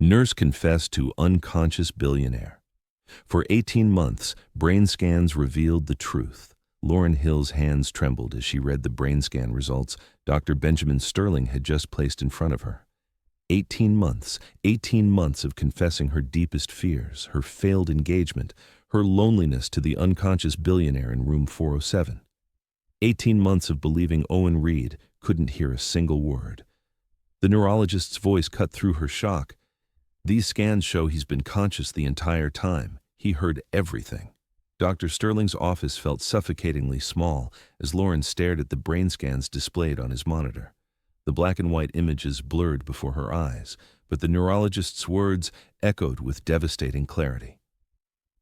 Nurse confessed to unconscious billionaire. For 18 months, brain scans revealed the truth. Lauren Hill's hands trembled as she read the brain scan results Dr. Benjamin Sterling had just placed in front of her. 18 months of confessing her deepest fears, her failed engagement, her loneliness to the unconscious billionaire in room 407. 18 months of believing Owen Reed couldn't hear a single word. The neurologist's voice cut through her shock. These scans show he's been conscious the entire time. He heard everything. Dr. Sterling's office felt suffocatingly small as Lauren stared at the brain scans displayed on his monitor. The black and white images blurred before her eyes, but the neurologist's words echoed with devastating clarity.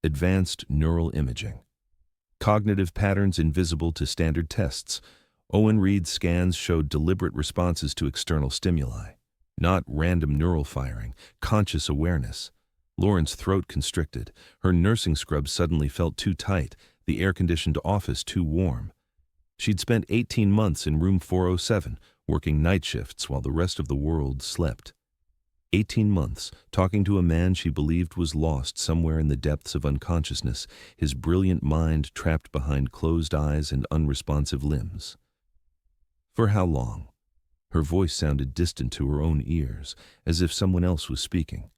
Advanced neural imaging. Cognitive patterns invisible to standard tests. Owen Reed's scans showed deliberate responses to external stimuli. Not random neural firing, conscious awareness. Lauren's throat constricted. Her nursing scrubs suddenly felt too tight, the air-conditioned office too warm. She'd spent 18 months in room 407, working night shifts while the rest of the world slept. 18 months, talking to a man she believed was lost somewhere in the depths of unconsciousness, his brilliant mind trapped behind closed eyes and unresponsive limbs. For how long? Her voice sounded distant to her own ears, as if someone else was speaking.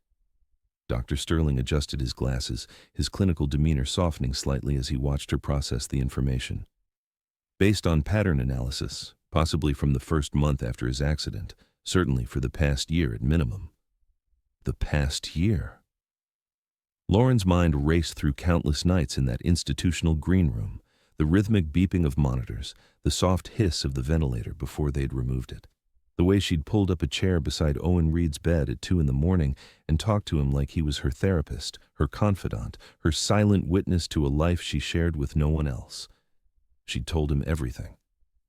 Dr. Sterling adjusted his glasses, his clinical demeanor softening slightly as he watched her process the information. Based on pattern analysis, possibly from the first month after his accident, certainly for the past year at minimum. The past year. Lauren's mind raced through countless nights in that institutional green room, the rhythmic beeping of monitors, the soft hiss of the ventilator before they'd removed it. The way she'd pulled up a chair beside Owen Reed's bed at 2 a.m. and talked to him like he was her therapist, her confidant, her silent witness to a life she shared with no one else. She'd told him everything.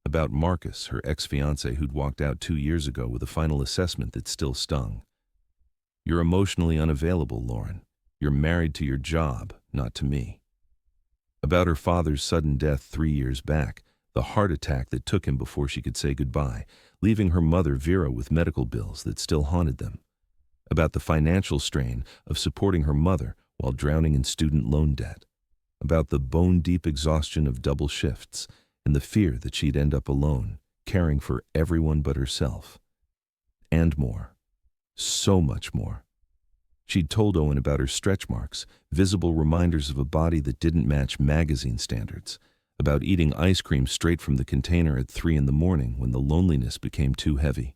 About Marcus, her ex-fiancé who'd walked out 2 years ago with a final assessment that still stung. You're emotionally unavailable, Lauren. You're married to your job, not to me. About her father's sudden death 3 years back, the heart attack that took him before she could say goodbye, leaving her mother Vera with medical bills that still haunted them. About the financial strain of supporting her mother while drowning in student loan debt. About the bone-deep exhaustion of double shifts and the fear that she'd end up alone, caring for everyone but herself. And more. So much more. She'd told Owen about her stretch marks, visible reminders of a body that didn't match magazine standards, about eating ice cream straight from the container at 3 a.m. when the loneliness became too heavy,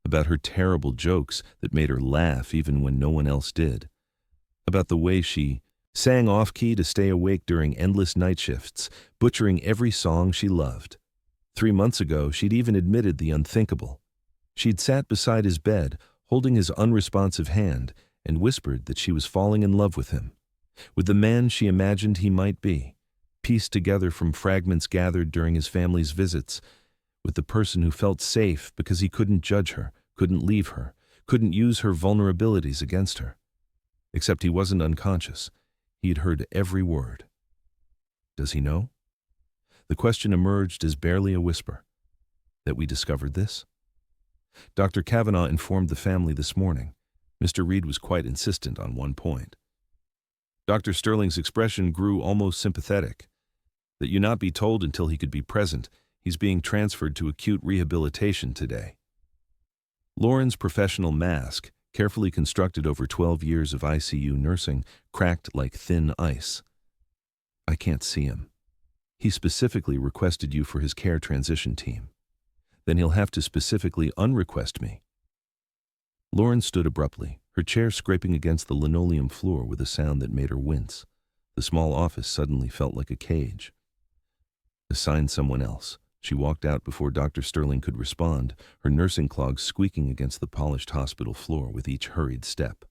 about her terrible jokes that made her laugh even when no one else did, about the way she sang off-key to stay awake during endless night shifts, butchering every song she loved. 3 months ago, she'd even admitted the unthinkable. She'd sat beside his bed, holding his unresponsive hand, and whispered that she was falling in love with him, with the man she imagined he might be, pieced together from fragments gathered during his family's visits, with the person who felt safe because he couldn't judge her, couldn't leave her, couldn't use her vulnerabilities against her. Except he wasn't unconscious. He'd heard every word. Does he know? The question emerged as barely a whisper. That we discovered this? Dr. Kavanaugh informed the family this morning. Mr. Reed was quite insistent on one point. Dr. Sterling's expression grew almost sympathetic. That you not be told until he could be present. He's being transferred to acute rehabilitation today. Lauren's professional mask, carefully constructed over 12 years of ICU nursing, cracked like thin ice. I can't see him. He specifically requested you for his care transition team. Then he'll have to specifically unrequest me. Lauren stood abruptly, her chair scraping against the linoleum floor with a sound that made her wince. The small office suddenly felt like a cage. Assign someone else. She walked out before Dr. Sterling could respond, her nursing clogs squeaking against the polished hospital floor with each hurried step.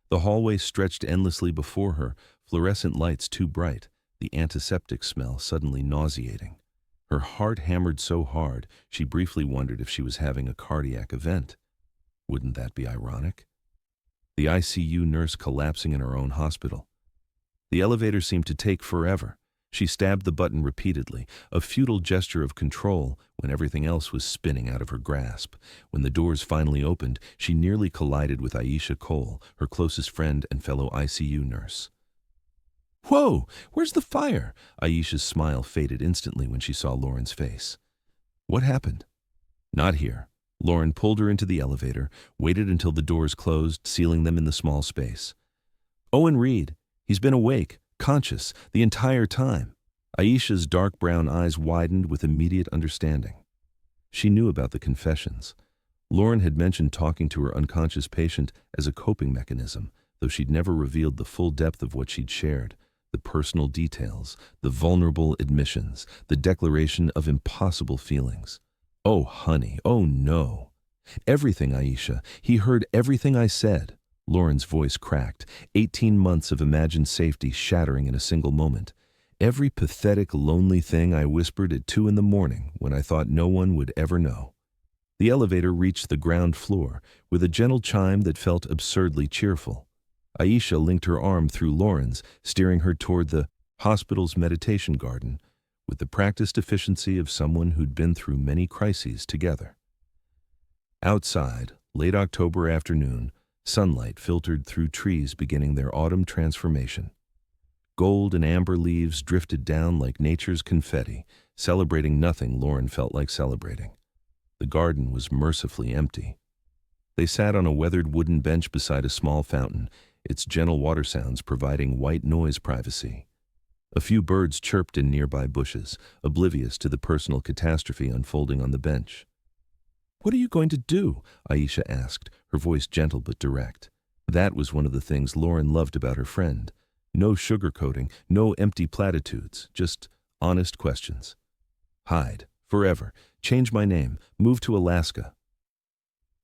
The hallway stretched endlessly before her, fluorescent lights too bright, the antiseptic smell suddenly nauseating. Her heart hammered so hard, she briefly wondered if she was having a cardiac event. Wouldn't that be ironic? The ICU nurse collapsing in her own hospital. The elevator seemed to take forever. She stabbed the button repeatedly, a futile gesture of control when everything else was spinning out of her grasp. When the doors finally opened, she nearly collided with Aisha Cole, her closest friend and fellow ICU nurse. "Whoa! Where's the fire?" Aisha's smile faded instantly when she saw Lauren's face. "What happened?" "Not here." Lauren pulled her into the elevator, waited until the doors closed, sealing them in the small space. "Owen Reed. He's been awake, conscious, the entire time." Aisha's dark brown eyes widened with immediate understanding. She knew about the confessions. Lauren had mentioned talking to her unconscious patient as a coping mechanism, though she'd never revealed the full depth of what she'd shared, the personal details, the vulnerable admissions, the declaration of impossible feelings. "Oh, honey, oh no." "Everything, Aisha. He heard everything I said." Lauren's voice cracked, 18 months of imagined safety shattering in a single moment. "Every pathetic, lonely thing I whispered at 2 in the morning when I thought no one would ever know." The elevator reached the ground floor with a gentle chime that felt absurdly cheerful. Aisha linked her arm through Lauren's, steering her toward the hospital's meditation garden with the practiced efficiency of someone who'd been through many crises together. Outside, late October afternoon, sunlight filtered through trees beginning their autumn transformation. Gold and amber leaves drifted down like nature's confetti, celebrating nothing Lauren felt like celebrating. The garden was mercifully empty. They sat on a weathered wooden bench beside a small fountain, its gentle water sounds providing white noise privacy. A few birds chirped in nearby bushes, oblivious to the personal catastrophe unfolding on the bench. "What are you going to do?" Aisha asked, her voice gentle but direct. That was one of the things Lauren loved about her friend. No sugarcoating, no empty platitudes, just honest questions. "Hide. Forever. Change my name. Move to Alaska."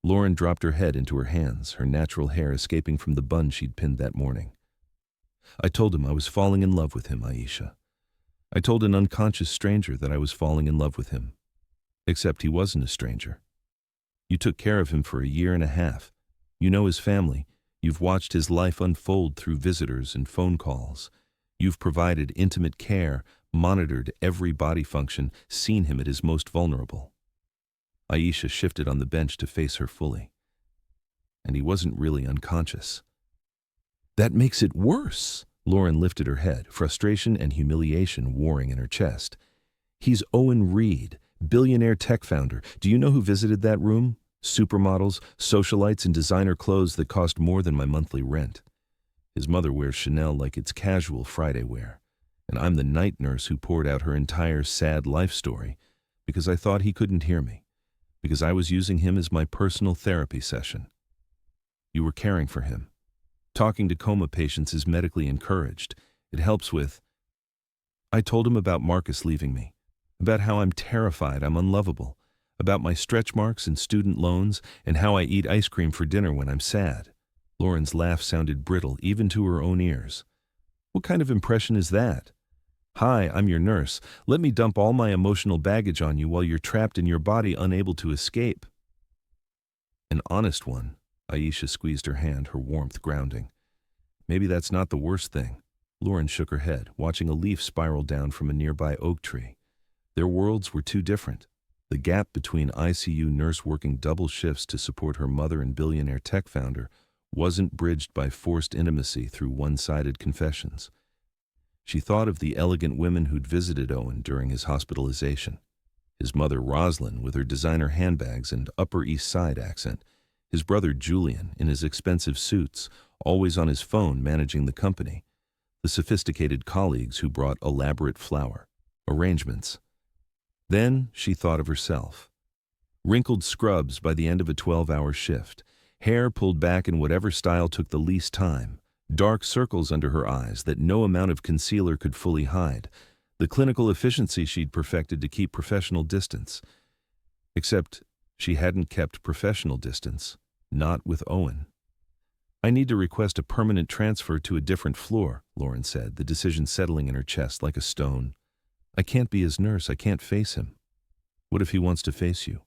Lauren dropped her head into her hands, her natural hair escaping from the bun she'd pinned that morning. "I told him I was falling in love with him, Aisha. I told an unconscious stranger that I was falling in love with him. Except he wasn't a stranger. You took care of him for a year and a half. You know his family. You've watched his life unfold through visitors and phone calls. You've provided intimate care, monitored every body function, seen him at his most vulnerable." Aisha shifted on the bench to face her fully. "And he wasn't really unconscious." "That makes it worse." Lauren lifted her head, frustration and humiliation warring in her chest. "He's Owen Reed, billionaire tech founder. Do you know who visited that room? Supermodels, socialites, and designer clothes that cost more than my monthly rent. His mother wears Chanel like it's casual Friday wear. And I'm the night nurse who poured out her entire sad life story because I thought he couldn't hear me, because I was using him as my personal therapy session. You were caring for him. Talking to coma patients is medically encouraged. It helps with..." I told him about Marcus leaving me, about how I'm terrified I'm unlovable, about my stretch marks and student loans, and how I eat ice cream for dinner when I'm sad. Lauren's laugh sounded brittle even to her own ears. "What kind of impression is that? Hi, I'm your nurse. Let me dump all my emotional baggage on you while you're trapped in your body unable to escape." "An honest one." Aisha squeezed her hand, her warmth grounding. "Maybe that's not the worst thing." Lauren shook her head, watching a leaf spiral down from a nearby oak tree. Their worlds were too different. The gap between ICU nurse working double shifts to support her mother and billionaire tech founder wasn't bridged by forced intimacy through one-sided confessions. She thought of the elegant women who'd visited Owen during his hospitalization. His mother Roslyn with her designer handbags and Upper East Side accent. His brother Julian in his expensive suits, always on his phone managing the company. The sophisticated colleagues who brought elaborate flower arrangements. Then she thought of herself. Wrinkled scrubs by the end of a 12-hour shift, hair pulled back in whatever style took the least time, dark circles under her eyes that no amount of concealer could fully hide, the clinical efficiency she'd perfected to keep professional distance. Except she hadn't kept professional distance, not with Owen. "I need to request a permanent transfer to a different floor," Lauren said, the decision settling in her chest like a stone. "I can't be his nurse, I can't face him." "What if he wants to face you?"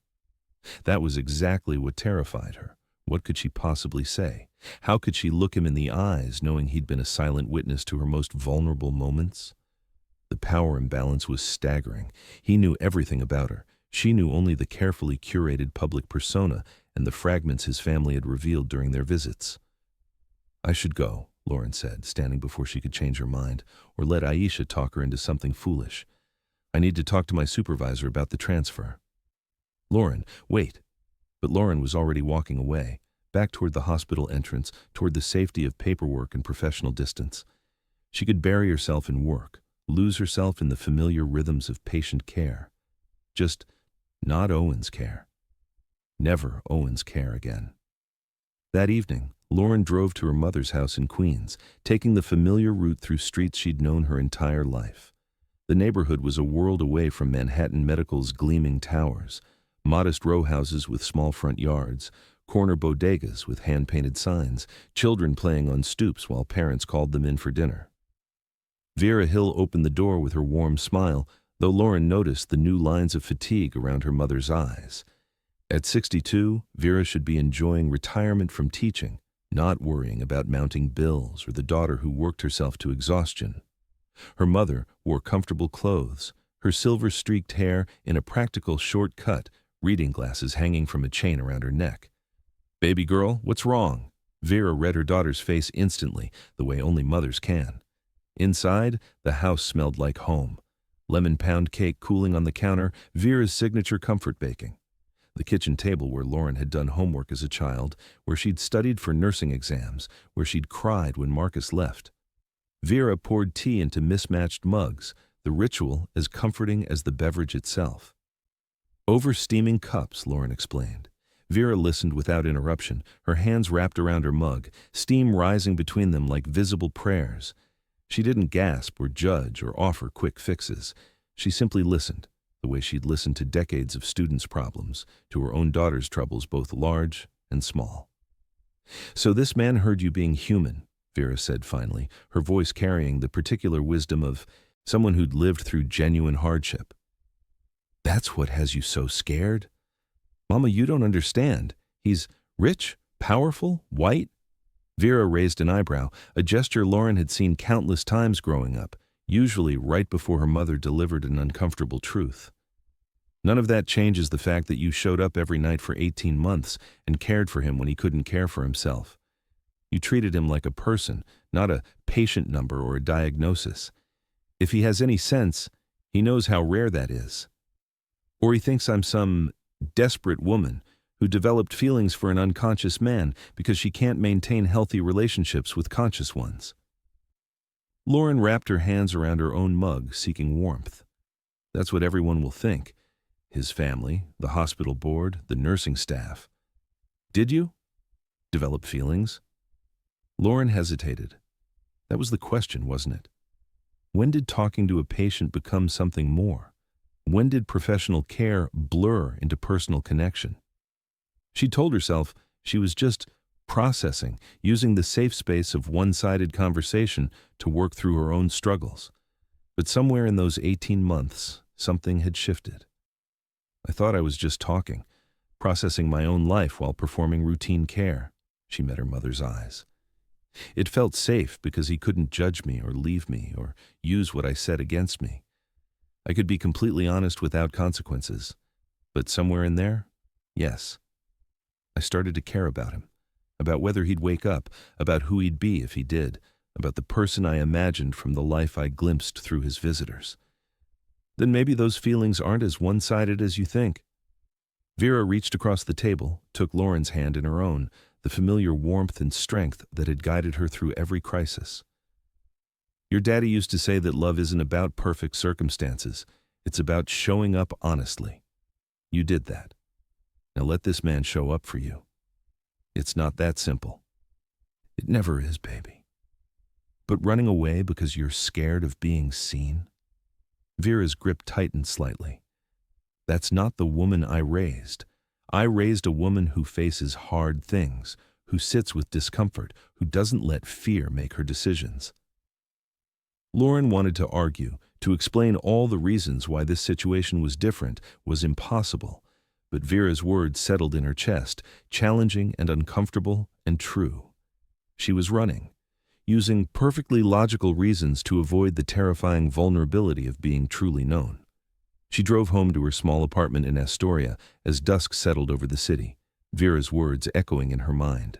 That was exactly what terrified her. What could she possibly say? How could she look him in the eyes, knowing he'd been a silent witness to her most vulnerable moments? The power imbalance was staggering. He knew everything about her. She knew only the carefully curated public persona and the fragments his family had revealed during their visits. "I should go," Lauren said, standing before she could change her mind, or let Aisha talk her into something foolish. "I need to talk to my supervisor about the transfer." "Lauren, wait." But Lauren was already walking away, back toward the hospital entrance, toward the safety of paperwork and professional distance. She could bury herself in work, lose herself in the familiar rhythms of patient care. Just not Owen's care. Never Owen's care again. That evening, Lauren drove to her mother's house in Queens, taking the familiar route through streets she'd known her entire life. The neighborhood was a world away from Manhattan Medical's gleaming towers, modest row houses with small front yards, corner bodegas with hand-painted signs, children playing on stoops while parents called them in for dinner. Vera Hill opened the door with her warm smile, though Lauren noticed the new lines of fatigue around her mother's eyes. At 62, Vera should be enjoying retirement from teaching, not worrying about mounting bills or the daughter who worked herself to exhaustion. Her mother wore comfortable clothes, her silver-streaked hair in a practical short cut, reading glasses hanging from a chain around her neck. "Baby girl, what's wrong?" Vera read her daughter's face instantly, the way only mothers can. Inside, the house smelled like home. Lemon pound cake cooling on the counter, Vera's signature comfort baking. The kitchen table where Lauren had done homework as a child, where she'd studied for nursing exams, where she'd cried when Marcus left. Vera poured tea into mismatched mugs, the ritual as comforting as the beverage itself. "Over steaming cups," Lauren explained. Vera listened without interruption, her hands wrapped around her mug, steam rising between them like visible prayers. She didn't gasp or judge or offer quick fixes. She simply listened, the way she'd listened to decades of students' problems, to her own daughter's troubles, both large and small. "So this man heard you being human," Vera said finally, her voice carrying the particular wisdom of someone who'd lived through genuine hardship. "That's what has you so scared? Mama, you don't understand. He's rich, powerful, white." Vera raised an eyebrow, a gesture Lauren had seen countless times growing up, usually right before her mother delivered an uncomfortable truth. "None of that changes the fact that you showed up every night for 18 months and cared for him when he couldn't care for himself. You treated him like a person, not a patient number or a diagnosis. If he has any sense, he knows how rare that is. Or he thinks I'm some desperate woman who developed feelings for an unconscious man because she can't maintain healthy relationships with conscious ones." Lauren wrapped her hands around her own mug, seeking warmth. "That's what everyone will think. His family, the hospital board, the nursing staff. Did you develop feelings?" Lauren hesitated. That was the question, wasn't it? When did talking to a patient become something more? When did professional care blur into personal connection? She told herself she was just processing, using the safe space of one-sided conversation to work through her own struggles. But somewhere in those 18 months, something had shifted. "I thought I was just talking, processing my own life while performing routine care." She met her mother's eyes. "It felt safe because he couldn't judge me or leave me or use what I said against me. I could be completely honest without consequences. But somewhere in there, yes. I started to care about him, about whether he'd wake up, about who he'd be if he did, about the person I imagined from the life I glimpsed through his visitors. Then maybe those feelings aren't as one-sided as you think." Vera reached across the table, took Lauren's hand in her own, the familiar warmth and strength that had guided her through every crisis. "Your daddy used to say that love isn't about perfect circumstances. It's about showing up honestly. You did that. Now let this man show up for you. It's not that simple." "It never is, baby." "But running away because you're scared of being seen?" Vera's grip tightened slightly. "That's not the woman I raised. I raised a woman who faces hard things, who sits with discomfort, who doesn't let fear make her decisions." Lauren wanted to argue, to explain all the reasons why this situation was different, was impossible, but Vera's words settled in her chest, challenging and uncomfortable and true. She was running. using perfectly logical reasons to avoid the terrifying vulnerability of being truly known. She drove home to her small apartment in Astoria as dusk settled over the city, Vera's words echoing in her mind.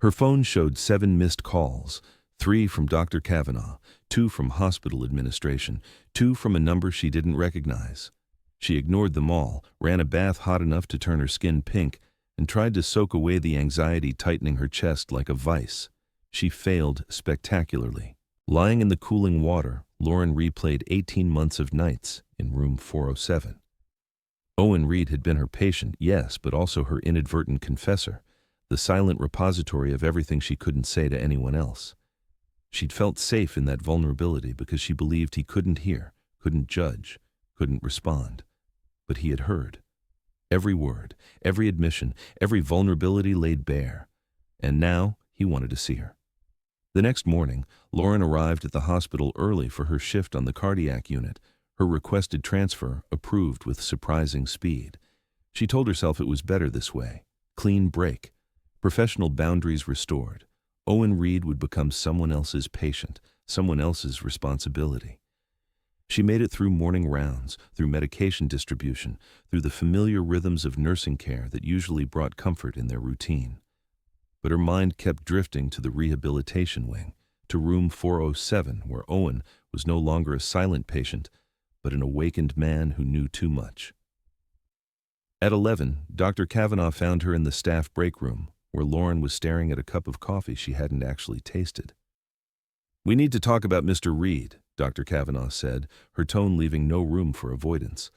Her phone showed 7 missed calls, 3 from Dr. Kavanaugh, 2 from hospital administration, 2 from a number she didn't recognize. She ignored them all, ran a bath hot enough to turn her skin pink, and tried to soak away the anxiety tightening her chest like a vice. She failed spectacularly. Lying in the cooling water, Lauren replayed 18 months of nights in room 407. Owen Reed had been her patient, yes, but also her inadvertent confessor, the silent repository of everything she couldn't say to anyone else. She'd felt safe in that vulnerability because she believed he couldn't hear, couldn't judge, couldn't respond. But he had heard. Every word, every admission, every vulnerability laid bare. And now he wanted to see her. The next morning, Lauren arrived at the hospital early for her shift on the cardiac unit, her requested transfer approved with surprising speed. She told herself it was better this way. Clean break. Professional boundaries restored. Owen Reed would become someone else's patient, someone else's responsibility. She made it through morning rounds, through medication distribution, through the familiar rhythms of nursing care that usually brought comfort in their routine. But her mind kept drifting to the rehabilitation wing, to room 407, where Owen was no longer a silent patient, but an awakened man who knew too much. At 11, Dr. Kavanaugh found her in the staff break room, where Lauren was staring at a cup of coffee she hadn't actually tasted. "We need to talk about Mr. Reed," Dr. Kavanaugh said, her tone leaving no room for avoidance.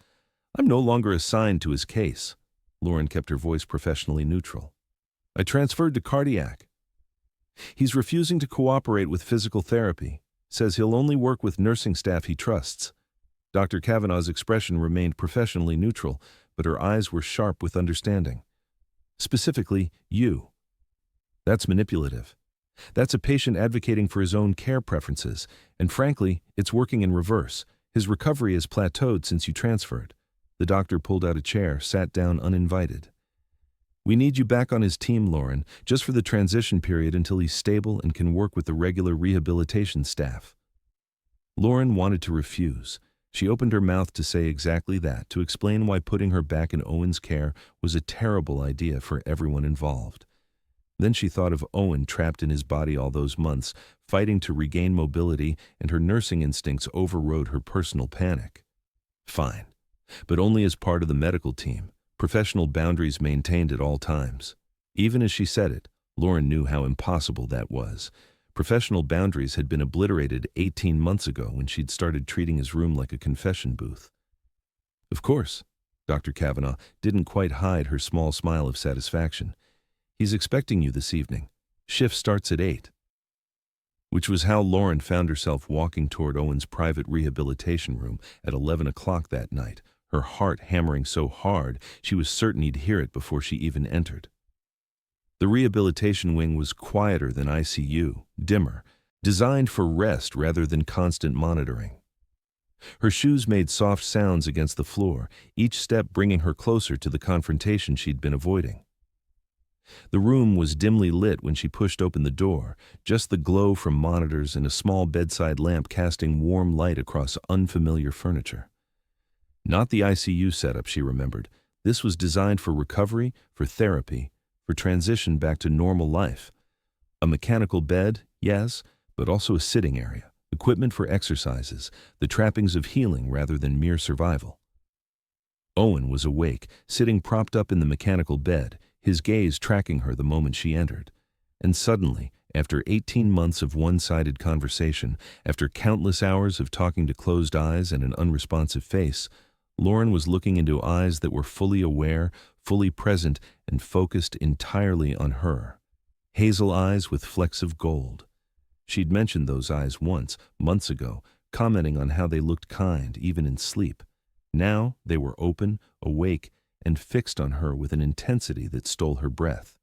"I'm no longer assigned to his case." Lauren kept her voice professionally neutral. "I transferred to cardiac. He's refusing to cooperate with physical therapy, says he'll only work with nursing staff he trusts." Dr. Kavanaugh's expression remained professionally neutral, but her eyes were sharp with understanding. "Specifically, you. That's manipulative. That's a patient advocating for his own care preferences, and frankly, it's working in reverse. His recovery has plateaued since you transferred." The doctor pulled out a chair, sat down uninvited. "We need you back on his team, Lauren, just for the transition period until he's stable and can work with the regular rehabilitation staff." Lauren wanted to refuse. She opened her mouth to say exactly that, to explain why putting her back in Owen's care was a terrible idea for everyone involved. Then she thought of Owen trapped in his body all those months, fighting to regain mobility, and her nursing instincts overrode her personal panic. Fine, but only as part of the medical team, professional boundaries maintained at all times. Even as she said it, Lauren knew how impossible that was. Professional boundaries had been obliterated 18 months ago when she'd started treating his room like a confession booth. "Of course," Dr. Kavanaugh didn't quite hide her small smile of satisfaction. "He's expecting you this evening. Shift starts at 8. Which was how Lauren found herself walking toward Owen's private rehabilitation room at 11 o'clock that night, her heart hammering so hard she was certain he'd hear it before she even entered. The rehabilitation wing was quieter than ICU, dimmer, designed for rest rather than constant monitoring. Her shoes made soft sounds against the floor, each step bringing her closer to the confrontation she'd been avoiding. The room was dimly lit when she pushed open the door, just the glow from monitors and a small bedside lamp casting warm light across unfamiliar furniture. Not the ICU setup, she remembered. This was designed for recovery, for therapy, for transition back to normal life. A mechanical bed, yes, but also a sitting area, equipment for exercises, the trappings of healing rather than mere survival. Owen was awake, sitting propped up in the mechanical bed, his gaze tracking her the moment she entered. And suddenly, after 18 months of one-sided conversation, after countless hours of talking to closed eyes and an unresponsive face, Lauren was looking into eyes that were fully aware, fully present, and focused entirely on her. Hazel eyes with flecks of gold. She'd mentioned those eyes once, months ago, commenting on how they looked kind, even in sleep. Now they were open, awake, and fixed on her with an intensity that stole her breath.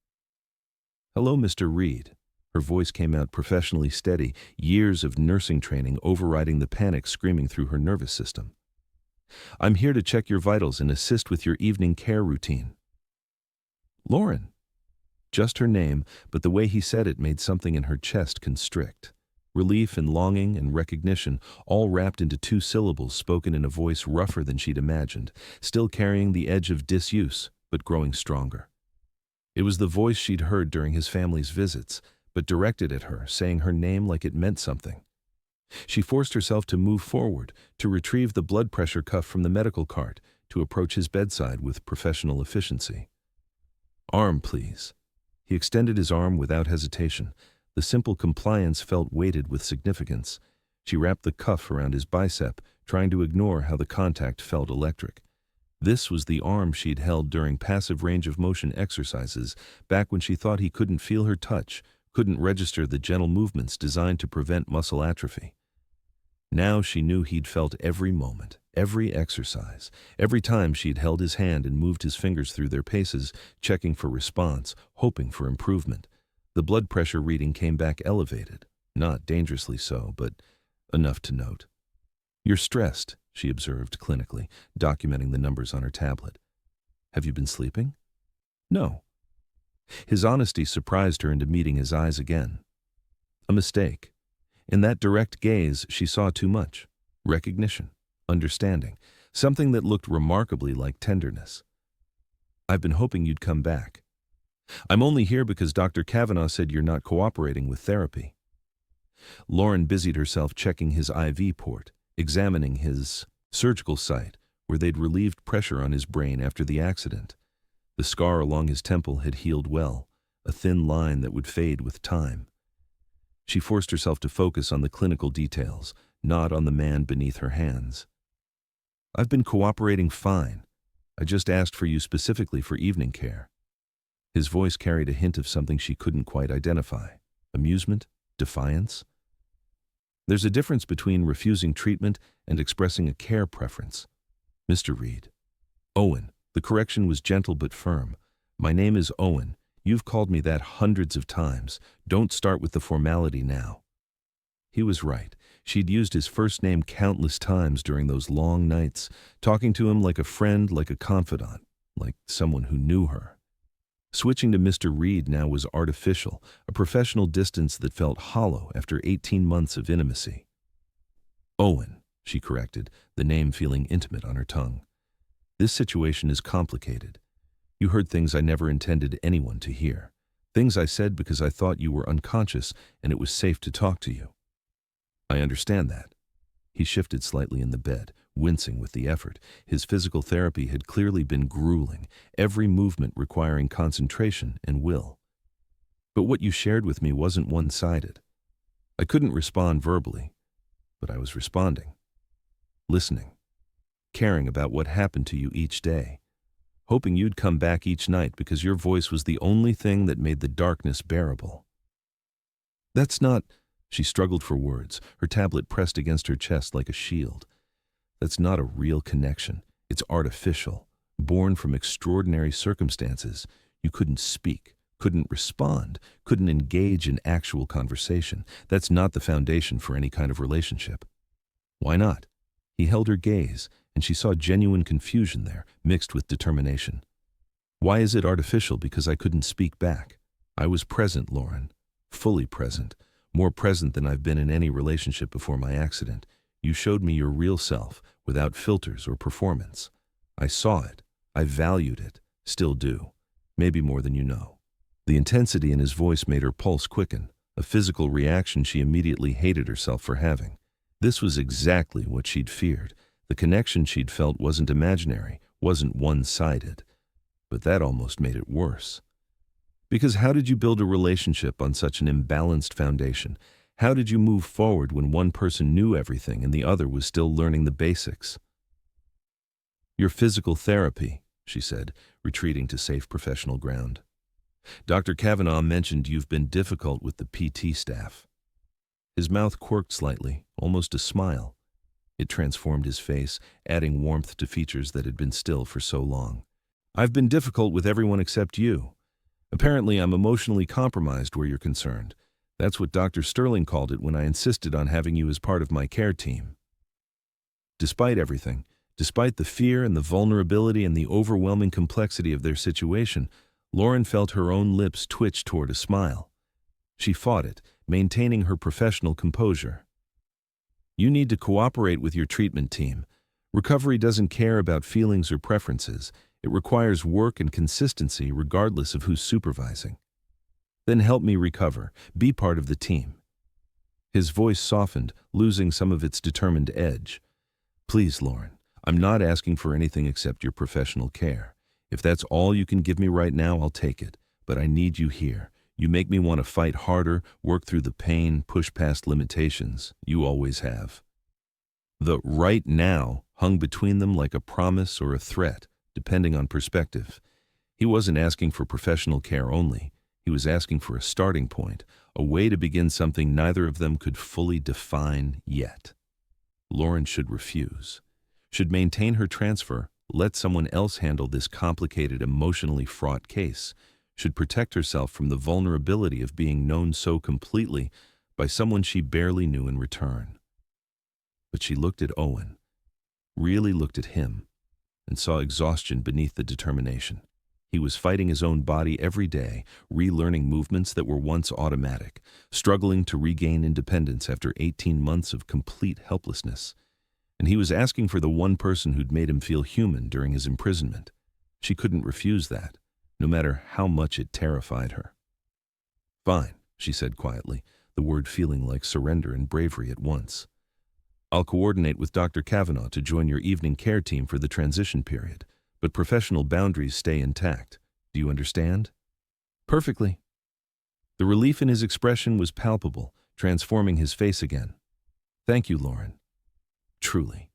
"Hello, Mr. Reed." Her voice came out professionally steady, years of nursing training overriding the panic screaming through her nervous system. "I'm here to check your vitals and assist with your evening care routine." "Lauren." Just her name, but the way he said it made something in her chest constrict. Relief and longing and recognition, all wrapped into 2 syllables spoken in a voice rougher than she'd imagined, still carrying the edge of disuse, but growing stronger. It was the voice she'd heard during his family's visits, but directed at her, saying her name like it meant something. She forced herself to move forward, to retrieve the blood pressure cuff from the medical cart, to approach his bedside with professional efficiency. "Arm, please." He extended his arm without hesitation. The simple compliance felt weighted with significance. She wrapped the cuff around his bicep, trying to ignore how the contact felt electric. This was the arm she'd held during passive range of motion exercises, back when she thought he couldn't feel her touch, couldn't register the gentle movements designed to prevent muscle atrophy. Now she knew he'd felt every moment, every exercise, every time she'd held his hand and moved his fingers through their paces, checking for response, hoping for improvement. The blood pressure reading came back elevated, not dangerously so, but enough to note. "You're stressed," she observed clinically, documenting the numbers on her tablet. "Have you been sleeping?" "No." His honesty surprised her into meeting his eyes again. A mistake. In that direct gaze, she saw too much. Recognition, understanding, something that looked remarkably like tenderness. "I've been hoping you'd come back. I'm only here because Dr. Kavanaugh said you're not cooperating with therapy." Lauren busied herself checking his IV port, examining his surgical site, where they'd relieved pressure on his brain after the accident. The scar along his temple had healed well, a thin line that would fade with time. She forced herself to focus on the clinical details, not on the man beneath her hands. "I've been cooperating fine. I just asked for you specifically for evening care." His voice carried a hint of something she couldn't quite identify. Amusement? Defiance? There's a difference between refusing treatment and expressing a care preference. "Mr. Reed." "Owen." The correction was gentle but firm. "My name is Owen. You've called me that hundreds of times. Don't start with the formality now." He was right. She'd used his first name countless times during those long nights, talking to him like a friend, like a confidant, like someone who knew her. Switching to Mr. Reed now was artificial, a professional distance that felt hollow after 18 months of intimacy. "Owen," she corrected, the name feeling intimate on her tongue. "This situation is complicated. You heard things I never intended anyone to hear. Things I said because I thought you were unconscious and it was safe to talk to you." "I understand that." He shifted slightly in the bed, wincing with the effort. His physical therapy had clearly been grueling, every movement requiring concentration and will. "But what you shared with me wasn't one-sided. I couldn't respond verbally, but I was responding. Listening. Caring about what happened to you each day. Hoping you'd come back each night because your voice was the only thing that made the darkness bearable." "That's not..." She struggled for words, her tablet pressed against her chest like a shield. "That's not a real connection. It's artificial, born from extraordinary circumstances. You couldn't speak, couldn't respond, couldn't engage in actual conversation. That's not the foundation for any kind of relationship." "Why not?" He held her gaze, and she saw genuine confusion there, mixed with determination. "Why is it artificial? Because I couldn't speak back. I was present, Lauren. Fully present. More present than I've been in any relationship before my accident. You showed me your real self, without filters or performance. I saw it. I valued it. Still do. Maybe more than you know." The intensity in his voice made her pulse quicken, a physical reaction she immediately hated herself for having. This was exactly what she'd feared. The connection she'd felt wasn't imaginary, wasn't one-sided. But that almost made it worse. Because how did you build a relationship on such an imbalanced foundation? How did you move forward when one person knew everything and the other was still learning the basics? "Your physical therapy," she said, retreating to safe professional ground. "Dr. Kavanaugh mentioned you've been difficult with the PT staff." His mouth quirked slightly, almost a smile. It transformed his face, adding warmth to features that had been still for so long. "I've been difficult with everyone except you. Apparently I'm emotionally compromised where you're concerned. That's what Dr. Sterling called it when I insisted on having you as part of my care team." Despite everything, despite the fear and the vulnerability and the overwhelming complexity of their situation, Lauren felt her own lips twitch toward a smile. She fought it, maintaining her professional composure. You need to cooperate with your treatment team. Recovery doesn't care about feelings or preferences. It requires work and consistency regardless of who's supervising. Then help me recover. Be part of the team. His voice softened, losing some of its determined edge. Please, Lauren, I'm not asking for anything except your professional care. If that's all you can give me right now, I'll take it. But I need you here. You make me want to fight harder, work through the pain, push past limitations. You always have. The right now hung between them like a promise or a threat, depending on perspective. He wasn't asking for professional care only. He was asking for a starting point, a way to begin something neither of them could fully define yet. Lauren should refuse, should maintain her transfer, let someone else handle this complicated, emotionally fraught case, should protect herself from the vulnerability of being known so completely by someone she barely knew in return. But she looked at Owen, really looked at him, and saw exhaustion beneath the determination. He was fighting his own body every day, relearning movements that were once automatic, struggling to regain independence after 18 months of complete helplessness. And he was asking for the one person who'd made him feel human during his imprisonment. She couldn't refuse that, no matter how much it terrified her. Fine, she said quietly, the word feeling like surrender and bravery at once. I'll coordinate with Dr. Kavanaugh to join your evening care team for the transition period, but professional boundaries stay intact. Do you understand? Perfectly. The relief in his expression was palpable, transforming his face again. Thank you, Lauren. Truly.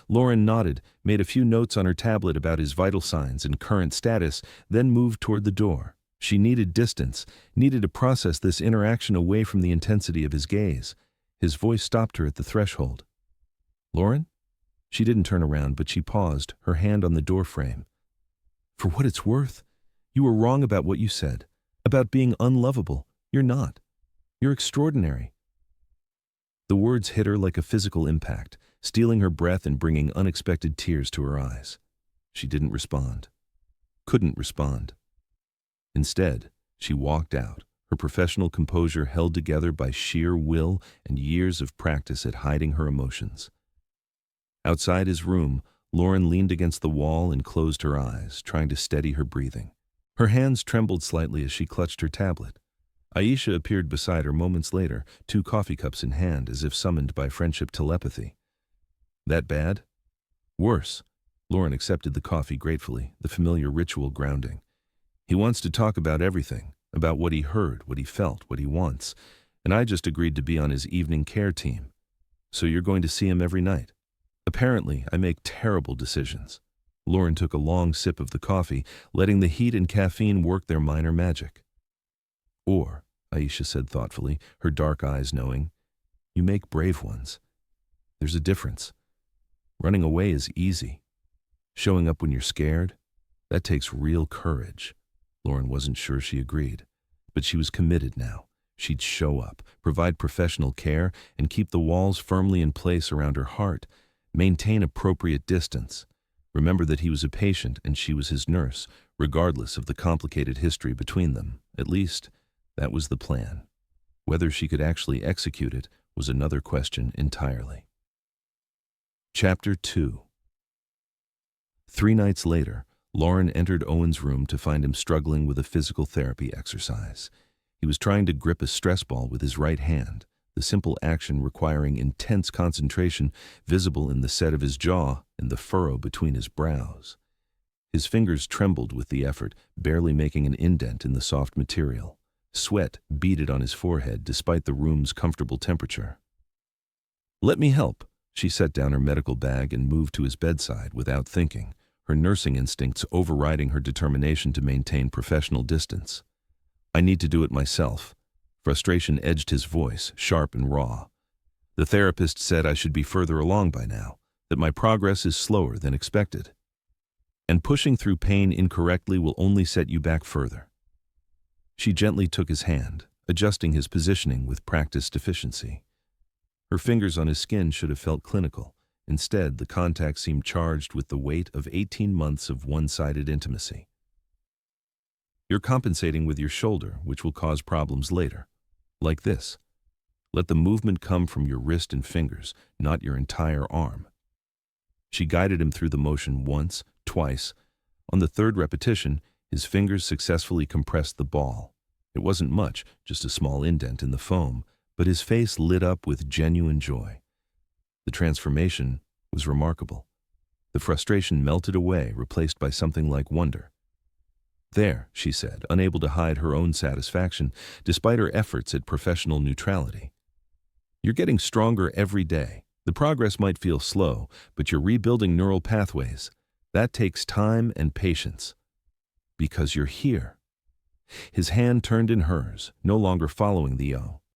Lauren nodded, made a few notes on her tablet about his vital signs and current status, then moved toward the door. She needed distance, needed to process this interaction away from the intensity of his gaze. His voice stopped her at the threshold. Lauren? She didn't turn around, but she paused, her hand on the doorframe. For what it's worth, you were wrong about what you said, about being unlovable. You're not. You're extraordinary. The words hit her like a physical impact, stealing her breath and bringing unexpected tears to her eyes. She didn't respond. Couldn't respond. Instead, she walked out, her professional composure held together by sheer will and years of practice at hiding her emotions. Outside his room, Lauren leaned against the wall and closed her eyes, trying to steady her breathing. Her hands trembled slightly as she clutched her tablet. Aisha appeared beside her moments later, 2 coffee cups in hand, as if summoned by friendship telepathy. That bad? Worse. Lauren accepted the coffee gratefully, the familiar ritual grounding. He wants to talk about everything, about what he heard, what he felt, what he wants, and I just agreed to be on his evening care team. So you're going to see him every night? Apparently, I make terrible decisions. Lauren took a long sip of the coffee, letting the heat and caffeine work their minor magic. Or, Aisha said thoughtfully, her dark eyes knowing, you make brave ones. There's a difference. Running away is easy. Showing up when you're scared, that takes real courage. Lauren wasn't sure she agreed, but she was committed now. She'd show up, provide professional care, and keep the walls firmly in place around her heart. Maintain appropriate distance. Remember that he was a patient and she was his nurse, regardless of the complicated history between them. At least, that was the plan. Whether she could actually execute it was another question entirely. Chapter 2. 3 nights later, Lauren entered Owen's room to find him struggling with a physical therapy exercise. He was trying to grip a stress ball with his right hand, the simple action requiring intense concentration visible in the set of his jaw and the furrow between his brows. His fingers trembled with the effort, barely making an indent in the soft material. Sweat beaded on his forehead despite the room's comfortable temperature. Let me help. She set down her medical bag and moved to his bedside without thinking, her nursing instincts overriding her determination to maintain professional distance. I need to do it myself. Frustration edged his voice, sharp and raw. The therapist said I should be further along by now, that my progress is slower than expected. And pushing through pain incorrectly will only set you back further. She gently took his hand, adjusting his positioning with practiced efficiency. Her fingers on his skin should have felt clinical. Instead, the contact seemed charged with the weight of 18 months of one-sided intimacy. You're compensating with your shoulder, which will cause problems later. Like this. Let the movement come from your wrist and fingers, not your entire arm. She guided him through the motion once, twice. On the third repetition, his fingers successfully compressed the ball. It wasn't much, just a small indent in the foam, but his face lit up with genuine joy. The transformation was remarkable. The frustration melted away, replaced by something like wonder. There, she said, unable to hide her own satisfaction, despite her efforts at professional neutrality. You're getting stronger every day. The progress might feel slow, but you're rebuilding neural pathways. That takes time and patience. Because you're here. His hand turned in hers, no longer following the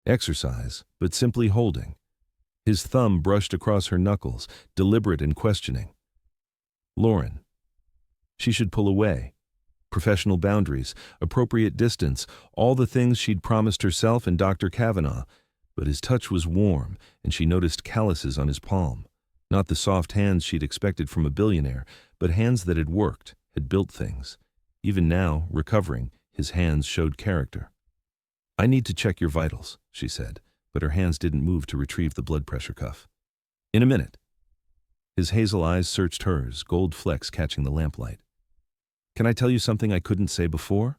exercise, but simply holding. His thumb brushed across her knuckles, deliberate and questioning. Lauren. She should pull away. Professional boundaries, appropriate distance, all the things she'd promised herself and Dr. Kavanaugh. But his touch was warm, and she noticed calluses on his palm. Not the soft hands she'd expected from a billionaire, but hands that had worked, had built things. Even now, recovering, his hands showed character. I need to check your vitals, she said, but her hands didn't move to retrieve the blood pressure cuff. In a minute. His hazel eyes searched hers, gold flecks catching the lamplight. Can I tell you something I couldn't say before?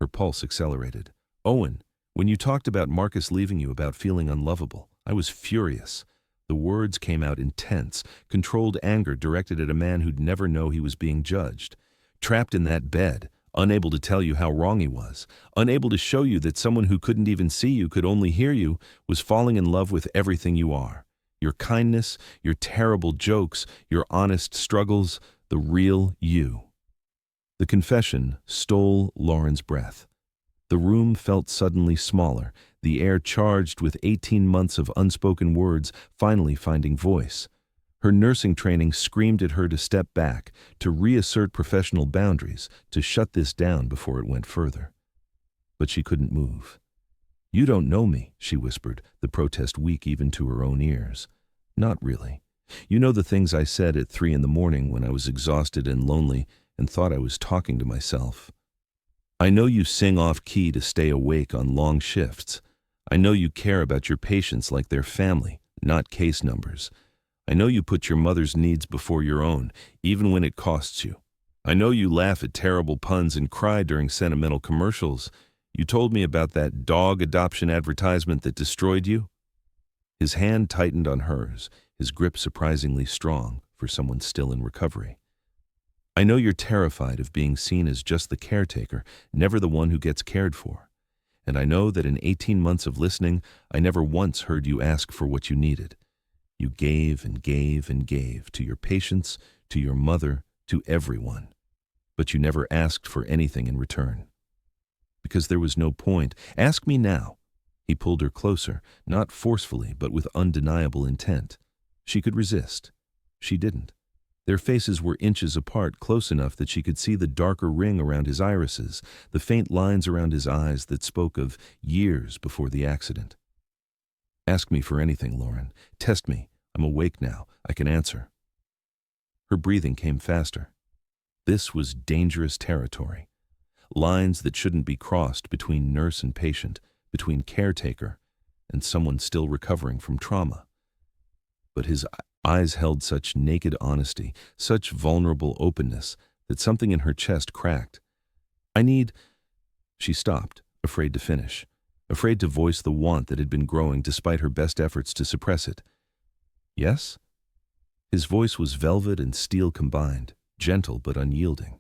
Her pulse accelerated. Owen, when you talked about Marcus leaving you, about feeling unlovable, I was furious. The words came out intense, controlled anger directed at a man who'd never know he was being judged. Trapped in that bed, unable to tell you how wrong he was, unable to show you that someone who couldn't even see you, could only hear you, was falling in love with everything you are. Your kindness, your terrible jokes, your honest struggles, the real you. The confession stole Lauren's breath. The room felt suddenly smaller, the air charged with 18 months of unspoken words finally finding voice. Her nursing training screamed at her to step back, to reassert professional boundaries, to shut this down before it went further. But she couldn't move. You don't know me, she whispered, the protest weak even to her own ears. Not really. You know the things I said at 3 a.m. when I was exhausted and lonely and thought I was talking to myself. I know you sing off-key to stay awake on long shifts. I know you care about your patients like their family, not case numbers. I know you put your mother's needs before your own, even when it costs you. I know you laugh at terrible puns and cry during sentimental commercials. You told me about that dog adoption advertisement that destroyed you. His hand tightened on hers, his grip surprisingly strong for someone still in recovery. I know you're terrified of being seen as just the caretaker, never the one who gets cared for. And I know that in 18 months of listening, I never once heard you ask for what you needed. You gave and gave and gave to your patients, to your mother, to everyone. But you never asked for anything in return. Because there was no point. Ask me now. He pulled her closer, not forcefully, but with undeniable intent. She could resist. She didn't. Their faces were inches apart, close enough that she could see the darker ring around his irises, the faint lines around his eyes that spoke of years before the accident. Ask me for anything, Lauren. Test me. I'm awake now. I can answer. Her breathing came faster. This was dangerous territory. Lines that shouldn't be crossed between nurse and patient, between caretaker and someone still recovering from trauma. But his eyes held such naked honesty, such vulnerable openness, that something in her chest cracked. She stopped, afraid to finish, afraid to voice the want that had been growing despite her best efforts to suppress it. Yes? His voice was velvet and steel combined, gentle but unyielding.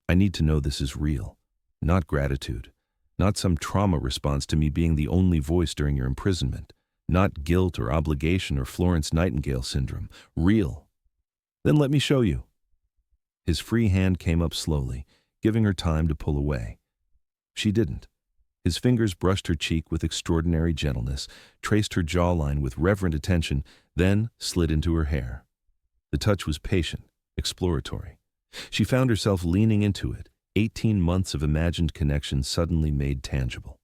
I need to know this is real, not gratitude, not some trauma response to me being the only voice during your imprisonment. Not guilt or obligation or Florence Nightingale syndrome. Real. Then let me show you. His free hand came up slowly, giving her time to pull away. She didn't. His fingers brushed her cheek with extraordinary gentleness, traced her jawline with reverent attention, then slid into her hair. The touch was patient, exploratory. She found herself leaning into it, 18 months of imagined connection suddenly made tangible.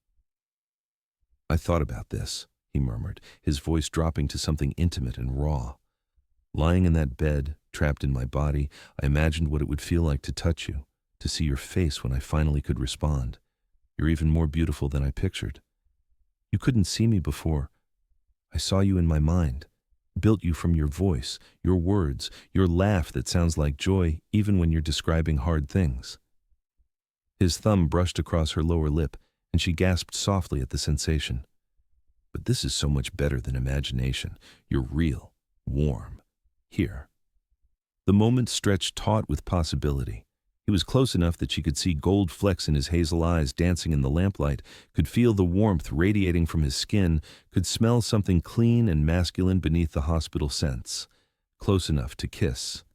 I thought about this, he murmured, his voice dropping to something intimate and raw. Lying in that bed, trapped in my body, I imagined what it would feel like to touch you, to see your face when I finally could respond. You're even more beautiful than I pictured. You couldn't see me before. I saw you in my mind, built you from your voice, your words, your laugh that sounds like joy even when you're describing hard things." His thumb brushed across her lower lip, and she gasped softly at the sensation. "But this is so much better than imagination. You're real, warm, here." The moment stretched taut with possibility. He was close enough that she could see gold flecks in his hazel eyes dancing in the lamplight, could feel the warmth radiating from his skin, could smell something clean and masculine beneath the hospital scents. Close enough to kiss.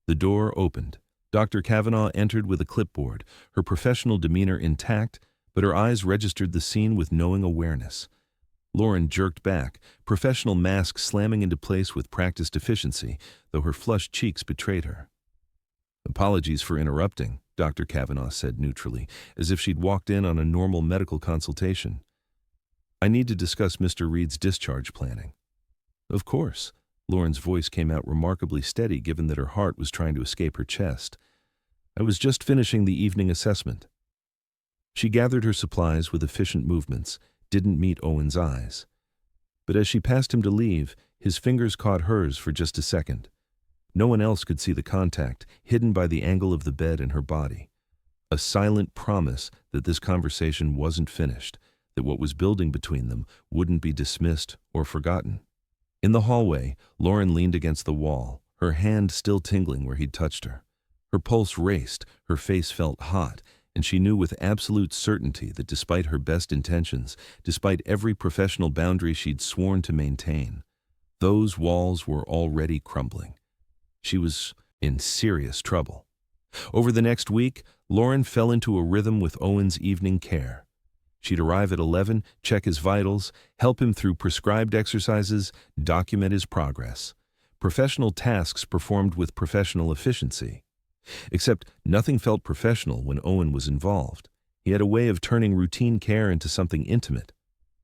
The door opened. Dr. Kavanaugh entered with a clipboard, her professional demeanor intact, but her eyes registered the scene with knowing awareness. Lauren jerked back, professional mask slamming into place with practiced efficiency, though her flushed cheeks betrayed her. "Apologies for interrupting," Dr. Kavanaugh said neutrally, as if she'd walked in on a normal medical consultation. "I need to discuss Mr. Reed's discharge planning." "Of course." Lauren's voice came out remarkably steady given that her heart was trying to escape her chest. "I was just finishing the evening assessment." She gathered her supplies with efficient movements, didn't meet Owen's eyes. But as she passed him to leave, his fingers caught hers for just a second. No one else could see the contact, hidden by the angle of the bed and her body. A silent promise that this conversation wasn't finished, that what was building between them wouldn't be dismissed or forgotten. In the hallway, Lauren leaned against the wall, her hand still tingling where he'd touched her. Her pulse raced, her face felt hot, and she knew with absolute certainty that despite her best intentions, despite every professional boundary she'd sworn to maintain, those walls were already crumbling. She was in serious trouble. Over the next week, Lauren fell into a rhythm with Owen's evening care. She'd arrive at 11, check his vitals, help him through prescribed exercises, document his progress. Professional tasks performed with professional efficiency. Except nothing felt professional when Owen was involved. He had a way of turning routine care into something intimate.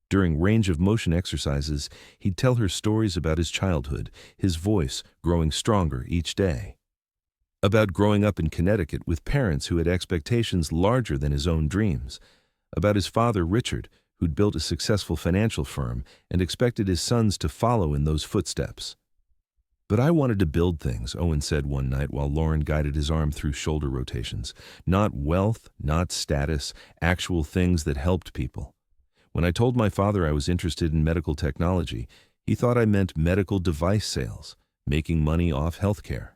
During range of motion exercises, he'd tell her stories about his childhood, his voice growing stronger each day. About growing up in Connecticut with parents who had expectations larger than his own dreams. About his father, Richard, who'd built a successful financial firm and expected his sons to follow in those footsteps. "But I wanted to build things," Owen said one night while Lauren guided his arm through shoulder rotations. "Not wealth, not status, actual things that helped people. When I told my father I was interested in medical technology, he thought I meant medical device sales, making money off healthcare."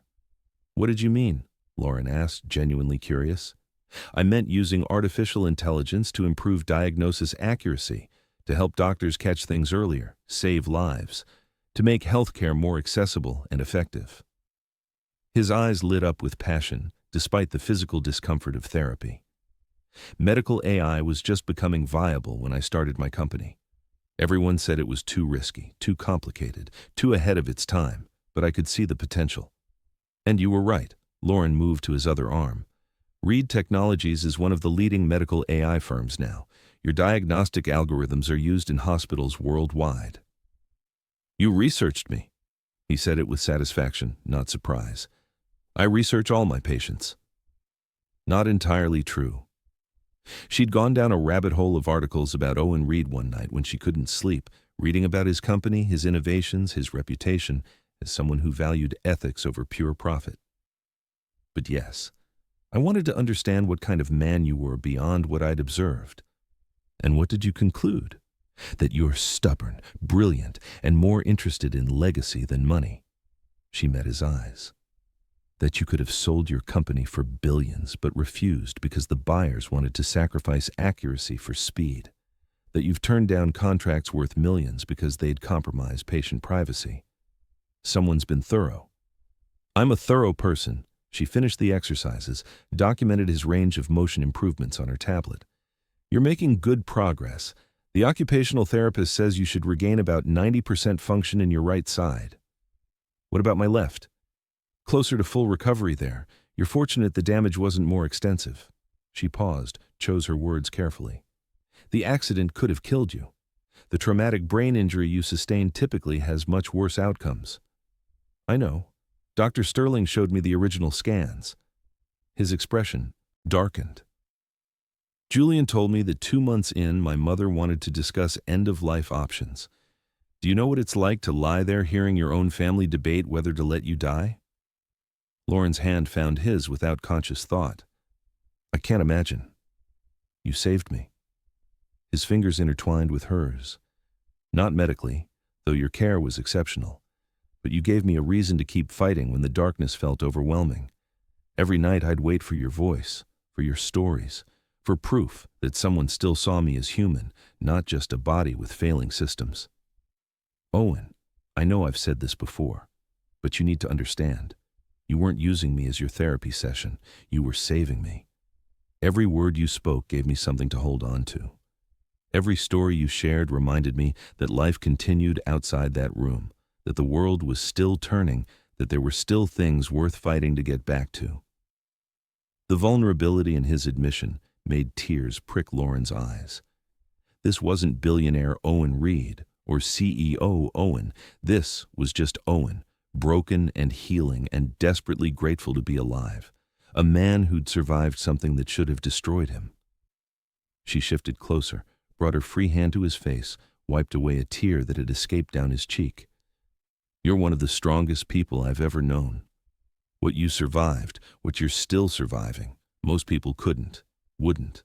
"What did you mean?" Lauren asked, genuinely curious. "I meant using artificial intelligence to improve diagnosis accuracy, to help doctors catch things earlier, save lives, to make healthcare more accessible and effective." His eyes lit up with passion, despite the physical discomfort of therapy. "Medical AI was just becoming viable when I started my company. Everyone said it was too risky, too complicated, too ahead of its time, but I could see the potential. And you were right." Lauren moved to his other arm. "Reed Technologies is one of the leading medical AI firms now. Your diagnostic algorithms are used in hospitals worldwide." "You researched me." He said it with satisfaction, not surprise. "I research all my patients." Not entirely true. She'd gone down a rabbit hole of articles about Owen Reed one night when she couldn't sleep, reading about his company, his innovations, his reputation as someone who valued ethics over pure profit. "But yes, I wanted to understand what kind of man you were beyond what I'd observed." "And what did you conclude?" "That you're stubborn, brilliant, and more interested in legacy than money." She met his eyes. "That you could have sold your company for billions but refused because the buyers wanted to sacrifice accuracy for speed. That you've turned down contracts worth millions because they'd compromise patient privacy. Someone's been thorough." "I'm a thorough person." She finished the exercises, documented his range of motion improvements on her tablet. "You're making good progress. The occupational therapist says you should regain about 90% function in your right side." "What about my left?" "Closer to full recovery there. You're fortunate the damage wasn't more extensive." She paused, chose her words carefully. "The accident could have killed you. The traumatic brain injury you sustained typically has much worse outcomes." "I know. Dr. Sterling showed me the original scans." His expression, darkened. Julian told me that 2 months in, my mother wanted to discuss end-of-life options. Do you know what it's like to lie there hearing your own family debate whether to let you die? Lauren's hand found his without conscious thought. I can't imagine. You saved me. His fingers intertwined with hers. Not medically, though your care was exceptional. But you gave me a reason to keep fighting when the darkness felt overwhelming. Every night I'd wait for your voice, for your stories, for proof that someone still saw me as human, not just a body with failing systems. Owen, I know I've said this before, but you need to understand. You weren't using me as your therapy session. You were saving me. Every word you spoke gave me something to hold on to. Every story you shared reminded me that life continued outside that room, that the world was still turning, that there were still things worth fighting to get back to. The vulnerability in his admission made tears prick Lauren's eyes. This wasn't billionaire Owen Reed or CEO Owen. This was just Owen, broken and healing and desperately grateful to be alive. A man who'd survived something that should have destroyed him. She shifted closer, brought her free hand to his face, wiped away a tear that had escaped down his cheek. You're one of the strongest people I've ever known. What you survived, what you're still surviving, most people couldn't, wouldn't.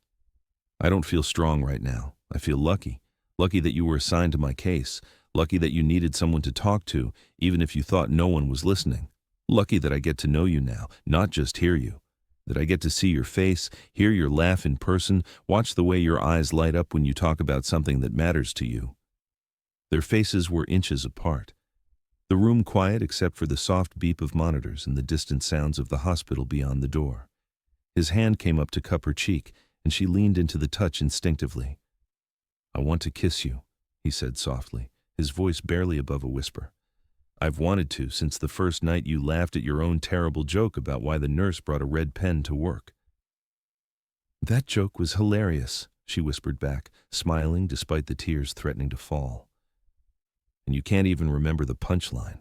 I don't feel strong right now. I feel lucky. Lucky that you were assigned to my case. Lucky that you needed someone to talk to, even if you thought no one was listening. Lucky that I get to know you now, not just hear you. That I get to see your face, hear your laugh in person, watch the way your eyes light up when you talk about something that matters to you. Their faces were inches apart. The room quiet except for the soft beep of monitors and the distant sounds of the hospital beyond the door. His hand came up to cup her cheek, and she leaned into the touch instinctively. I want to kiss you, he said softly, his voice barely above a whisper. I've wanted to since the first night you laughed at your own terrible joke about why the nurse brought a red pen to work. That joke was hilarious, she whispered back, smiling despite the tears threatening to fall. And you can't even remember the punchline.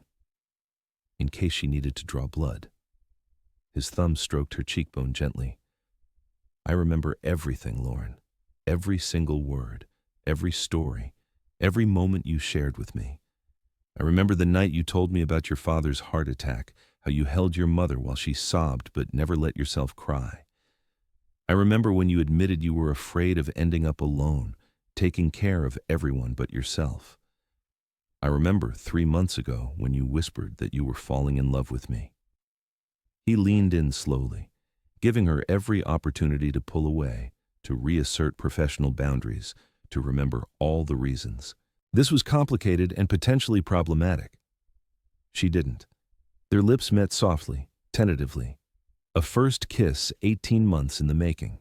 In case she needed to draw blood. His thumb stroked her cheekbone gently. I remember everything, Lauren. Every single word, every story, every moment you shared with me. I remember the night you told me about your father's heart attack, how you held your mother while she sobbed but never let yourself cry. I remember when you admitted you were afraid of ending up alone, taking care of everyone but yourself. I remember 3 months ago when you whispered that you were falling in love with me. He leaned in slowly, giving her every opportunity to pull away, to reassert professional boundaries, to remember all the reasons. This was complicated and potentially problematic. She didn't. Their lips met softly, tentatively. A first kiss 18 months in the making.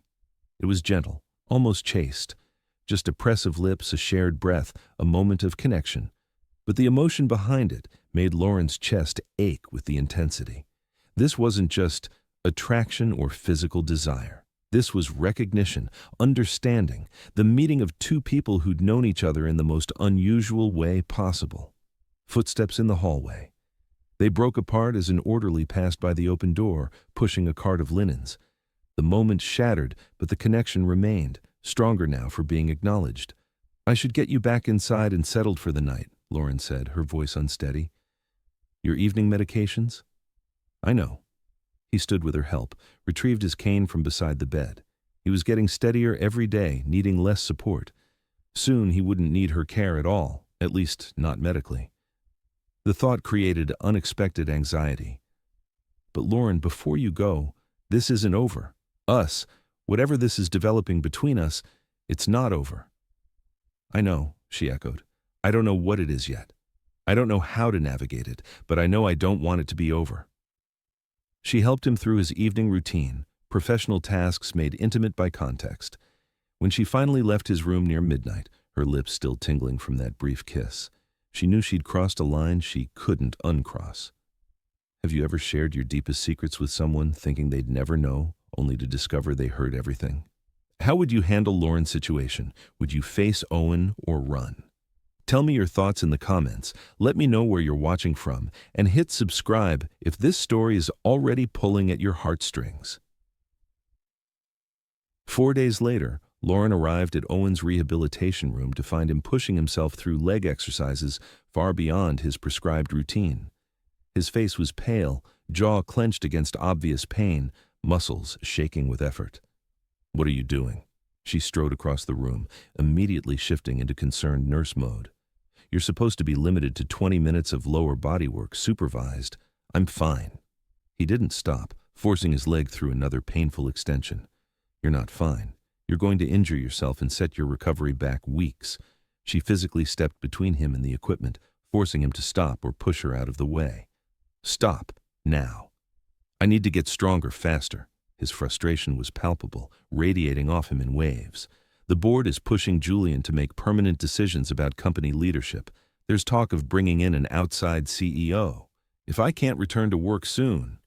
It was gentle, almost chaste. Just a press of lips, a shared breath, a moment of connection. But the emotion behind it made Lauren's chest ache with the intensity. This wasn't just attraction or physical desire. This was recognition, understanding, the meeting of two people who'd known each other in the most unusual way possible. Footsteps in the hallway. They broke apart as an orderly passed by the open door, pushing a cart of linens. The moment shattered, but the connection remained, stronger now for being acknowledged. I should get you back inside and settled for the night, Lauren said, her voice unsteady. Your evening medications? I know. He stood with her help, retrieved his cane from beside the bed. He was getting steadier every day, needing less support. Soon he wouldn't need her care at all, at least not medically. The thought created unexpected anxiety. But Lauren, before you go, this isn't over. Us, whatever this is developing between us, it's not over. I know, she echoed. I don't know what it is yet. I don't know how to navigate it, but I know I don't want it to be over. She helped him through his evening routine, professional tasks made intimate by context. When she finally left his room near midnight, her lips still tingling from that brief kiss, she knew she'd crossed a line she couldn't uncross. Have you ever shared your deepest secrets with someone, thinking they'd never know, only to discover they heard everything? How would you handle Lauren's situation? Would you face Owen or run? Tell me your thoughts in the comments, let me know where you're watching from, and hit subscribe if this story is already pulling at your heartstrings. 4 days later, Lauren arrived at Owen's rehabilitation room to find him pushing himself through leg exercises far beyond his prescribed routine. His face was pale, jaw clenched against obvious pain, muscles shaking with effort. "What are you doing?" She strode across the room, immediately shifting into concerned nurse mode. "You're supposed to be limited to 20 minutes of lower body work, supervised." "I'm fine." He didn't stop, forcing his leg through another painful extension. "You're not fine. You're going to injure yourself and set your recovery back weeks." She physically stepped between him and the equipment, forcing him to stop or push her out of the way. "Stop, now. I need to get stronger faster." His frustration was palpable, radiating off him in waves. "The board is pushing Julian to make permanent decisions about company leadership. There's talk of bringing in an outside CEO. If I can't return to work soon..."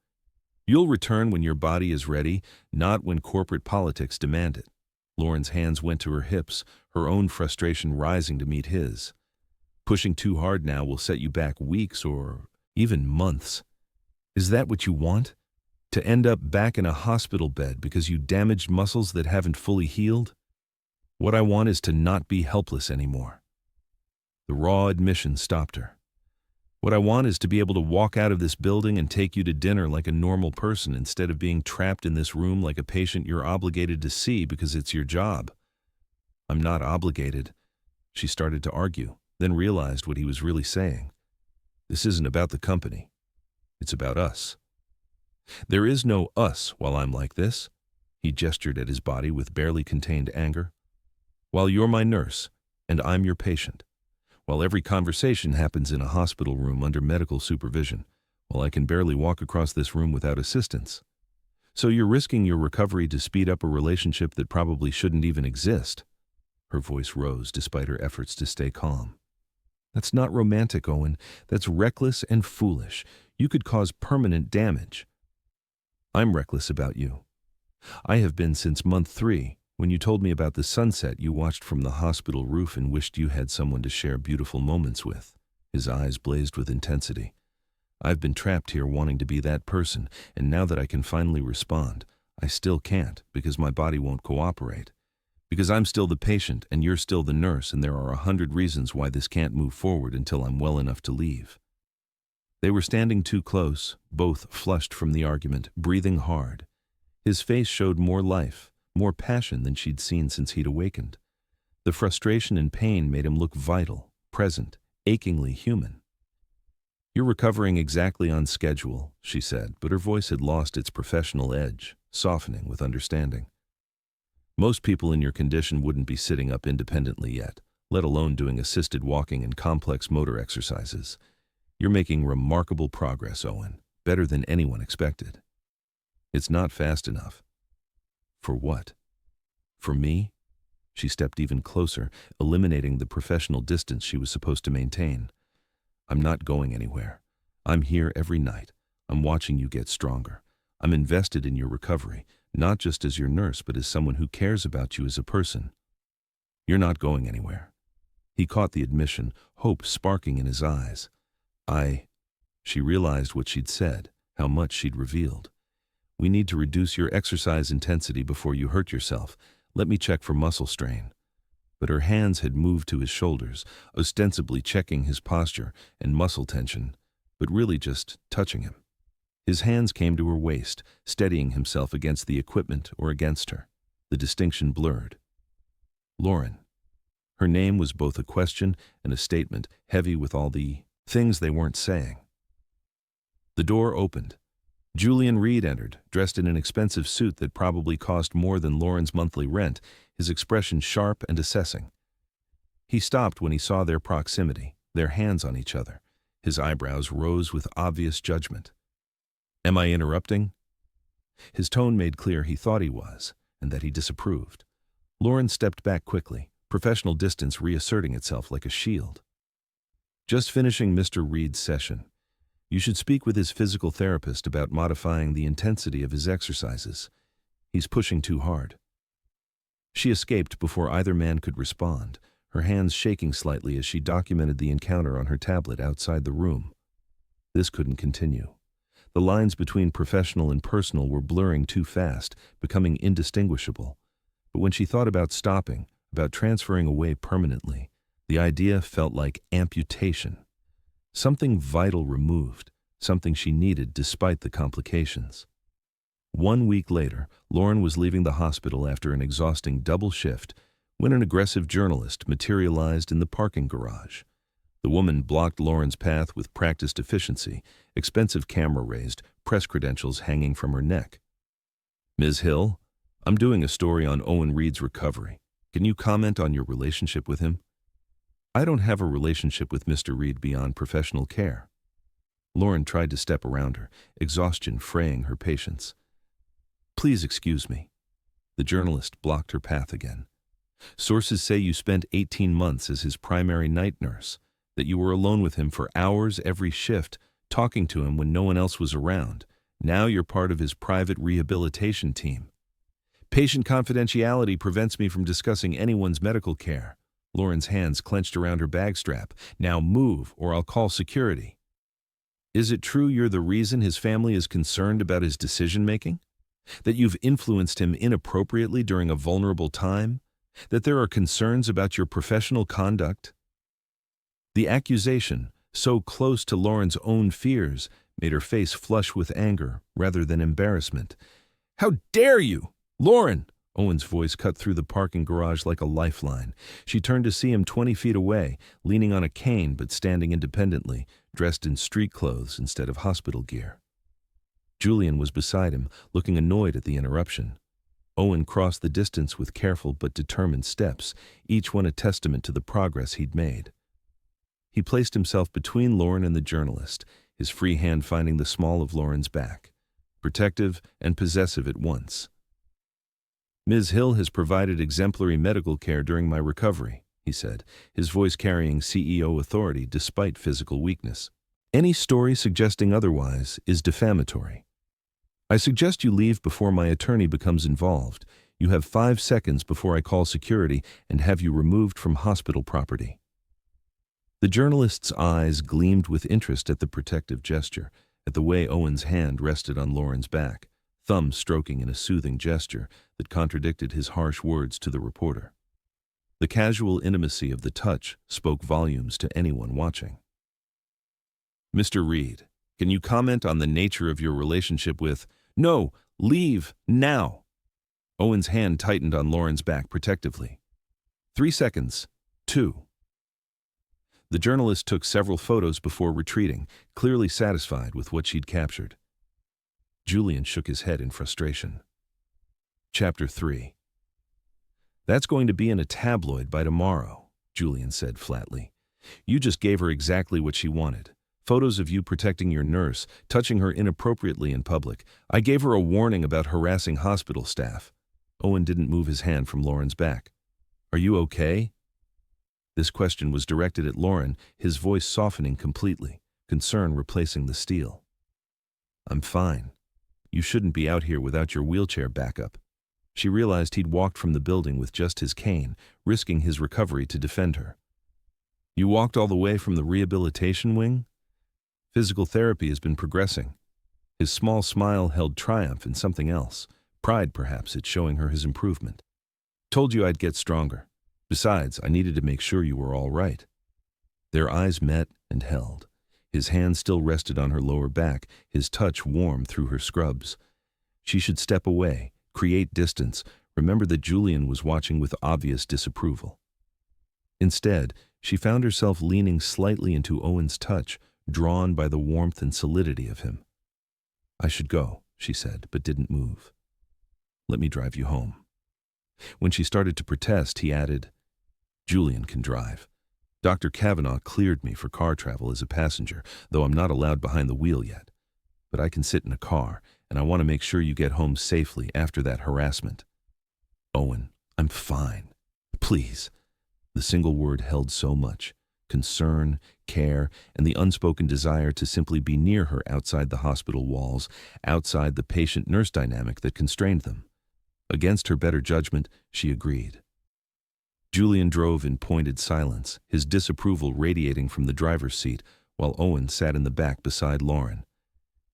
"You'll return when your body is ready, not when corporate politics demand it." Lauren's hands went to her hips, her own frustration rising to meet his. "Pushing too hard now will set you back weeks or even months. Is that what you want? To end up back in a hospital bed because you damaged muscles that haven't fully healed? What I want is to not be helpless anymore." The raw admission stopped her. "What I want is to be able to walk out of this building and take you to dinner like a normal person instead of being trapped in this room like a patient you're obligated to see because it's your job." "I'm not obligated." She started to argue, then realized what he was really saying. "This isn't about the company. It's about us." "There is no us while I'm like this." He gestured at his body with barely contained anger. "While you're my nurse, and I'm your patient. While every conversation happens in a hospital room under medical supervision. While I can barely walk across this room without assistance. So you're risking your recovery to speed up a relationship that probably shouldn't even exist." Her voice rose despite her efforts to stay calm. "That's not romantic, Owen. That's reckless and foolish. You could cause permanent damage." "I'm reckless about you. I have been since month 3, when you told me about the sunset you watched from the hospital roof and wished you had someone to share beautiful moments with." His eyes blazed with intensity. "I've been trapped here wanting to be that person, and now that I can finally respond, I still can't because my body won't cooperate. Because I'm still the patient and you're still the nurse, and there are 100 reasons why this can't move forward until I'm well enough to leave." They were standing too close, both flushed from the argument, breathing hard. His face showed more life, more passion than she'd seen since he'd awakened. The frustration and pain made him look vital, present, achingly human. "You're recovering exactly on schedule," she said, but her voice had lost its professional edge, softening with understanding. "Most people in your condition wouldn't be sitting up independently yet, let alone doing assisted walking and complex motor exercises. You're making remarkable progress, Owen, better than anyone expected. It's not fast enough." "For what? For me?" She stepped even closer, eliminating the professional distance she was supposed to maintain. "I'm not going anywhere. I'm here every night. I'm watching you get stronger. I'm invested in your recovery, not just as your nurse, but as someone who cares about you as a person. You're not going anywhere." He caught the admission, hope sparking in his eyes. She realized what she'd said, how much she'd revealed. "We need to reduce your exercise intensity before you hurt yourself. Let me check for muscle strain." But her hands had moved to his shoulders, ostensibly checking his posture and muscle tension, but really just touching him. His hands came to her waist, steadying himself against the equipment or against her. The distinction blurred. Lauren. Her name was both a question and a statement, heavy with all the things they weren't saying. The door opened. Julian Reed entered, dressed in an expensive suit that probably cost more than Lauren's monthly rent, his expression sharp and assessing. He stopped when he saw their proximity, their hands on each other. His eyebrows rose with obvious judgment. "Am I interrupting?" His tone made clear he thought he was, and that he disapproved. Lauren stepped back quickly, professional distance reasserting itself like a shield. "Just finishing Mr. Reed's session. You should speak with his physical therapist about modifying the intensity of his exercises. He's pushing too hard." She escaped before either man could respond, her hands shaking slightly as she documented the encounter on her tablet outside the room. This couldn't continue. The lines between professional and personal were blurring too fast, becoming indistinguishable. But when she thought about stopping, about transferring away permanently, the idea felt like amputation. Something vital removed, something she needed despite the complications. 1 week later, Lauren was leaving the hospital after an exhausting double shift when an aggressive journalist materialized in the parking garage. The woman blocked Lauren's path with practiced efficiency, expensive camera raised, press credentials hanging from her neck. "Ms. Hill, I'm doing a story on Owen Reed's recovery. Can you comment on your relationship with him?" "I don't have a relationship with Mr. Reed beyond professional care." Lauren tried to step around her, exhaustion fraying her patience. "Please excuse me." The journalist blocked her path again. "Sources say you spent 18 months as his primary night nurse, that you were alone with him for hours every shift, talking to him when no one else was around. Now you're part of his private rehabilitation team." "Patient confidentiality prevents me from discussing anyone's medical care." Lauren's hands clenched around her bag strap. "Now move, or I'll call security." "Is it true you're the reason his family is concerned about his decision-making? That you've influenced him inappropriately during a vulnerable time? That there are concerns about your professional conduct?" The accusation, so close to Lauren's own fears, made her face flush with anger rather than embarrassment. "How dare you! Lauren!" Owen's voice cut through the parking garage like a lifeline. She turned to see him 20 feet away, leaning on a cane but standing independently, dressed in street clothes instead of hospital gear. Julian was beside him, looking annoyed at the interruption. Owen crossed the distance with careful but determined steps, each one a testament to the progress he'd made. He placed himself between Lauren and the journalist, his free hand finding the small of Lauren's back, protective and possessive at once. "Ms. Hill has provided exemplary medical care during my recovery," he said, his voice carrying CEO authority despite physical weakness. "Any story suggesting otherwise is defamatory. I suggest you leave before my attorney becomes involved. You have 5 seconds before I call security and have you removed from hospital property." The journalist's eyes gleamed with interest at the protective gesture, at the way Owen's hand rested on Lauren's back, thumb stroking in a soothing gesture that contradicted his harsh words to the reporter. The casual intimacy of the touch spoke volumes to anyone watching. "Mr. Reed, can you comment on the nature of your relationship with—" "No, leave, now!" Owen's hand tightened on Lauren's back protectively. 3 seconds. 2. The journalist took several photos before retreating, clearly satisfied with what she'd captured. Julian shook his head in frustration. Chapter 3. "That's going to be in a tabloid by tomorrow," Julian said flatly. "You just gave her exactly what she wanted. Photos of you protecting your nurse, touching her inappropriately in public. I gave her a warning about harassing hospital staff." Owen didn't move his hand from Lauren's back. "Are you okay?" This question was directed at Lauren, his voice softening completely, concern replacing the steel. "I'm fine. You shouldn't be out here without your wheelchair backup." She realized he'd walked from the building with just his cane, risking his recovery to defend her. "You walked all the way from the rehabilitation wing?" "Physical therapy has been progressing." His small smile held triumph in something else, pride perhaps at showing her his improvement. "Told you I'd get stronger. Besides, I needed to make sure you were all right." Their eyes met and held. His hand still rested on her lower back, his touch warm through her scrubs. She should step away, create distance, remember that Julian was watching with obvious disapproval. Instead, she found herself leaning slightly into Owen's touch, drawn by the warmth and solidity of him. "I should go," she said, but didn't move. "Let me drive you home." When she started to protest, he added, "Julian can drive. Dr. Kavanaugh cleared me for car travel as a passenger, though I'm not allowed behind the wheel yet. But I can sit in a car, and I want to make sure you get home safely after that harassment." "Owen, I'm fine. Please." The single word held so much: concern, care, and the unspoken desire to simply be near her outside the hospital walls, outside the patient-nurse dynamic that constrained them. Against her better judgment, she agreed. Julian drove in pointed silence, his disapproval radiating from the driver's seat, while Owen sat in the back beside Lauren.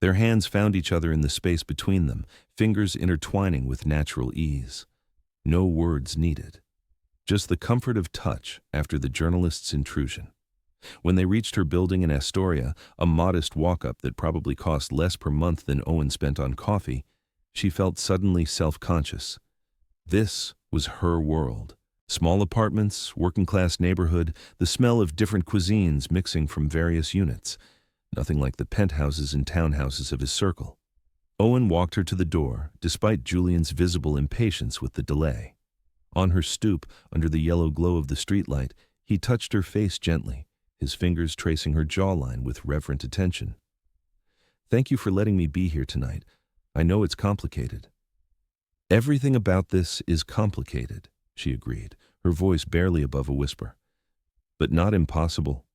Their hands found each other in the space between them, fingers intertwining with natural ease. No words needed. Just the comfort of touch after the journalist's intrusion. When they reached her building in Astoria, a modest walk-up that probably cost less per month than Owen spent on coffee, she felt suddenly self-conscious. This was her world. Small apartments, working-class neighborhood, the smell of different cuisines mixing from various units. Nothing like the penthouses and townhouses of his circle. Owen walked her to the door, despite Julian's visible impatience with the delay. On her stoop, under the yellow glow of the streetlight, he touched her face gently, his fingers tracing her jawline with reverent attention. "Thank you for letting me be here tonight. I know it's complicated." "Everything about this is complicated," she agreed, her voice barely above a whisper. "But not impossible."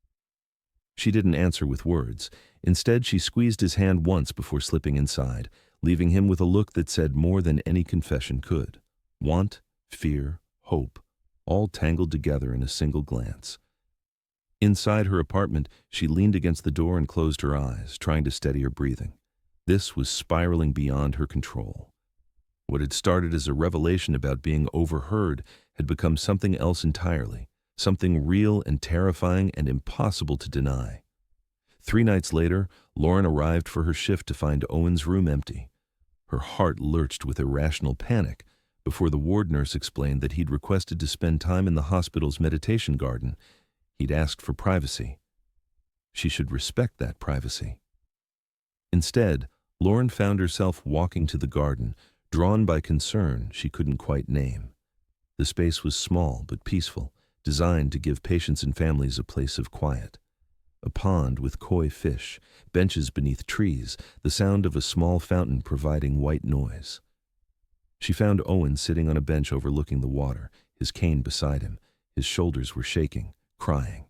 She didn't answer with words. Instead, she squeezed his hand once before slipping inside, leaving him with a look that said more than any confession could. Want, fear, hope, all tangled together in a single glance. Inside her apartment, she leaned against the door and closed her eyes, trying to steady her breathing. This was spiraling beyond her control. What had started as a revelation about being overheard had become something else entirely, something real and terrifying and impossible to deny. 3 nights later, Lauren arrived for her shift to find Owen's room empty. Her heart lurched with irrational panic before the ward nurse explained that he'd requested to spend time in the hospital's meditation garden. He'd asked for privacy. She should respect that privacy. Instead, Lauren found herself walking to the garden, drawn by concern she couldn't quite name. The space was small but peaceful, designed to give patients and families a place of quiet. A pond with koi fish, benches beneath trees, the sound of a small fountain providing white noise. She found Owen sitting on a bench overlooking the water, his cane beside him. His shoulders were shaking, crying.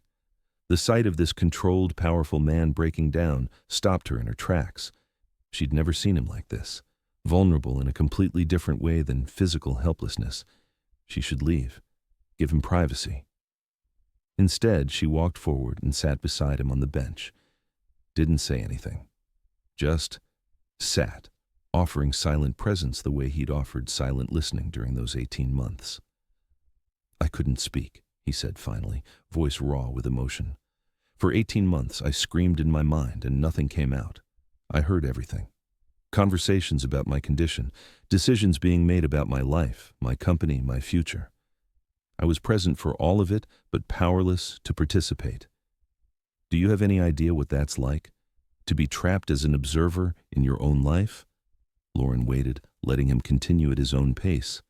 The sight of this controlled, powerful man breaking down stopped her in her tracks. She'd never seen him like this, vulnerable in a completely different way than physical helplessness. She should leave, give him privacy. Instead, she walked forward and sat beside him on the bench. Didn't say anything. Just sat, offering silent presence the way he'd offered silent listening during those 18 months. "I couldn't speak," he said finally, voice raw with emotion. "For 18 months, I screamed in my mind and nothing came out. I heard everything. Conversations about my condition, decisions being made about my life, my company, my future. I was present for all of it, but powerless to participate. Do you have any idea what that's like? To be trapped as an observer in your own life?" Lauren waited, letting him continue at his own pace.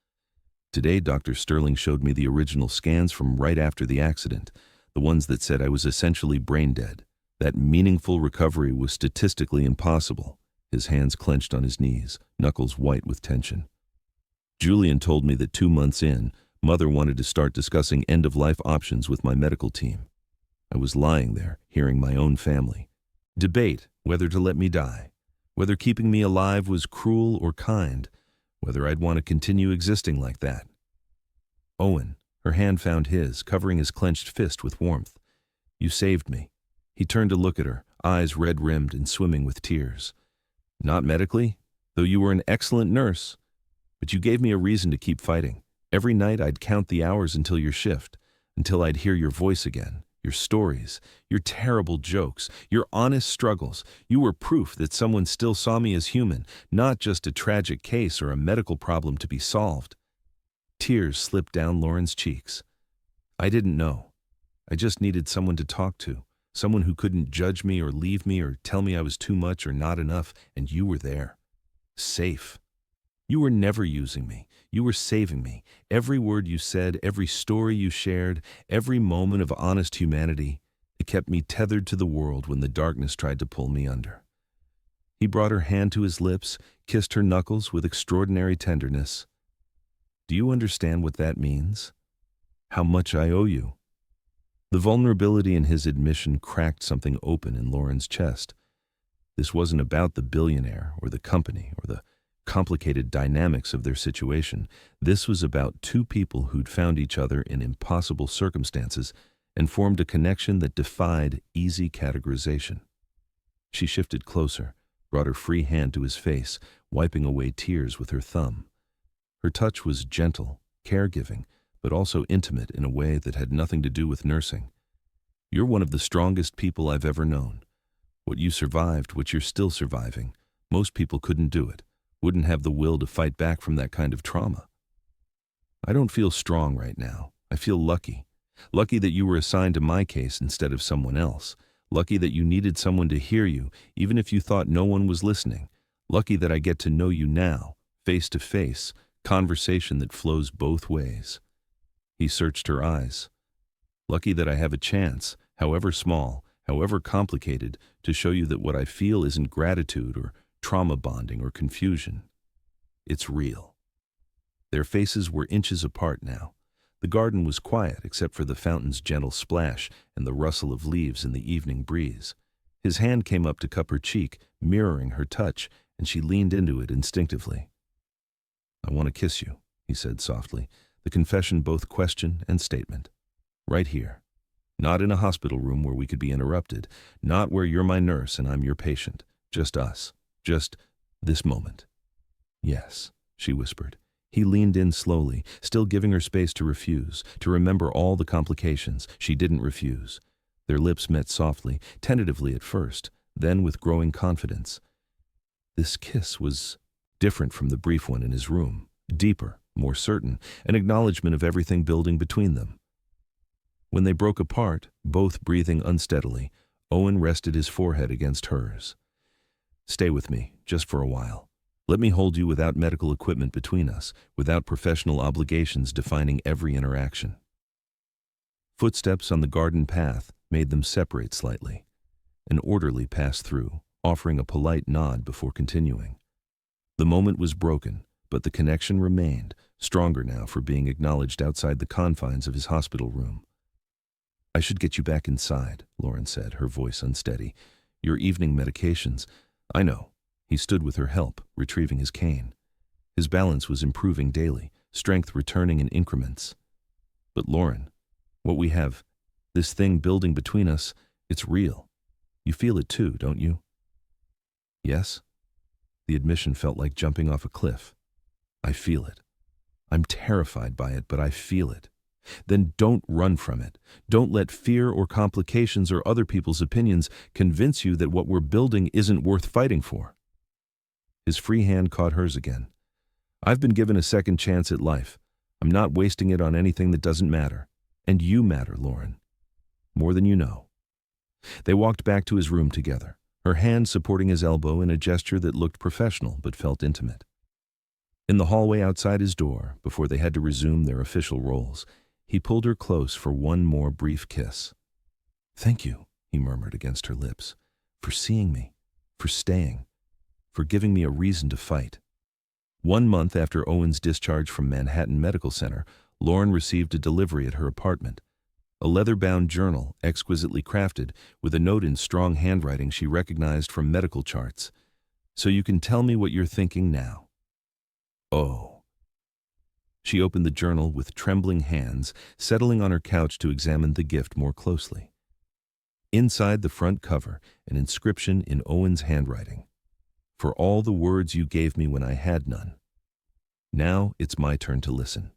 "Today, Dr. Sterling showed me the original scans from right after the accident, the ones that said I was essentially brain dead. That meaningful recovery was statistically impossible." His hands clenched on his knees, knuckles white with tension. "Julian told me that 2 months in, Mother wanted to start discussing end-of-life options with my medical team. I was lying there, hearing my own family debate whether to let me die, whether keeping me alive was cruel or kind, whether I'd want to continue existing like that." "Owen," her hand found his, covering his clenched fist with warmth. "You saved me." He turned to look at her, eyes red-rimmed and swimming with tears. "Not medically, though you were an excellent nurse. But you gave me a reason to keep fighting. Every night I'd count the hours until your shift, until I'd hear your voice again, your stories, your terrible jokes, your honest struggles. You were proof that someone still saw me as human, not just a tragic case or a medical problem to be solved." Tears slipped down Lauren's cheeks. "I didn't know. I just needed someone to talk to, someone who couldn't judge me or leave me or tell me I was too much or not enough, and you were there. Safe. You were never using me. You were saving me. Every word you said, every story you shared, every moment of honest humanity, it kept me tethered to the world when the darkness tried to pull me under." He brought her hand to his lips, kissed her knuckles with extraordinary tenderness. "Do you understand what that means? How much I owe you?" The vulnerability in his admission cracked something open in Lauren's chest. This wasn't about the billionaire or the company or the complicated dynamics of their situation. This was about 2 people who'd found each other in impossible circumstances and formed a connection that defied easy categorization. She shifted closer, brought her free hand to his face, wiping away tears with her thumb. Her touch was gentle, caregiving, but also intimate in a way that had nothing to do with nursing. You're one of the strongest people I've ever known. What you survived, what you're still surviving, most people couldn't do it, wouldn't have the will to fight back from that kind of trauma. I don't feel strong right now. I feel lucky. Lucky that you were assigned to my case instead of someone else. Lucky that you needed someone to hear you, even if you thought no one was listening. Lucky that I get to know you now, face to face, conversation that flows both ways. He searched her eyes. Lucky that I have a chance, however small, however complicated, to show you that what I feel isn't gratitude or trauma bonding or confusion. It's real. Their faces were inches apart now. The garden was quiet except for the fountain's gentle splash and the rustle of leaves in the evening breeze. His hand came up to cup her cheek, mirroring her touch, and she leaned into it instinctively. "I want to kiss you," he said softly, the confession both question and statement. "Right here. Not in a hospital room where we could be interrupted, not where you're my nurse and I'm your patient. Just us. Just this moment." "Yes," she whispered. He leaned in slowly, still giving her space to refuse, to remember all the complications. She didn't refuse. Their lips met softly, tentatively at first, then with growing confidence. This kiss was different from the brief one in his room, deeper, more certain, an acknowledgement of everything building between them. When they broke apart, both breathing unsteadily, Owen rested his forehead against hers. "Stay with me, just for a while. Let me hold you without medical equipment between us, without professional obligations defining every interaction." Footsteps on the garden path made them separate slightly. An orderly passed through, offering a polite nod before continuing. The moment was broken, but the connection remained, stronger now for being acknowledged outside the confines of his hospital room. "I should get you back inside," Lauren said, her voice unsteady. "Your evening medications." "I know." He stood with her help, retrieving his cane. His balance was improving daily, strength returning in increments. "But Lauren, what we have, this thing building between us, it's real. You feel it too, don't you?" "Yes." The admission felt like jumping off a cliff. "I feel it. I'm terrified by it, but I feel it." "Then don't run from it. Don't let fear or complications or other people's opinions convince you that what we're building isn't worth fighting for." His free hand caught hers again. "I've been given a second chance at life. I'm not wasting it on anything that doesn't matter. And you matter, Lauren. More than you know." They walked back to his room together, her hand supporting his elbow in a gesture that looked professional but felt intimate. In the hallway outside his door, before they had to resume their official roles, he pulled her close for one more brief kiss. "Thank you," he murmured against her lips, "for seeing me, for staying, for giving me a reason to fight." 1 month after Owen's discharge from Manhattan Medical Center, Lauren received a delivery at her apartment. A leather-bound journal, exquisitely crafted, with a note in strong handwriting she recognized from medical charts. "So you can tell me what you're thinking now." "Oh." She opened the journal with trembling hands, settling on her couch to examine the gift more closely. Inside the front cover, an inscription in Owen's handwriting. "For all the words you gave me when I had none. Now it's my turn to listen."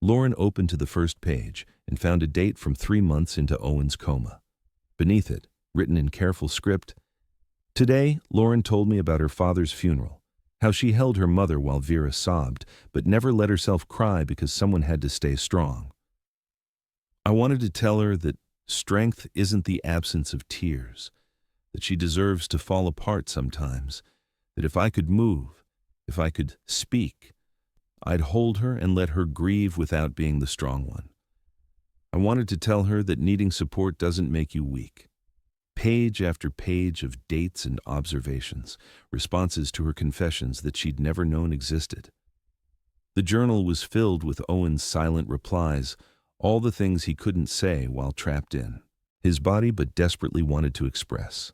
Lauren opened to the first page and found a date from 3 months into Owen's coma. Beneath it, written in careful script, "Today, Lauren told me about her father's funeral, how she held her mother while Vera sobbed, but never let herself cry because someone had to stay strong. I wanted to tell her that strength isn't the absence of tears, that she deserves to fall apart sometimes, that if I could move, if I could speak, I'd hold her and let her grieve without being the strong one. I wanted to tell her that needing support doesn't make you weak." Page after page of dates and observations, responses to her confessions that she'd never known existed. The journal was filled with Owen's silent replies, all the things he couldn't say while trapped in his body but desperately wanted to express.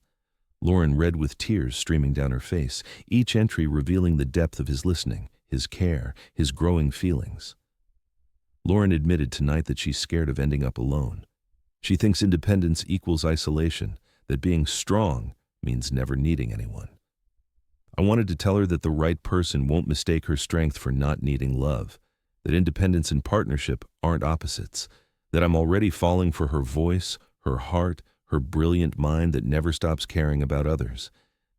Lauren read with tears streaming down her face, each entry revealing the depth of his listening, his care, his growing feelings. Lauren admitted tonight that she's scared of ending up alone. She thinks independence equals isolation, that being strong means never needing anyone. I wanted to tell her that the right person won't mistake her strength for not needing love, that independence and partnership aren't opposites, that I'm already falling for her voice, her heart, her brilliant mind that never stops caring about others,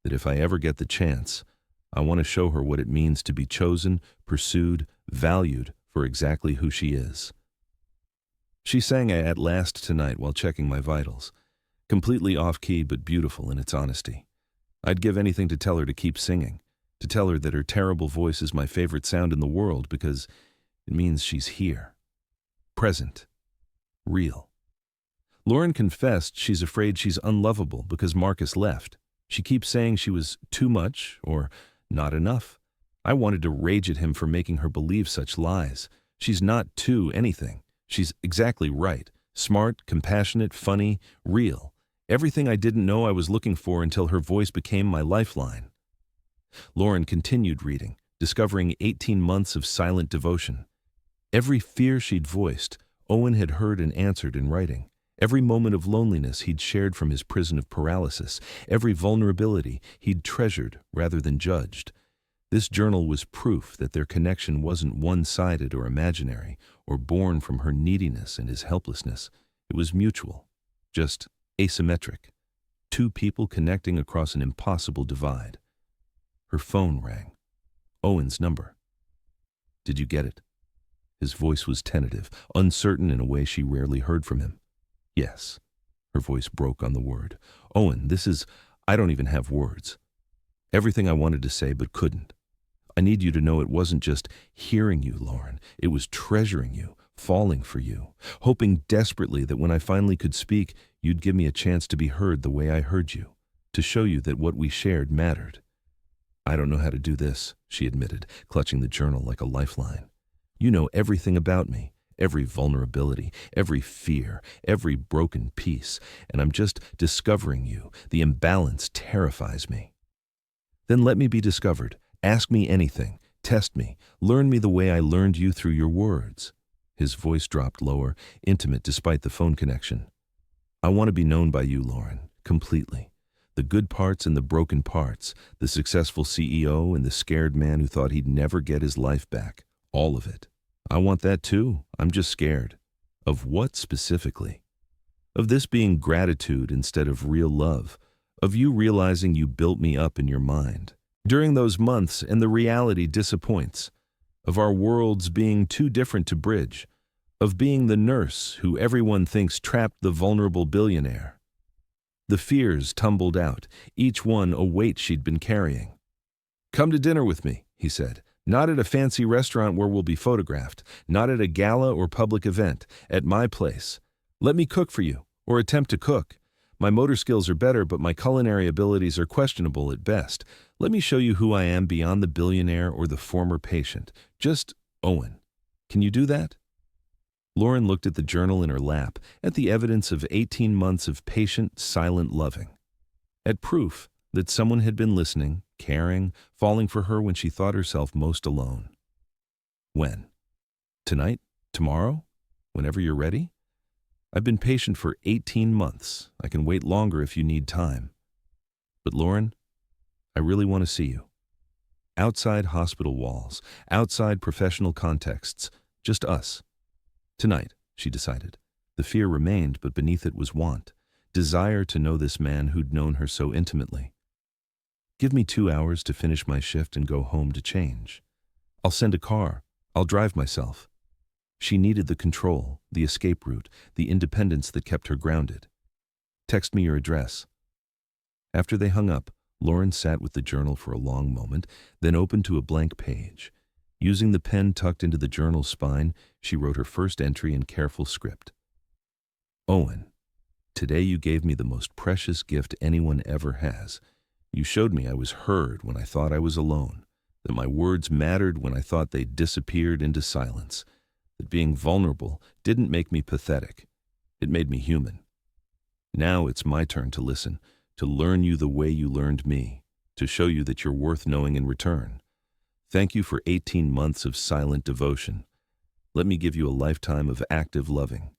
that if I ever get the chance, I want to show her what it means to be chosen, pursued, valued for exactly who she is. She sang At Last tonight while checking my vitals, completely off-key but beautiful in its honesty. I'd give anything to tell her to keep singing, to tell her that her terrible voice is my favorite sound in the world because it means she's here, present, real. Lauren confessed she's afraid she's unlovable because Marcus left. She keeps saying she was too much or not enough. I wanted to rage at him for making her believe such lies. She's not too anything. She's exactly right. Smart, compassionate, funny, real. Everything I didn't know I was looking for until her voice became my lifeline. Lauren continued reading, discovering 18 months of silent devotion. Every fear she'd voiced, Owen had heard and answered in writing. Every moment of loneliness he'd shared from his prison of paralysis. Every vulnerability he'd treasured rather than judged. This journal was proof that their connection wasn't one-sided or imaginary, or born from her neediness and his helplessness. It was mutual, just asymmetric. Two people connecting across an impossible divide. Her phone rang. Owen's number. Did you get it? His voice was tentative, uncertain in a way she rarely heard from him. Yes. Her voice broke on the word. Owen, I don't even have words. Everything I wanted to say but couldn't. I need you to know it wasn't just hearing you, Lauren. It was treasuring you, falling for you, hoping desperately that when I finally could speak, you'd give me a chance to be heard the way I heard you, to show you that what we shared mattered. I don't know how to do this, she admitted, clutching the journal like a lifeline. You know everything about me. Every vulnerability, every fear, every broken piece, and I'm just discovering you. The imbalance terrifies me. Then let me be discovered. Ask me anything. Test me. Learn me the way I learned you through your words. His voice dropped lower, intimate despite the phone connection. I want to be known by you, Lauren, completely. The good parts and the broken parts, the successful CEO and the scared man who thought he'd never get his life back. All of it. I want that too. I'm just scared. Of what specifically? Of this being gratitude instead of real love. Of you realizing you built me up in your mind. During those months and the reality disappoints. Of our worlds being too different to bridge. Of being the nurse who everyone thinks trapped the vulnerable billionaire. The fears tumbled out, each one a weight she'd been carrying. Come to dinner with me, he said. Not at a fancy restaurant where we'll be photographed, not at a gala or public event, at my place. Let me cook for you, or attempt to cook. My motor skills are better, but my culinary abilities are questionable at best. Let me show you who I am beyond the billionaire or the former patient. Just Owen. Can you do that? Lauren looked at the journal in her lap, at the evidence of 18 months of patient, silent loving. At proof that someone had been listening, caring, falling for her when she thought herself most alone. When? Tonight? Tomorrow? Whenever you're ready? I've been patient for 18 months. I can wait longer if you need time. But Lauren, I really want to see you. Outside hospital walls, outside professional contexts, just us. Tonight, she decided. The fear remained, but beneath it was want, desire to know this man who'd known her so intimately. Give me 2 hours to finish my shift and go home to change. I'll send a car. I'll drive myself. She needed the control, the escape route, the independence that kept her grounded. Text me your address. After they hung up, Lauren sat with the journal for a long moment, then opened to a blank page. Using the pen tucked into the journal's spine, she wrote her first entry in careful script. Owen, today you gave me the most precious gift anyone ever has. You showed me I was heard when I thought I was alone, that my words mattered when I thought they disappeared into silence, that being vulnerable didn't make me pathetic. It made me human. Now it's my turn to listen, to learn you the way you learned me, to show you that you're worth knowing in return. Thank you for 18 months of silent devotion. Let me give you a lifetime of active loving.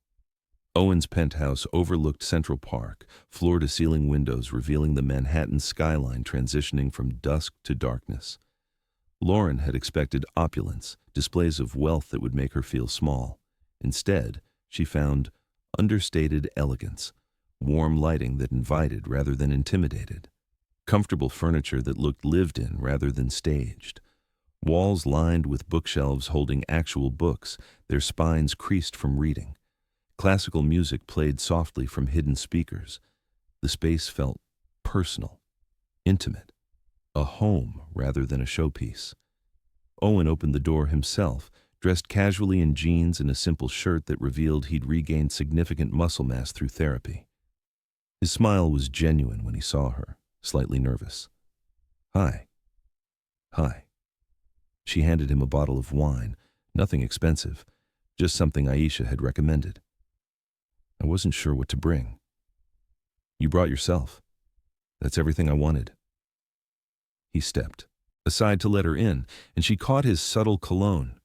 Owen's penthouse overlooked Central Park, floor-to-ceiling windows revealing the Manhattan skyline transitioning from dusk to darkness. Lauren had expected opulence, displays of wealth that would make her feel small. Instead, she found understated elegance, warm lighting that invited rather than intimidated, comfortable furniture that looked lived in rather than staged, walls lined with bookshelves holding actual books, their spines creased from reading. Classical music played softly from hidden speakers. The space felt personal, intimate, a home rather than a showpiece. Owen opened the door himself, dressed casually in jeans and a simple shirt that revealed he'd regained significant muscle mass through therapy. His smile was genuine when he saw her, slightly nervous. "Hi." "Hi." She handed him a bottle of wine, nothing expensive, just something Aisha had recommended. "I wasn't sure what to bring." "You brought yourself. That's everything I wanted." He stepped aside to let her in, and she caught his subtle cologne,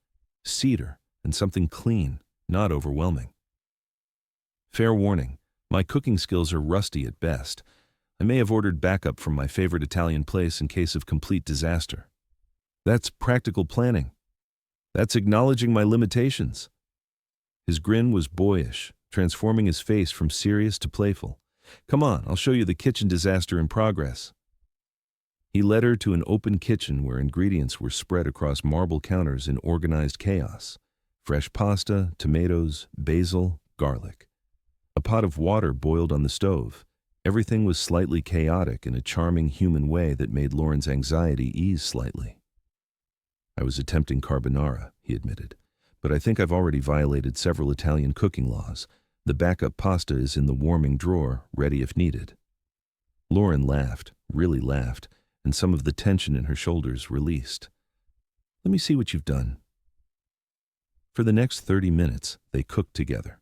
cedar, and something clean, not overwhelming. "Fair warning, my cooking skills are rusty at best. I may have ordered backup from my favorite Italian place in case of complete disaster." "That's practical planning. That's acknowledging my limitations." His grin was boyish, transforming his face from serious to playful. "Come on, I'll show you the kitchen disaster in progress." He led her to an open kitchen where ingredients were spread across marble counters in organized chaos. Fresh pasta, tomatoes, basil, garlic. A pot of water boiled on the stove. Everything was slightly chaotic in a charming human way that made Lauren's anxiety ease slightly. "I was attempting carbonara," he admitted, "but I think I've already violated several Italian cooking laws. The backup pasta is in the warming drawer, ready if needed." Lauren laughed, really laughed, and some of the tension in her shoulders released. "Let me see what you've done." For the next 30 minutes, they cooked together.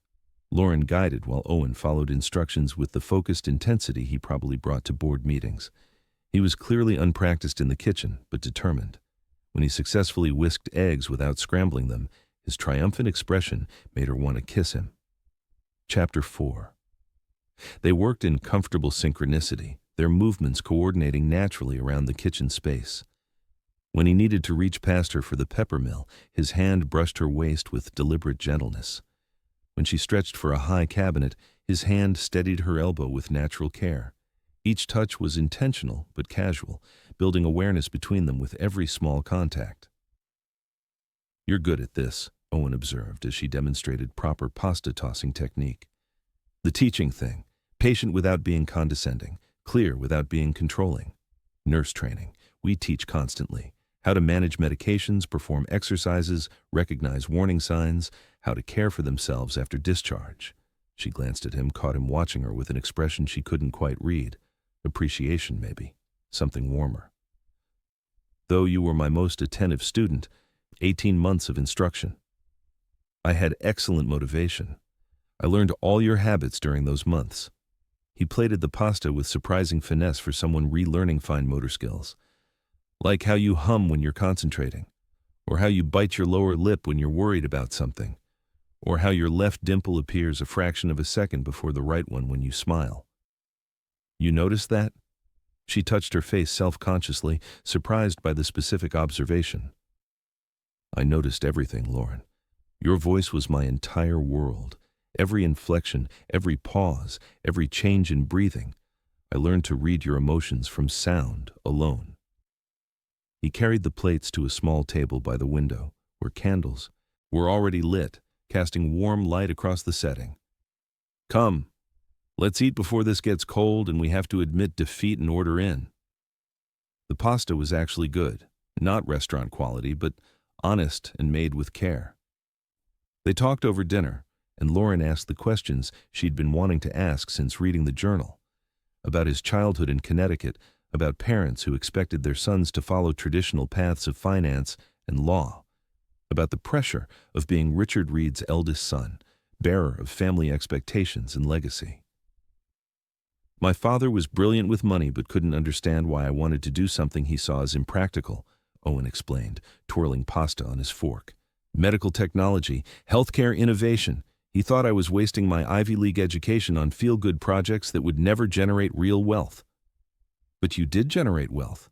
Lauren guided while Owen followed instructions with the focused intensity he probably brought to board meetings. He was clearly unpracticed in the kitchen, but determined. When he successfully whisked eggs without scrambling them, his triumphant expression made her want to kiss him. Chapter 4. They worked in comfortable synchronicity, their movements coordinating naturally around the kitchen space. When he needed to reach past her for the pepper mill, his hand brushed her waist with deliberate gentleness. When she stretched for a high cabinet, his hand steadied her elbow with natural care. Each touch was intentional but casual, building awareness between them with every small contact. "You're good at this," Owen observed as she demonstrated proper pasta tossing technique. "The teaching thing, patient without being condescending, clear without being controlling. Nurse training, we teach constantly. How to manage medications, perform exercises, recognize warning signs, how to care for themselves after discharge." She glanced at him, caught him watching her with an expression she couldn't quite read. Appreciation, maybe. Something warmer. "Though you were my most attentive student, 18 months of instruction. I had excellent motivation. I learned all your habits during those months." He plated the pasta with surprising finesse for someone relearning fine motor skills. "Like how you hum when you're concentrating, or how you bite your lower lip when you're worried about something, or how your left dimple appears a fraction of a second before the right one when you smile. You noticed that?" She touched her face self-consciously, surprised by the specific observation. "I noticed everything, Lauren. Your voice was my entire world. Every inflection, every pause, every change in breathing. I learned to read your emotions from sound alone." He carried the plates to a small table by the window, where candles were already lit, casting warm light across the setting. "Come, let's eat before this gets cold and we have to admit defeat and order in." The pasta was actually good, not restaurant quality, but honest and made with care. They talked over dinner, and Lauren asked the questions she'd been wanting to ask since reading the journal. About his childhood in Connecticut, about parents who expected their sons to follow traditional paths of finance and law, about the pressure of being Richard Reed's eldest son, bearer of family expectations and legacy. "My father was brilliant with money but couldn't understand why I wanted to do something he saw as impractical," Owen explained, twirling pasta on his fork. "Medical technology, healthcare innovation. He thought I was wasting my Ivy League education on feel-good projects that would never generate real wealth." "But you did generate wealth.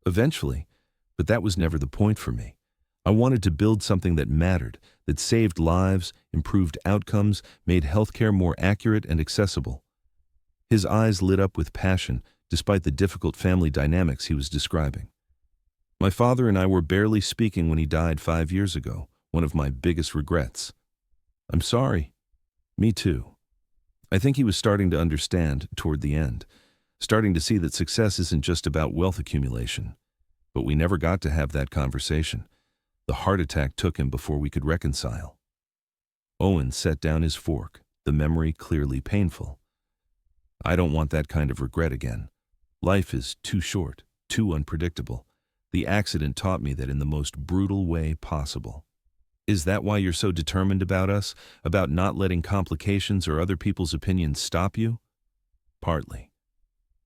Eventually. But that was never the point for me. I wanted to build something that mattered, that saved lives, improved outcomes, made healthcare more accurate and accessible. His eyes lit up with passion, despite the difficult family dynamics he was describing. My father and I were barely speaking when he died 5 years ago, one of my biggest regrets. I'm sorry. Me too. I think he was starting to understand toward the end, starting to see that success isn't just about wealth accumulation. But we never got to have that conversation. The heart attack took him before we could reconcile. Owen set down his fork, the memory clearly painful. I don't want that kind of regret again. Life is too short, too unpredictable. The accident taught me that in the most brutal way possible. Is that why you're so determined about us, about not letting complications or other people's opinions stop you? Partly.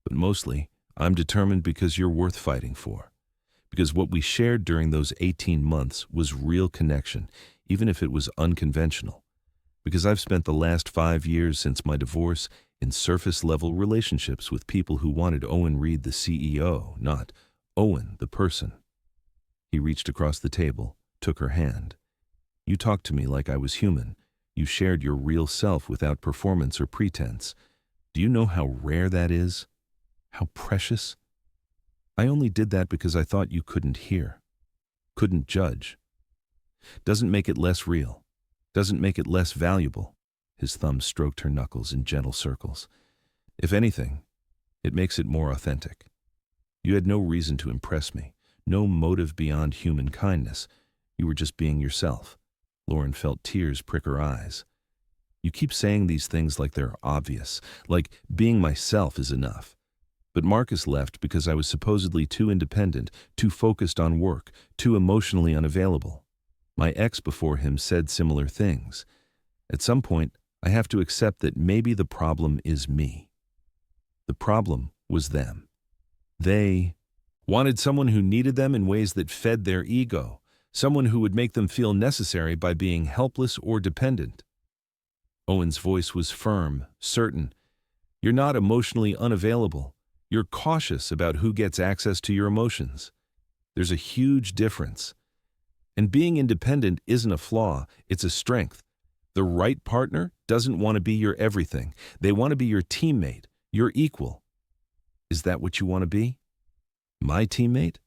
But mostly, I'm determined because you're worth fighting for. Because what we shared during those 18 months was real connection, even if it was unconventional. Because I've spent the last 5 years since my divorce in surface-level relationships with people who wanted Owen Reed the CEO, not Owen the person. He reached across the table, took her hand. You talked to me like I was human. You shared your real self without performance or pretense. Do you know how rare that is? How precious? I only did that because I thought you couldn't hear, couldn't judge. Doesn't make it less real, doesn't make it less valuable. His thumb stroked her knuckles in gentle circles. If anything, it makes it more authentic. You had no reason to impress me, no motive beyond human kindness. You were just being yourself. Lauren felt tears prick her eyes. You keep saying these things like they're obvious, like being myself is enough. But Marcus left because I was supposedly too independent, too focused on work, too emotionally unavailable. My ex before him said similar things. At some point, I have to accept that maybe the problem is me. The problem was them. They wanted someone who needed them in ways that fed their ego, someone who would make them feel necessary by being helpless or dependent. Owen's voice was firm, certain. You're not emotionally unavailable. You're cautious about who gets access to your emotions. There's a huge difference. And being independent isn't a flaw, it's a strength. The right partner doesn't want to be your everything. They want to be your teammate, your equal. Is that what you want to be? My teammate?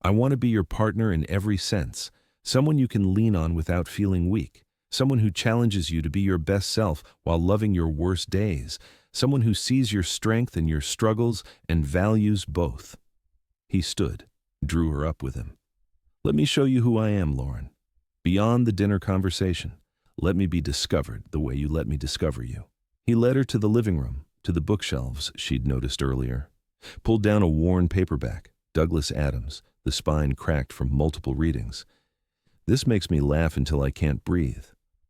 I want to be your partner in every sense, someone you can lean on without feeling weak, someone who challenges you to be your best self while loving your worst days, someone who sees your strength and your struggles and values both. He stood, drew her up with him. Let me show you who I am, Lauren. Beyond the dinner conversation, let me be discovered the way you let me discover you. He led her to the living room, to the bookshelves she'd noticed earlier, pulled down a worn paperback, Douglas Adams, the spine cracked from multiple readings. This makes me laugh until I can't breathe.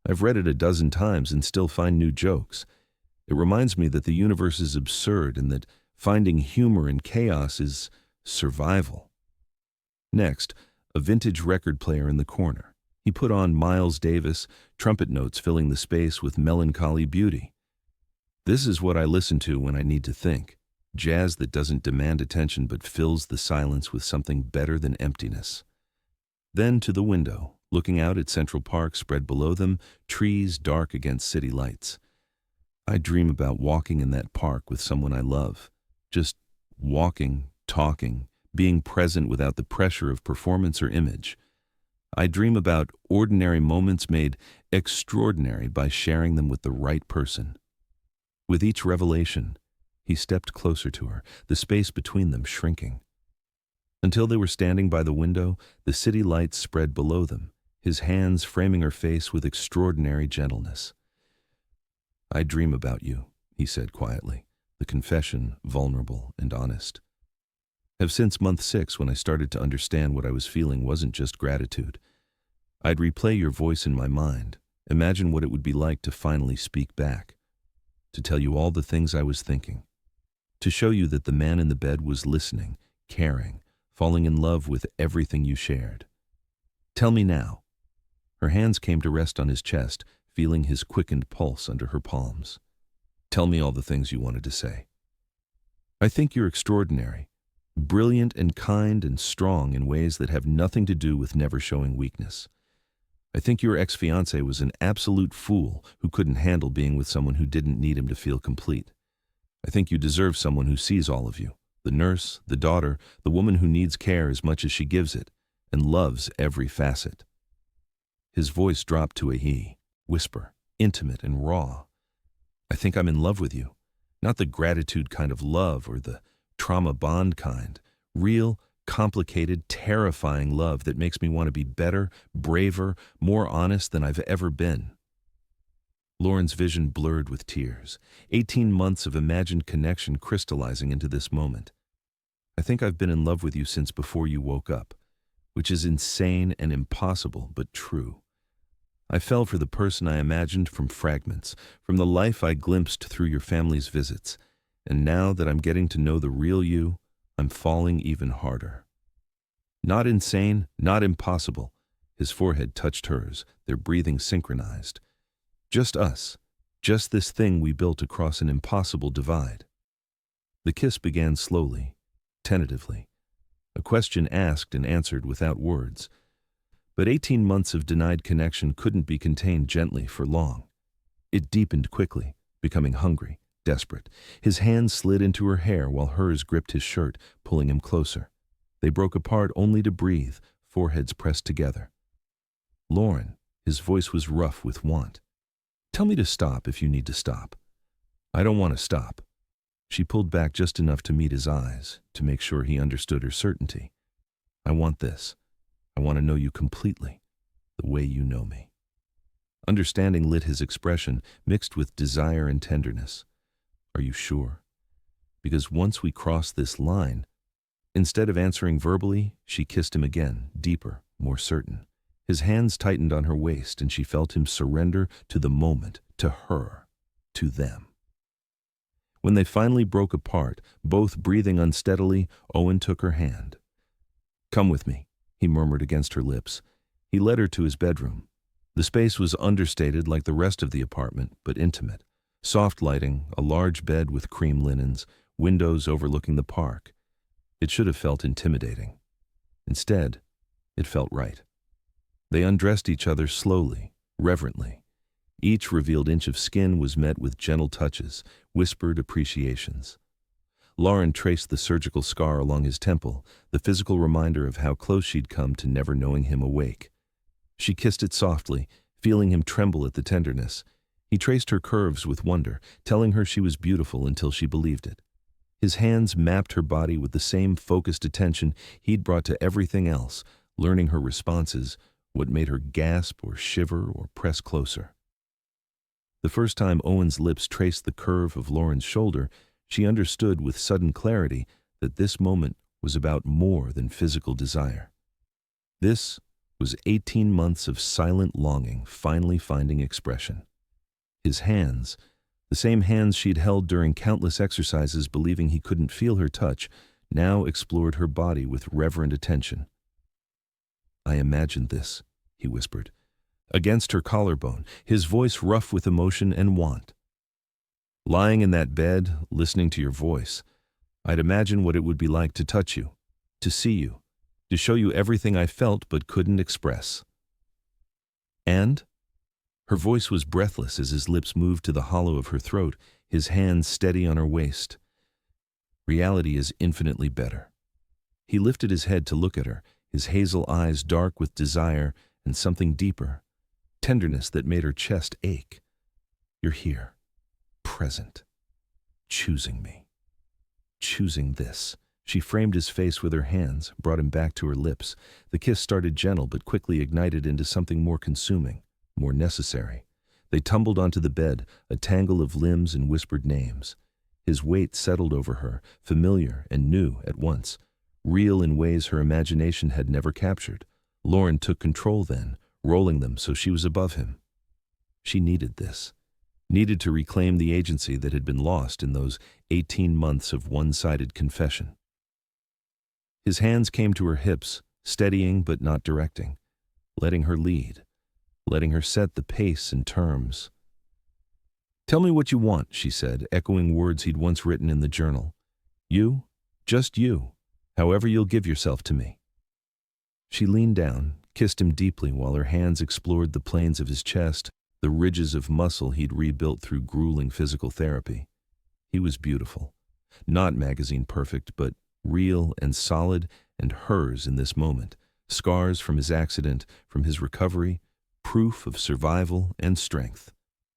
I've read it a dozen times and still find new jokes. It reminds me that the universe is absurd and that finding humor in chaos is survival. Next, a vintage record player in the corner. He put on Miles Davis, trumpet notes filling the space with melancholy beauty. This is what I listen to when I need to think. Jazz that doesn't demand attention but fills the silence with something better than emptiness. Then to the window, looking out at Central Park spread below them, trees dark against city lights. I dream about walking in that park with someone I love. Just walking, talking, being present without the pressure of performance or image. I dream about ordinary moments made extraordinary by sharing them with the right person. With each revelation, he stepped closer to her, the space between them shrinking. Until they were standing by the window, the city lights spread below them, his hands framing her face with extraordinary gentleness. I dream about you, he said quietly, the confession vulnerable and honest. Have since month 6 when I started to understand what I was feeling wasn't just gratitude. I'd replay your voice in my mind, imagine what it would be like to finally speak back, to tell you all the things I was thinking, to show you that the man in the bed was listening, caring, falling in love with everything you shared. Tell me now. Her hands came to rest on his chest, feeling his quickened pulse under her palms. Tell me all the things you wanted to say. I think you're extraordinary. brilliant and kind and strong in ways that have nothing to do with never showing weakness. I think your ex-fiancé was an absolute fool who couldn't handle being with someone who didn't need him to feel complete. I think you deserve someone who sees all of you, the nurse, the daughter, the woman who needs care as much as she gives it, and loves every facet. His voice dropped to a whisper, intimate and raw. I think I'm in love with you. Not the gratitude kind of love or the trauma bond kind. Real, complicated, terrifying love that makes me want to be better, braver, more honest than I've ever been. Lauren's vision blurred with tears, 18 months of imagined connection crystallizing into this moment. I think I've been in love with you since before you woke up, which is insane and impossible, but true. I fell for the person I imagined from fragments, from the life I glimpsed through your family's visits, and now that I'm getting to know the real you, I'm falling even harder. Not insane, not impossible. His forehead touched hers, their breathing synchronized. Just us, just this thing we built across an impossible divide. The kiss began slowly, tentatively, a question asked and answered without words. But 18 months of denied connection couldn't be contained gently for long. It deepened quickly, becoming hungry, desperate. His hands slid into her hair while hers gripped his shirt, pulling him closer. They broke apart only to breathe, foreheads pressed together. Lauren, his voice was rough with want. Tell me to stop if you need to stop. I don't want to stop. She pulled back just enough to meet his eyes, to make sure he understood her certainty. I want this. I want to know you completely, the way you know me. Understanding lit his expression, mixed with desire and tenderness. Are you sure? Because once we cross this line, instead of answering verbally, she kissed him again, deeper, more certain. His hands tightened on her waist, and she felt him surrender to the moment, to her, to them. When they finally broke apart, both breathing unsteadily, Owen took her hand. Come with me, he murmured against her lips. He led her to his bedroom. The space was understated like the rest of the apartment, but intimate. Soft lighting, a large bed with cream linens, windows overlooking the park. It should have felt intimidating. Instead, it felt right. They undressed each other slowly, reverently. Each revealed inch of skin was met with gentle touches, whispered appreciations. Lauren traced the surgical scar along his temple, the physical reminder of how close she'd come to never knowing him awake. She kissed it softly, feeling him tremble at the tenderness. He traced her curves with wonder, telling her she was beautiful until she believed it. His hands mapped her body with the same focused attention he'd brought to everything else, learning her responses, what made her gasp or shiver or press closer. The first time Owen's lips traced the curve of Lauren's shoulder, she understood with sudden clarity that this moment was about more than physical desire. This was 18 months of silent longing finally finding expression. His hands, the same hands she'd held during countless exercises believing he couldn't feel her touch, now explored her body with reverent attention. I imagined this, he whispered, against her collarbone, his voice rough with emotion and want. Lying in that bed, listening to your voice, I'd imagine what it would be like to touch you, to see you, to show you everything I felt but couldn't express. And? Her voice was breathless as his lips moved to the hollow of her throat, his hands steady on her waist. Reality is infinitely better. He lifted his head to look at her, his hazel eyes dark with desire and something deeper, tenderness that made her chest ache. You're here, present, choosing me, choosing this. She framed his face with her hands, brought him back to her lips. The kiss started gentle but quickly ignited into something more consuming, more necessary. They tumbled onto the bed, a tangle of limbs and whispered names. His weight settled over her, familiar and new at once, real in ways her imagination had never captured. Lauren took control then, rolling them so she was above him. She needed this, needed to reclaim the agency that had been lost in those 18 months of one-sided confession. His hands came to her hips, steadying but not directing, letting her lead, letting her set the pace and terms. Tell me what you want, she said, echoing words he'd once written in the journal. You, just you. However you'll give yourself to me." She leaned down, kissed him deeply while her hands explored the planes of his chest, the ridges of muscle he'd rebuilt through grueling physical therapy. He was beautiful. Not magazine perfect, but real and solid and hers in this moment. Scars from his accident, from his recovery, proof of survival and strength.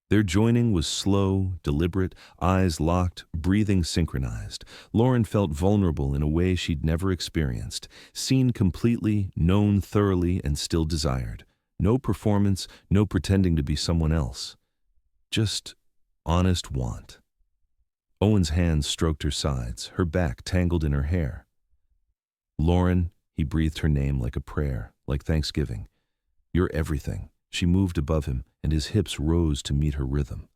Their joining was slow, deliberate, eyes locked, breathing synchronized. Lauren felt vulnerable in a way she'd never experienced, seen completely, known thoroughly, and still desired. No performance, no pretending to be someone else. Just honest want. Owen's hands stroked her sides, her back tangled in her hair. "Lauren," he breathed her name like a prayer, like thanksgiving. "You're everything." She moved above him, and his hips rose to meet her rhythm.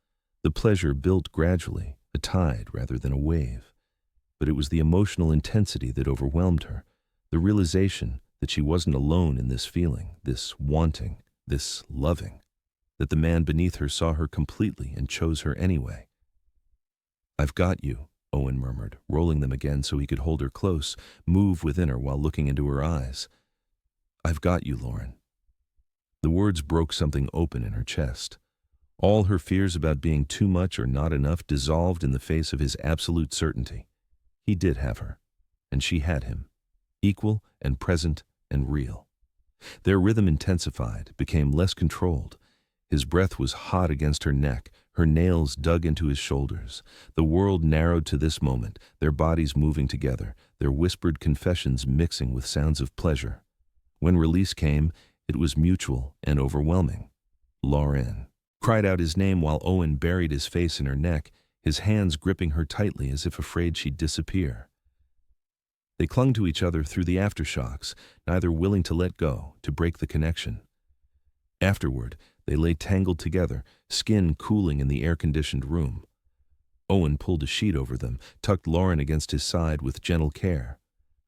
The pleasure built gradually, a tide rather than a wave. But it was the emotional intensity that overwhelmed her, the realization that she wasn't alone in this feeling, this wanting, this loving, that the man beneath her saw her completely and chose her anyway. "I've got you," Owen murmured, rolling them again so he could hold her close, move within her while looking into her eyes. "I've got you, Lauren." The words broke something open in her chest. All her fears about being too much or not enough dissolved in the face of his absolute certainty. He did have her, and she had him, equal and present and real. Their rhythm intensified, became less controlled. His breath was hot against her neck, her nails dug into his shoulders. The world narrowed to this moment, their bodies moving together, their whispered confessions mixing with sounds of pleasure. When release came, it was mutual and overwhelming. "Lauren," cried out his name while Owen buried his face in her neck, his hands gripping her tightly as if afraid she'd disappear. They clung to each other through the aftershocks, neither willing to let go, to break the connection. Afterward, they lay tangled together, skin cooling in the air-conditioned room. Owen pulled a sheet over them, tucked Lauren against his side with gentle care.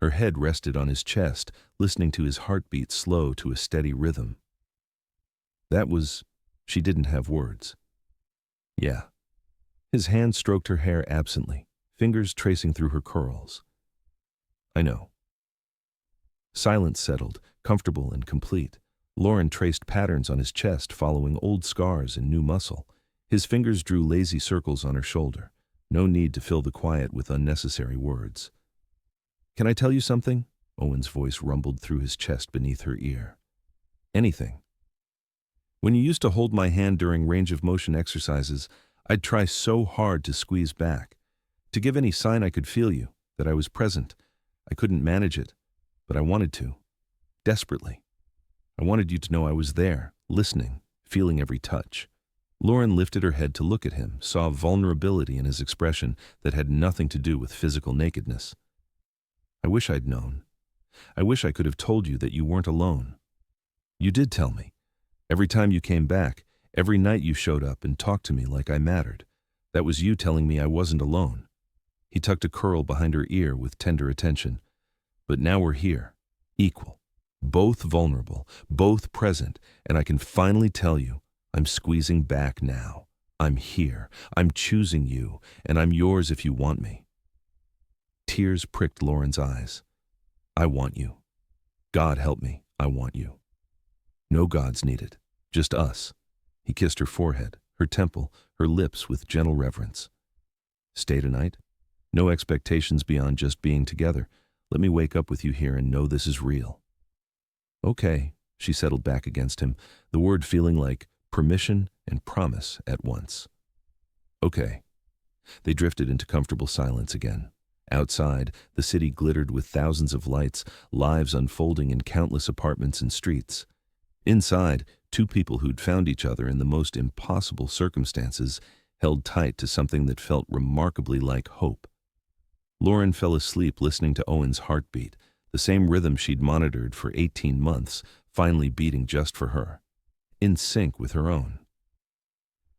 Her head rested on his chest, listening to his heartbeat slow to a steady rhythm. She didn't have words. "Yeah." His hand stroked her hair absently, fingers tracing through her curls. "I know." Silence settled, comfortable and complete. Lauren traced patterns on his chest, following old scars and new muscle. His fingers drew lazy circles on her shoulder. No need to fill the quiet with unnecessary words. "Can I tell you something?" Owen's voice rumbled through his chest beneath her ear. "Anything. When you used to hold my hand during range of motion exercises, I'd try so hard to squeeze back, to give any sign I could feel you, that I was present. I couldn't manage it, but I wanted to. Desperately. I wanted you to know I was there, listening, feeling every touch." Lauren lifted her head to look at him, saw vulnerability in his expression that had nothing to do with physical nakedness. "I wish I'd known. I wish I could have told you that you weren't alone. You did tell me. Every time you came back, every night you showed up and talked to me like I mattered. That was you telling me I wasn't alone." He tucked a curl behind her ear with tender attention. "But now we're here, equal, both vulnerable, both present, and I can finally tell you, I'm squeezing back now. I'm here, I'm choosing you, and I'm yours if you want me." Tears pricked Lauren's eyes. "I want you. God help me, I want you." "No gods needed, just us." He kissed her forehead, her temple, her lips with gentle reverence. "Stay tonight? No expectations beyond just being together. Let me wake up with you here and know this is real." "Okay," she settled back against him, the word feeling like permission and promise at once. "Okay." They drifted into comfortable silence again. Outside, the city glittered with thousands of lights, lives unfolding in countless apartments and streets. Inside, two people who'd found each other in the most impossible circumstances held tight to something that felt remarkably like hope. Lauren fell asleep listening to Owen's heartbeat, the same rhythm she'd monitored for 18 months, finally beating just for her, in sync with her own.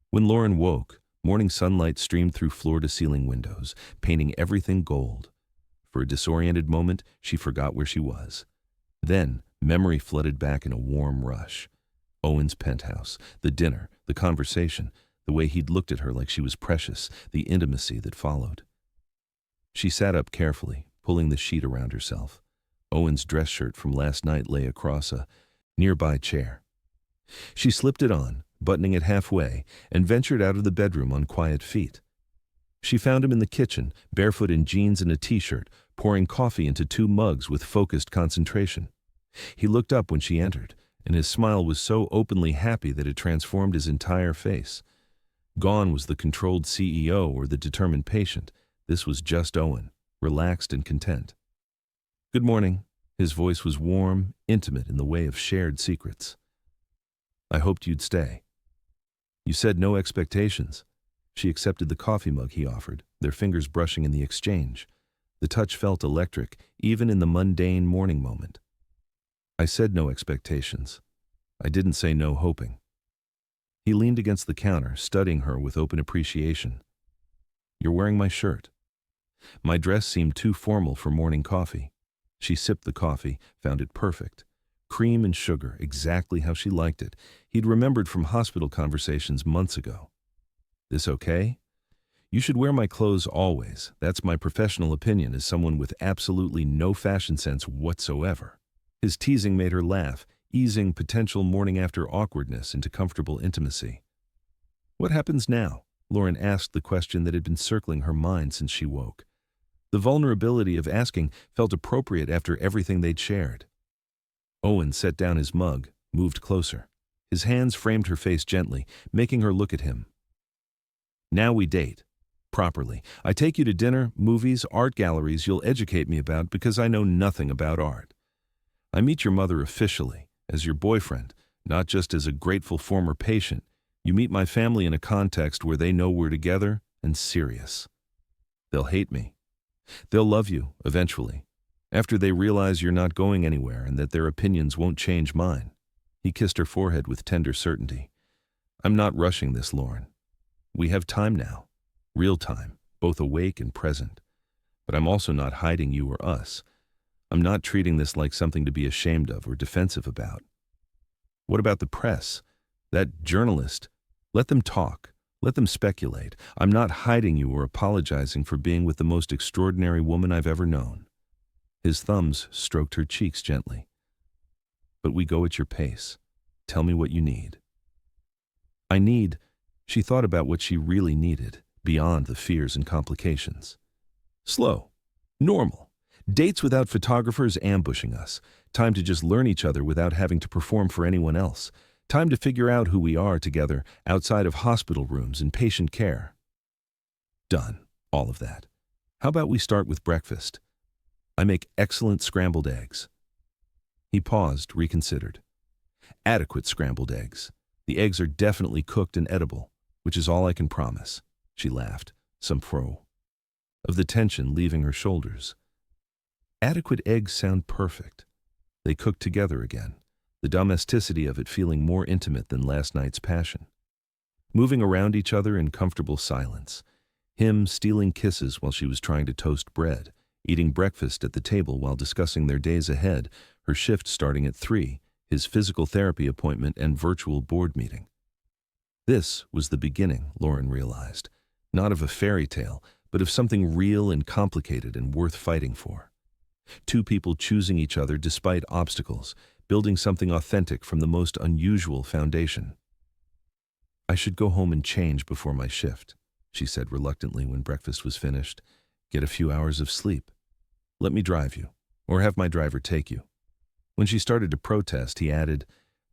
When Lauren woke, morning sunlight streamed through floor-to-ceiling windows, painting everything gold. For a disoriented moment, she forgot where she was. Then, memory flooded back in a warm rush. Owen's penthouse, the dinner, the conversation, the way he'd looked at her like she was precious, the intimacy that followed. She sat up carefully, pulling the sheet around herself. Owen's dress shirt from last night lay across a nearby chair. She slipped it on, buttoning it halfway, and ventured out of the bedroom on quiet feet. She found him in the kitchen, barefoot in jeans and a t-shirt, pouring coffee into 2 mugs with focused concentration. He looked up when she entered, and his smile was so openly happy that it transformed his entire face. Gone was the controlled CEO or the determined patient. This was just Owen, relaxed and content. "Good morning." His voice was warm, intimate in the way of shared secrets. "I hoped you'd stay." "You said no expectations." She accepted the coffee mug he offered, their fingers brushing in the exchange. The touch felt electric, even in the mundane morning moment. "I said no expectations. I didn't say no hoping." He leaned against the counter, studying her with open appreciation. "You're wearing my shirt." My dress seemed too formal for morning coffee. She sipped the coffee, found it perfect. Cream and sugar, exactly how she liked it. He'd remembered from hospital conversations months ago. "This okay?" "You should wear my clothes always. That's my professional opinion as someone with absolutely no fashion sense whatsoever." His teasing made her laugh, easing potential morning-after awkwardness into comfortable intimacy. "What happens now?" Lauren asked the question that had been circling her mind since she woke. The vulnerability of asking felt appropriate after everything they'd shared. Owen set down his mug, moved closer. His hands framed her face gently, making her look at him. "Now we date. Properly. I take you to dinner, movies, art galleries you'll educate me about because I know nothing about art. I meet your mother officially, as your boyfriend, not just as a grateful former patient. You meet my family in a context where they know we're together and serious. They'll hate me. They'll love you, eventually, after they realize you're not going anywhere and that their opinions won't change mine." He kissed her forehead with tender certainty. "I'm not rushing this, Lauren. We have time now, real time, both awake and present. But I'm also not hiding you or us. I'm not treating this like something to be ashamed of or defensive about. What about the press? That journalist? Let them talk. Let them speculate. I'm not hiding you or apologizing for being with the most extraordinary woman I've ever known." His thumbs stroked her cheeks gently. "But we go at your pace. Tell me what you need." "I need..." She thought about what she really needed, beyond the fears and complications. "Slow. Normal. Dates without photographers ambushing us. Time to just learn each other without having to perform for anyone else. Time to figure out who we are together outside of hospital rooms and patient care." "Done. All of that. How about we start with breakfast? I make excellent scrambled eggs." He paused, reconsidered. "Adequate scrambled eggs. The eggs are definitely cooked and edible, which is all I can promise." She laughed, some fro of the tension leaving her shoulders. Adequate eggs sound perfect. They cooked together again, the domesticity of it feeling more intimate than last night's passion. Moving around each other in comfortable silence, him stealing kisses while she was trying to toast bread, eating breakfast at the table while discussing their days ahead, her shift starting at 3, his physical therapy appointment and virtual board meeting. This was the beginning, Lauren realized, not of a fairy tale, but of something real and complicated and worth fighting for. 2 people choosing each other despite obstacles, building something authentic from the most unusual foundation. "I should go home and change before my shift," she said reluctantly when breakfast was finished. "Get a few hours of sleep. Let me drive you, or have my driver take you." When she started to protest, he added,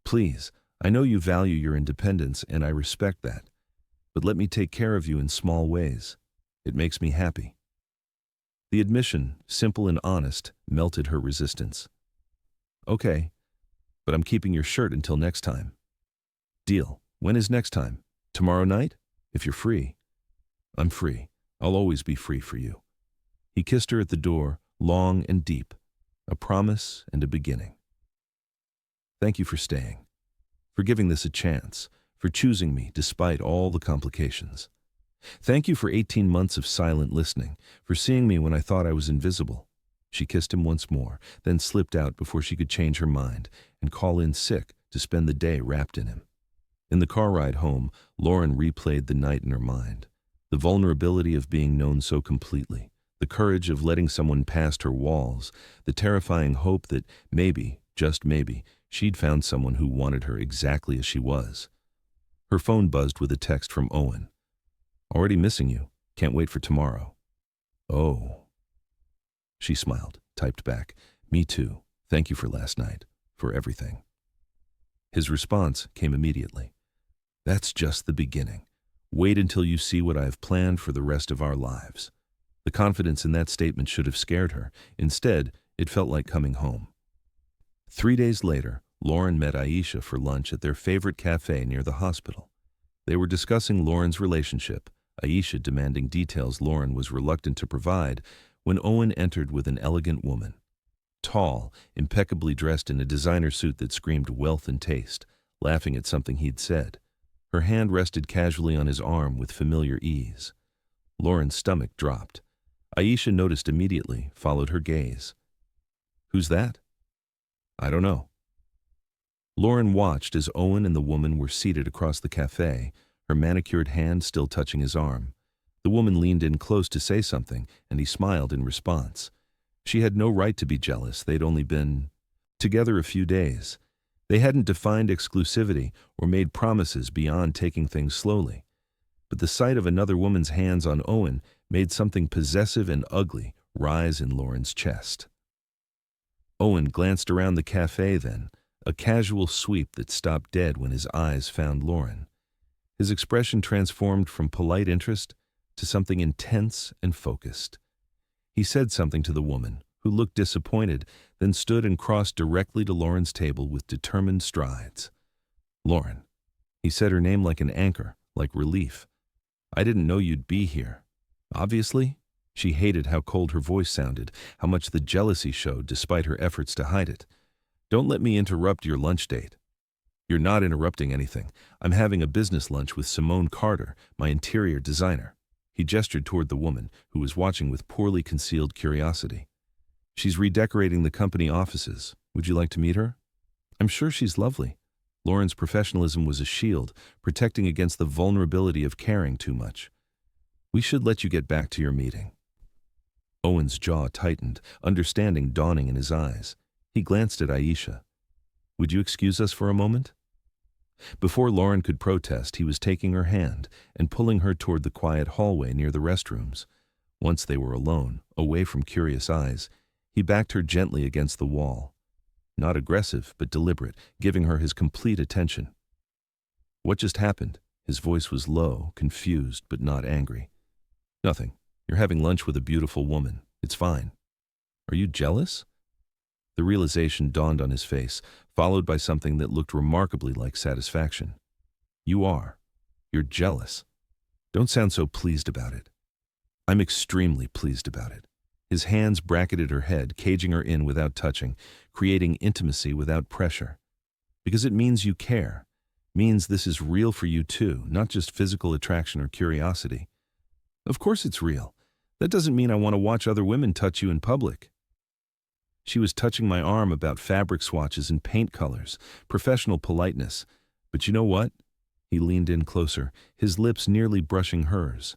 "Please, I know you value your independence and I respect that, but let me take care of you in small ways. It makes me happy." The admission, simple and honest, melted her resistance. "Okay, but I'm keeping your shirt until next time." "Deal. When is next time? Tomorrow night? If you're free." "I'm free. I'll always be free for you." He kissed her at the door, long and deep, a promise and a beginning. "Thank you for staying, for giving this a chance, for choosing me despite all the complications. Thank you for 18 months of silent listening, for seeing me when I thought I was invisible." She kissed him once more, then slipped out before she could change her mind and call in sick to spend the day wrapped in him. In the car ride home, Lauren replayed the night in her mind. The vulnerability of being known so completely, The courage of letting someone past her walls, the terrifying hope that maybe, just maybe, she'd found someone who wanted her exactly as she was. Her phone buzzed with a text from Owen. "Already missing you. Can't wait for tomorrow." "Oh." She smiled, typed back, "Me too. Thank you for last night, for everything." His response came immediately. "That's just the beginning. Wait until you see what I have planned for the rest of our lives." The confidence in that statement should have scared her. Instead, it felt like coming home. 3 days later, Lauren met Aisha for lunch at their favorite cafe near the hospital. They were discussing Lauren's relationship, Aisha demanding details Lauren was reluctant to provide, when Owen entered with an elegant woman. Tall, impeccably dressed in a designer suit that screamed wealth and taste, laughing at something he'd said. Her hand rested casually on his arm with familiar ease. Lauren's stomach dropped. Aisha noticed immediately, followed her gaze. "Who's that?" "I don't know." Lauren watched as Owen and the woman were seated across the cafe, her manicured hand still touching his arm. The woman leaned in close to say something, and he smiled in response. She had no right to be jealous. They'd only been together a few days. They hadn't defined exclusivity or made promises beyond taking things slowly. But the sight of another woman's hands on Owen made something possessive and ugly rise in Lauren's chest. Owen glanced around the cafe then, a casual sweep that stopped dead when his eyes found Lauren. His expression transformed from polite interest to something intense and focused. He said something to the woman, who looked disappointed, then stood and crossed directly to Lauren's table with determined strides. "Lauren." He said her name like an anchor, like relief. "I didn't know you'd be here." "Obviously?" She hated how cold her voice sounded, how much the jealousy showed despite her efforts to hide it. "Don't let me interrupt your lunch date." "You're not interrupting anything. I'm having a business lunch with Simone Carter, my interior designer." He gestured toward the woman, who was watching with poorly concealed curiosity. "She's redecorating the company offices. Would you like to meet her?" "I'm sure she's lovely." Lauren's professionalism was a shield, protecting against the vulnerability of caring too much. "We should let you get back to your meeting." Owen's jaw tightened, understanding dawning in his eyes. He glanced at Aisha. "Would you excuse us for a moment?" Before Lauren could protest, he was taking her hand and pulling her toward the quiet hallway near the restrooms. Once they were alone, away from curious eyes, he backed her gently against the wall. Not aggressive, but deliberate, giving her his complete attention. "What just happened?" His voice was low, confused, but not angry. "Nothing. You're having lunch with a beautiful woman. It's fine." "Are you jealous?" The realization dawned on his face, followed by something that looked remarkably like satisfaction. "You are. You're jealous. Don't sound so pleased about it." "I'm extremely pleased about it." His hands bracketed her head, caging her in without touching, creating intimacy without pressure. "Because it means you care. Means this is real for you too, not just physical attraction or curiosity." "Of course it's real. That doesn't mean I want to watch other women touch you in public." She was touching my arm about fabric swatches and paint colors, professional politeness. "But you know what?" He leaned in closer, his lips nearly brushing hers.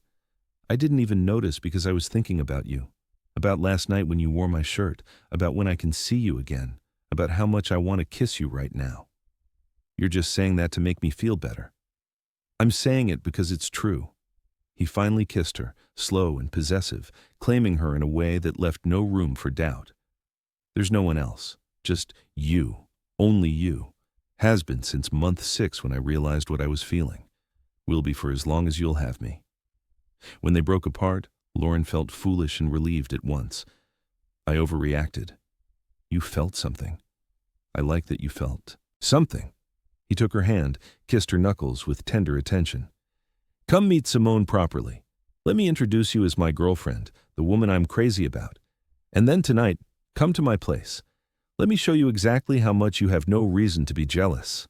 "I didn't even notice because I was thinking about you. About last night when you wore my shirt, about when I can see you again, about how much I want to kiss you right now." "You're just saying that to make me feel better." "I'm saying it because it's true." He finally kissed her, slow and possessive, claiming her in a way that left no room for doubt. "There's no one else. Just you. Only you. Has been since month 6 when I realized what I was feeling. Will be for as long as you'll have me." When they broke apart, Lauren felt foolish and relieved at once. "I overreacted." "You felt something." "I like that you felt something." He took her hand, kissed her knuckles with tender attention. "Come meet Simone properly. Let me introduce you as my girlfriend, the woman I'm crazy about. And then tonight, come to my place. Let me show you exactly how much you have no reason to be jealous."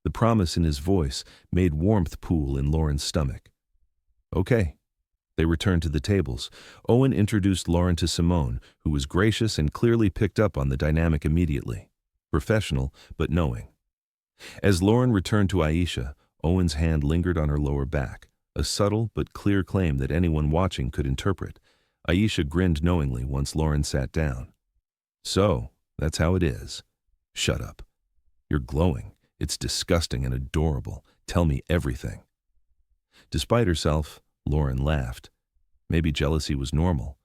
The promise in his voice made warmth pool in Lauren's stomach. "Okay." They returned to the tables. Owen introduced Lauren to Simone, who was gracious and clearly picked up on the dynamic immediately. Professional, but knowing. As Lauren returned to Aisha, Owen's hand lingered on her lower back, a subtle but clear claim that anyone watching could interpret. Aisha grinned knowingly once Lauren sat down. So, that's how it is. Shut up. You're glowing. It's disgusting and adorable. Tell me everything. Despite herself, Lauren laughed. Maybe jealousy was normal.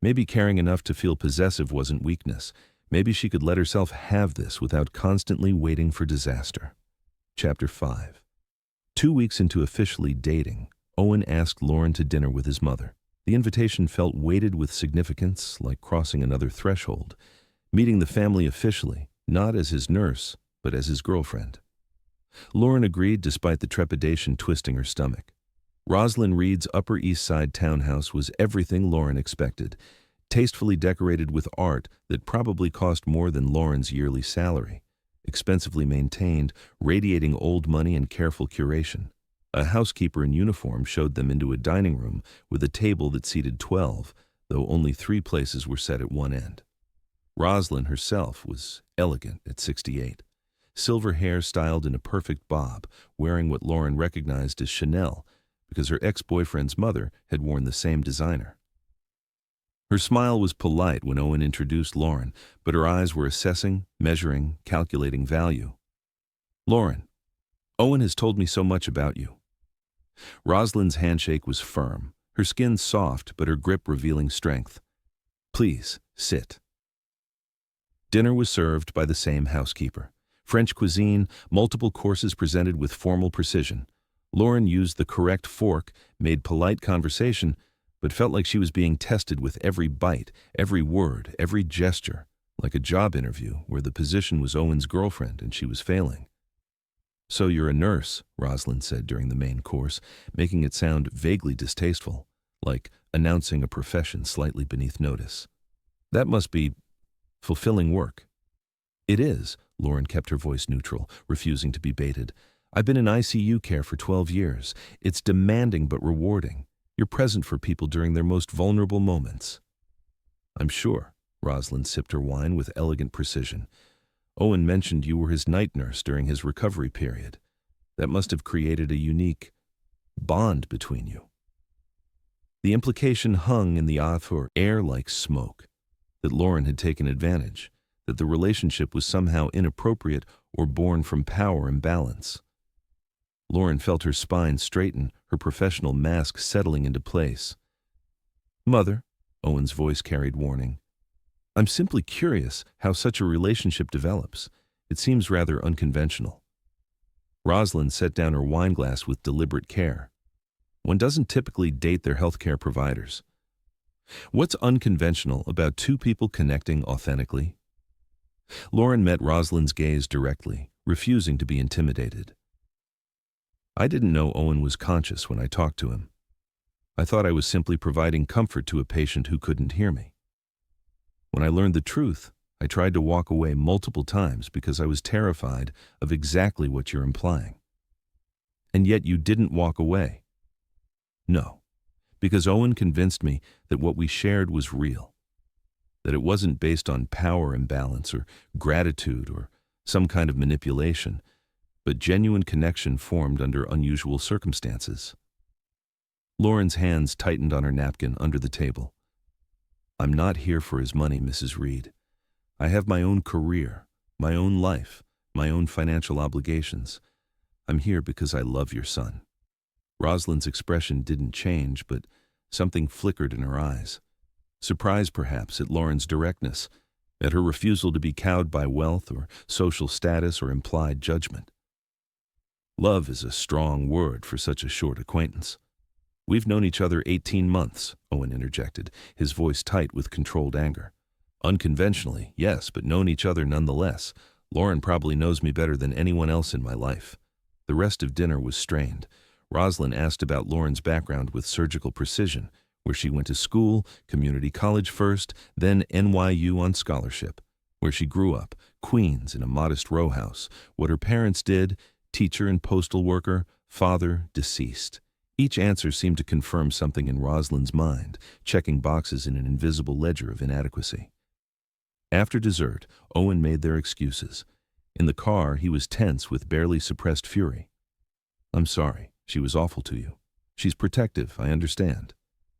Maybe caring enough to feel possessive wasn't weakness. Maybe she could let herself have this without constantly waiting for disaster. Chapter 5. 2 weeks into officially dating, Owen asked Lauren to dinner with his mother. The invitation felt weighted with significance, like crossing another threshold, meeting the family officially, not as his nurse, but as his girlfriend. Lauren agreed despite the trepidation twisting her stomach. Rosalind Reed's Upper East Side townhouse was everything Lauren expected, tastefully decorated with art that probably cost more than Lauren's yearly salary, expensively maintained, radiating old money and careful curation. A housekeeper in uniform showed them into a dining room with a table that seated 12, though only 3 places were set at one end. Rosalind herself was elegant at 68. Silver hair styled in a perfect bob, wearing what Lauren recognized as Chanel because her ex-boyfriend's mother had worn the same designer. Her smile was polite when Owen introduced Lauren, but her eyes were assessing, measuring, calculating value. Lauren, Owen has told me so much about you. Rosalind's handshake was firm, her skin soft but her grip revealing strength. Please, sit. Dinner was served by the same housekeeper. French cuisine, multiple courses presented with formal precision. Lauren used the correct fork, made polite conversation, but felt like she was being tested with every bite, every word, every gesture, like a job interview where the position was Owen's girlfriend and she was failing. So you're a nurse, Rosalind said during the main course, making it sound vaguely distasteful, like announcing a profession slightly beneath notice. That must be fulfilling work. It is, Lauren kept her voice neutral, refusing to be baited. I've been in ICU care for 12 years. It's demanding but rewarding. You're present for people during their most vulnerable moments. I'm sure, Rosalind sipped her wine with elegant precision. Owen mentioned you were his night nurse during his recovery period. That must have created a unique bond between you. The implication hung in the air like smoke, that Lauren had taken advantage, that the relationship was somehow inappropriate or born from power imbalance. Lauren felt her spine straighten, her professional mask settling into place. Mother, Owen's voice carried warning. I'm simply curious how such a relationship develops. It seems rather unconventional. Rosalind set down her wine glass with deliberate care. One doesn't typically date their healthcare providers. What's unconventional about 2 people connecting authentically? Lauren met Rosalind's gaze directly, refusing to be intimidated. I didn't know Owen was conscious when I talked to him. I thought I was simply providing comfort to a patient who couldn't hear me. When I learned the truth, I tried to walk away multiple times because I was terrified of exactly what you're implying. And yet you didn't walk away. No, because Owen convinced me that what we shared was real, that it wasn't based on power imbalance or gratitude or some kind of manipulation, but genuine connection formed under unusual circumstances. Lauren's hands tightened on her napkin under the table. I'm not here for his money, Mrs. Reed. I have my own career, my own life, my own financial obligations. I'm here because I love your son. Rosalind's expression didn't change, but something flickered in her eyes. Surprise, perhaps, at Lauren's directness, at her refusal to be cowed by wealth or social status or implied judgment. Love is a strong word for such a short acquaintance. We've known each other 18 months, Owen interjected, his voice tight with controlled anger. Unconventionally, yes, but known each other nonetheless. Lauren probably knows me better than anyone else in my life. The rest of dinner was strained. Rosalind asked about Lauren's background with surgical precision, where she went to school, community college first, then NYU on scholarship, where she grew up, Queens in a modest row house, what her parents did, teacher and postal worker, father deceased. Each answer seemed to confirm something in Rosalind's mind, checking boxes in an invisible ledger of inadequacy. After dessert, Owen made their excuses. In the car, he was tense with barely suppressed fury. I'm sorry, she was awful to you. She's protective, I understand.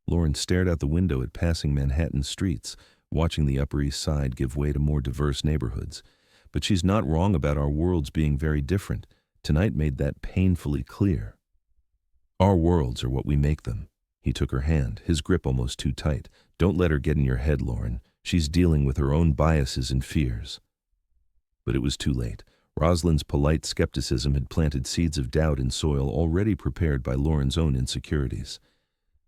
Lauren stared out the window at passing Manhattan streets, watching the Upper East Side give way to more diverse neighborhoods. But she's not wrong about our worlds being very different. Tonight made that painfully clear. Our worlds are what we make them. He took her hand, his grip almost too tight. Don't let her get in your head, Lauren. She's dealing with her own biases and fears. But it was too late. Rosalind's polite skepticism had planted seeds of doubt in soil already prepared by Lauren's own insecurities.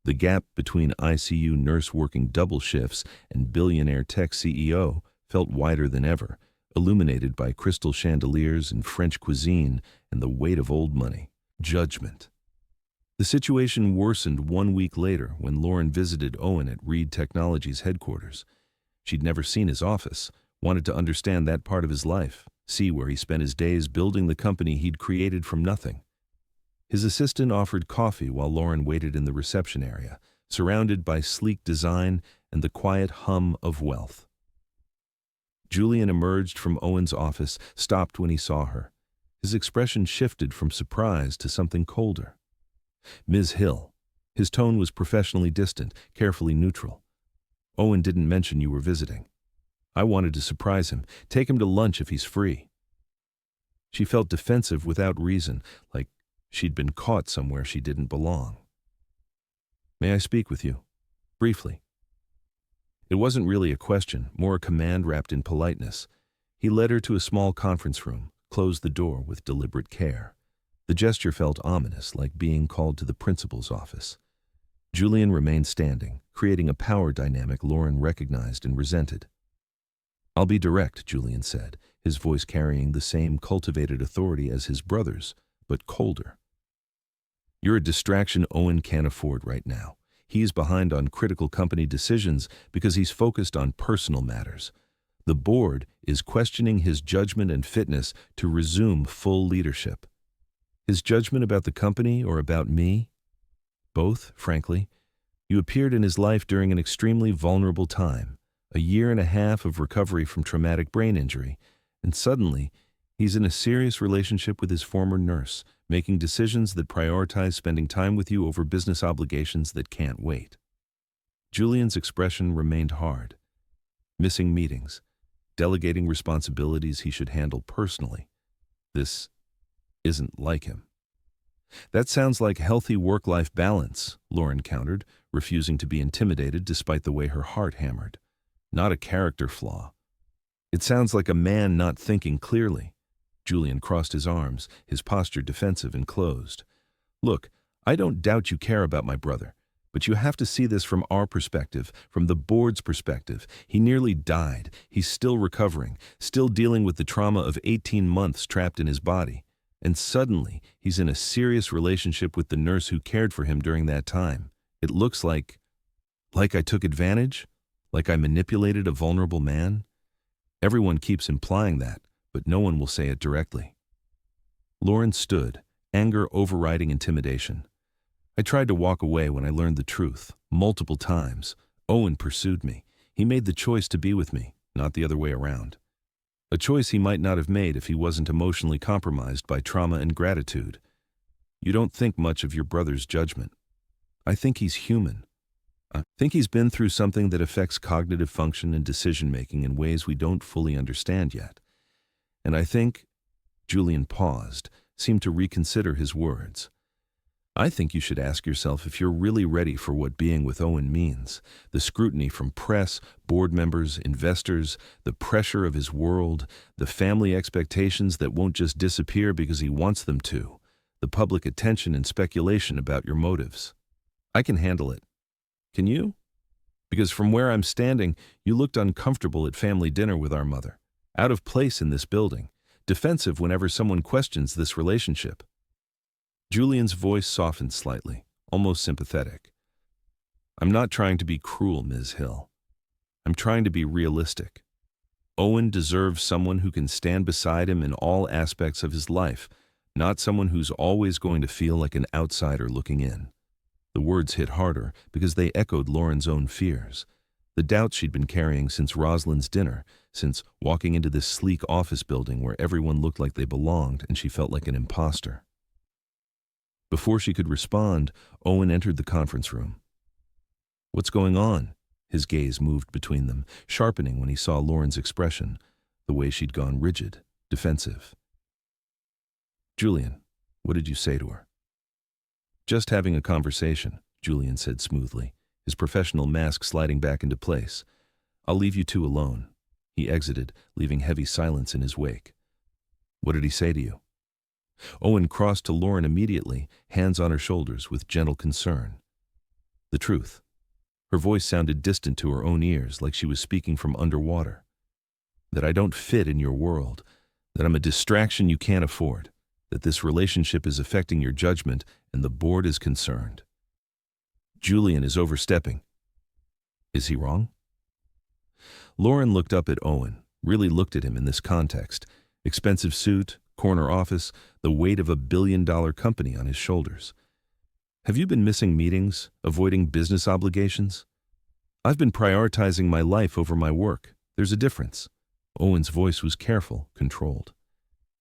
The gap between ICU nurse working double shifts and billionaire tech CEO felt wider than ever, illuminated by crystal chandeliers and French cuisine and the weight of old money. Judgment. The situation worsened 1 week later when Lauren visited Owen at Reed Technologies headquarters. She'd never seen his office, wanted to understand that part of his life, see where he spent his days building the company he'd created from nothing. His assistant offered coffee while Lauren waited in the reception area, surrounded by sleek design and the quiet hum of wealth. Julian emerged from Owen's office, stopped when he saw her. His expression shifted from surprise to something colder. Ms. Hill. His tone was professionally distant, carefully neutral. Owen didn't mention you were visiting. I wanted to surprise him, take him to lunch if he's free. She felt defensive without reason, like she'd been caught somewhere she didn't belong. May I speak with you? Briefly. It wasn't really a question, more a command wrapped in politeness. He led her to a small conference room, closed the door with deliberate care. The gesture felt ominous, like being called to the principal's office. Julian remained standing, creating a power dynamic Lauren recognized and resented. I'll be direct, Julian said, his voice carrying the same cultivated authority as his brother's, but colder. You're a distraction Owen can't afford right now. He's behind on critical company decisions because he's focused on personal matters. The board is questioning his judgment and fitness to resume full leadership. His judgment about the company or about me? Both, frankly. You appeared in his life during an extremely vulnerable time, a 1.5 years of recovery from traumatic brain injury, and suddenly, he's in a serious relationship with his former nurse, making decisions that prioritize spending time with you over business obligations that can't wait. Julian's expression remained hard. Missing meetings, delegating responsibilities he should handle personally. This isn't like him. That sounds like healthy work-life balance, Lauren countered, refusing to be intimidated despite the way her heart hammered. Not a character flaw. It sounds like a man not thinking clearly. Julian crossed his arms, his posture defensive and closed. Look, I don't doubt you care about my brother, but you have to see this from our perspective, from the board's perspective. He nearly died. He's still recovering, still dealing with the trauma of 18 months trapped in his body. And suddenly, he's in a serious relationship with the nurse who cared for him during that time. It looks like I took advantage? Like I manipulated a vulnerable man? Everyone keeps implying that, but no one will say it directly. Lauren stood, anger overriding intimidation. I tried to walk away when I learned the truth, multiple times. Owen pursued me. He made the choice to be with me, not the other way around. A choice he might not have made if he wasn't emotionally compromised by trauma and gratitude. You don't think much of your brother's judgment. I think he's human. I think he's been through something that affects cognitive function and decision-making in ways we don't fully understand yet. And I think, Julian paused, seemed to reconsider his words. I think you should ask yourself if you're really ready for what being with Owen means. The scrutiny from press, board members, investors, the pressure of his world, the family expectations that won't just disappear because he wants them to, the public attention and speculation about your motives. I can handle it. Can you? Because from where I'm standing, you looked uncomfortable at family dinner with our mother, out of place in this building, defensive whenever someone questions this relationship. Julian's voice softened slightly, almost sympathetic. I'm not trying to be cruel, Ms. Hill. I'm trying to be realistic. Owen deserves someone who can stand beside him in all aspects of his life, not someone who's always going to feel like an outsider looking in. The words hit harder because they echoed Lauren's own fears, the doubts she'd been carrying since Rosalind's dinner, since walking into this sleek office building where everyone looked like they belonged and she felt like an imposter. Before she could respond, Owen entered the conference room. What's going on? His gaze moved between them, sharpening when he saw Lauren's expression, the way she'd gone rigid, defensive. Julian, what did you say to her? Just having a conversation, Julian said smoothly, his professional mask sliding back into place. I'll leave you two alone. He exited, leaving heavy silence in his wake. What did he say to you? Owen crossed to Lauren immediately, hands on her shoulders with gentle concern. The truth. Her voice sounded distant to her own ears, like she was speaking from underwater. That I don't fit in your world, that I'm a distraction you can't afford, that this relationship is affecting your judgment and the board is concerned. Julian is overstepping. Is he wrong? Lauren looked up at Owen, really looked at him in this context. Expensive suit, corner office, the weight of a billion-dollar company on his shoulders. Have you been missing meetings, avoiding business obligations? I've been prioritizing my life over my work. There's a difference. Owen's voice was careful, controlled.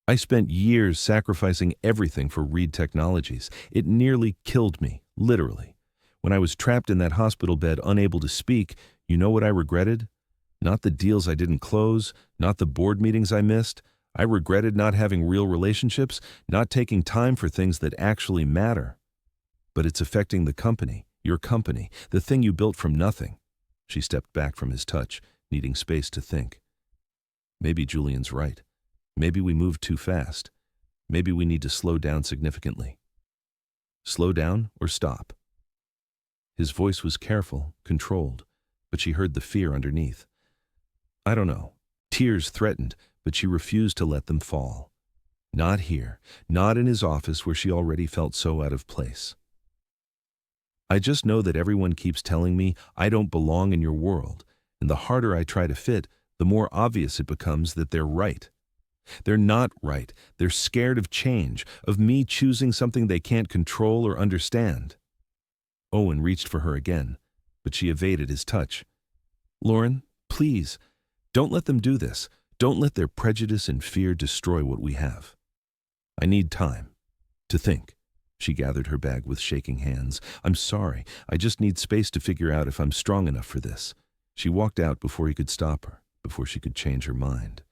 I spent years sacrificing everything for Reed Technologies. It nearly killed me, literally. When I was trapped in that hospital bed, unable to speak, you know what I regretted? Not the deals I didn't close, not the board meetings I missed. I regretted not having real relationships, not taking time for things that actually matter. But it's affecting the company, your company, the thing you built from nothing. She stepped back from his touch, needing space to think. Maybe Julian's right. Maybe we moved too fast. Maybe we need to slow down significantly. Slow down or stop? His voice was careful, controlled, but she heard the fear underneath. I don't know. Tears threatened, but she refused to let them fall. Not here, not in his office where she already felt so out of place. I just know that everyone keeps telling me I don't belong in your world, and the harder I try to fit, the more obvious it becomes that they're right. They're not right. They're scared of change, of me choosing something they can't control or understand. Owen reached for her again, but she evaded his touch. Lauren, please, don't let them do this. Don't let their prejudice and fear destroy what we have. I need time to think. She gathered her bag with shaking hands. I'm sorry. I just need space to figure out if I'm strong enough for this. She walked out before he could stop her, before she could change her mind.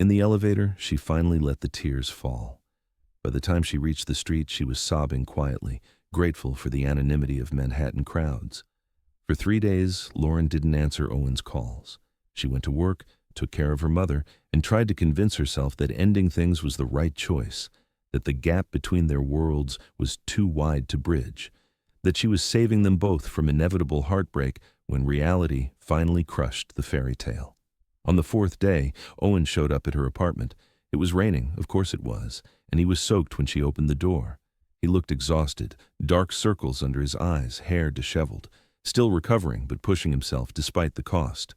In the elevator, she finally let the tears fall. By the time she reached the street, she was sobbing quietly, grateful for the anonymity of Manhattan crowds. For 3 days, Lauren didn't answer Owen's calls. She went to work, took care of her mother, and tried to convince herself that ending things was the right choice, that the gap between their worlds was too wide to bridge, that she was saving them both from inevitable heartbreak when reality finally crushed the fairy tale. On the 4th day, Owen showed up at her apartment. It was raining, of course it was, and he was soaked when she opened the door. He looked exhausted, dark circles under his eyes, hair disheveled, still recovering but pushing himself despite the cost.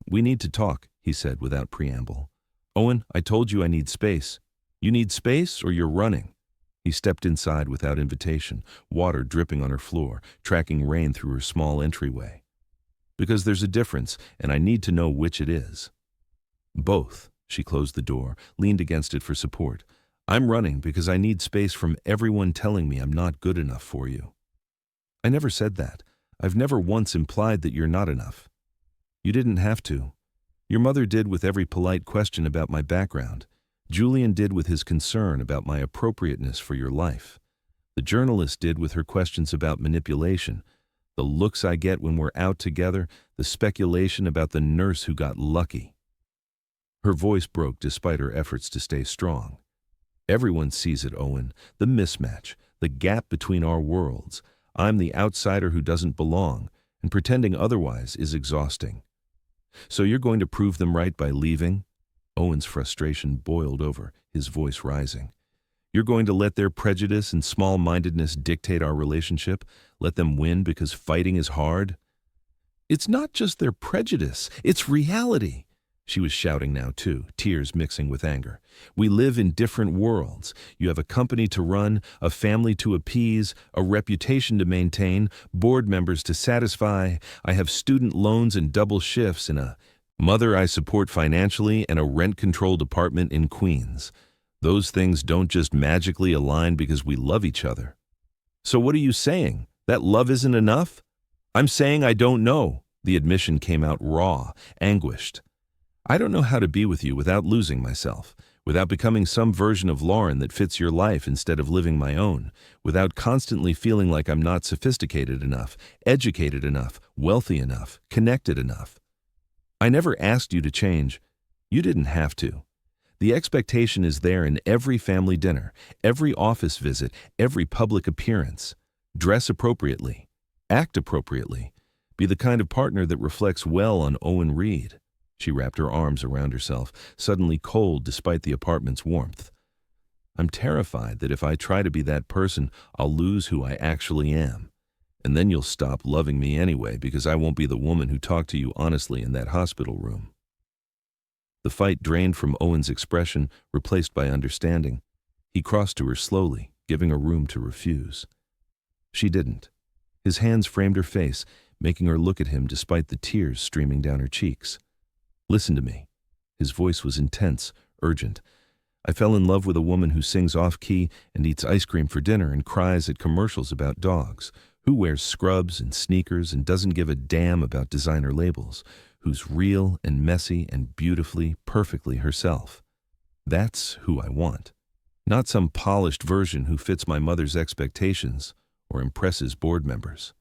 We need to talk, he said without preamble. Owen, I told you I need space. You need space or you're running. He stepped inside without invitation, water dripping on her floor, tracking rain through her small entryway. Because there's a difference, and I need to know which it is. Both. She closed the door, leaned against it for support. I'm running because I need space from everyone telling me I'm not good enough for you. I never said that. I've never once implied that you're not enough. You didn't have to. Your mother did with every polite question about my background. Julian did with his concern about my appropriateness for your life. The journalist did with her questions about manipulation. The looks I get when we're out together, the speculation about the nurse who got lucky. Her voice broke despite her efforts to stay strong. Everyone sees it, Owen, the mismatch, the gap between our worlds. I'm the outsider who doesn't belong, and pretending otherwise is exhausting. So you're going to prove them right by leaving? Owen's frustration boiled over, his voice rising. You're going to let their prejudice and small-mindedness dictate our relationship? Let them win because fighting is hard? It's not just their prejudice, it's reality. She was shouting now too, tears mixing with anger. We live in different worlds. You have a company to run, a family to appease, a reputation to maintain, board members to satisfy. I have student loans and double shifts and a mother I support financially and a rent-controlled apartment in Queens. Those things don't just magically align because we love each other. So what are you saying? That love isn't enough? I'm saying I don't know. The admission came out raw, anguished. I don't know how to be with you without losing myself, without becoming some version of Lauren that fits your life instead of living my own, without constantly feeling like I'm not sophisticated enough, educated enough, wealthy enough, connected enough. I never asked you to change. You didn't have to. The expectation is there in every family dinner, every office visit, every public appearance. Dress appropriately. Act appropriately. Be the kind of partner that reflects well on Owen Reed. She wrapped her arms around herself, suddenly cold despite the apartment's warmth. I'm terrified that if I try to be that person, I'll lose who I actually am. And then you'll stop loving me anyway because I won't be the woman who talked to you honestly in that hospital room. The fight drained from Owen's expression, replaced by understanding. He crossed to her slowly, giving her room to refuse. She didn't. His hands framed her face, making her look at him despite the tears streaming down her cheeks. Listen to me. His voice was intense, urgent. I fell in love with a woman who sings off-key and eats ice cream for dinner and cries at commercials about dogs, who wears scrubs and sneakers and doesn't give a damn about designer labels, who's real and messy and beautifully, perfectly herself. That's who I want. Not some polished version who fits my mother's expectations or impresses board members.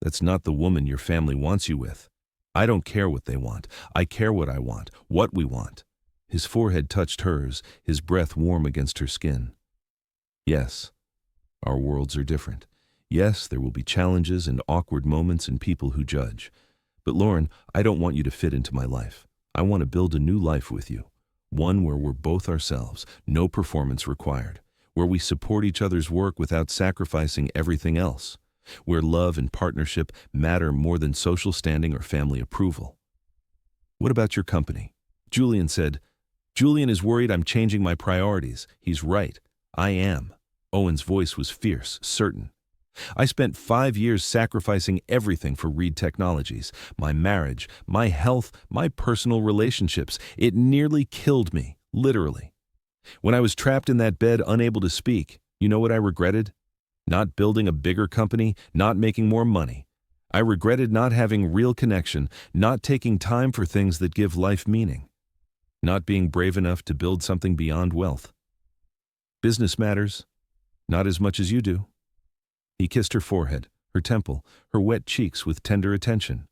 That's not the woman your family wants you with. I don't care what they want. I care what I want, what we want. His forehead touched hers, his breath warm against her skin. Yes, our worlds are different. Yes, there will be challenges and awkward moments and people who judge. But Lauren, I don't want you to fit into my life. I want to build a new life with you. One where we're both ourselves, no performance required. Where we support each other's work without sacrificing everything else. Where love and partnership matter more than social standing or family approval. What about your company? Julian said, Julian is worried I'm changing my priorities. He's right. I am. Owen's voice was fierce, certain. I spent 5 years sacrificing everything for Reed Technologies. My marriage, my health, my personal relationships. It nearly killed me, literally. When I was trapped in that bed, unable to speak, you know what I regretted? Not building a bigger company, not making more money. I regretted not having real connection, not taking time for things that give life meaning. Not being brave enough to build something beyond wealth. Business matters, not as much as you do. He kissed her forehead, her temple, her wet cheeks with tender attention.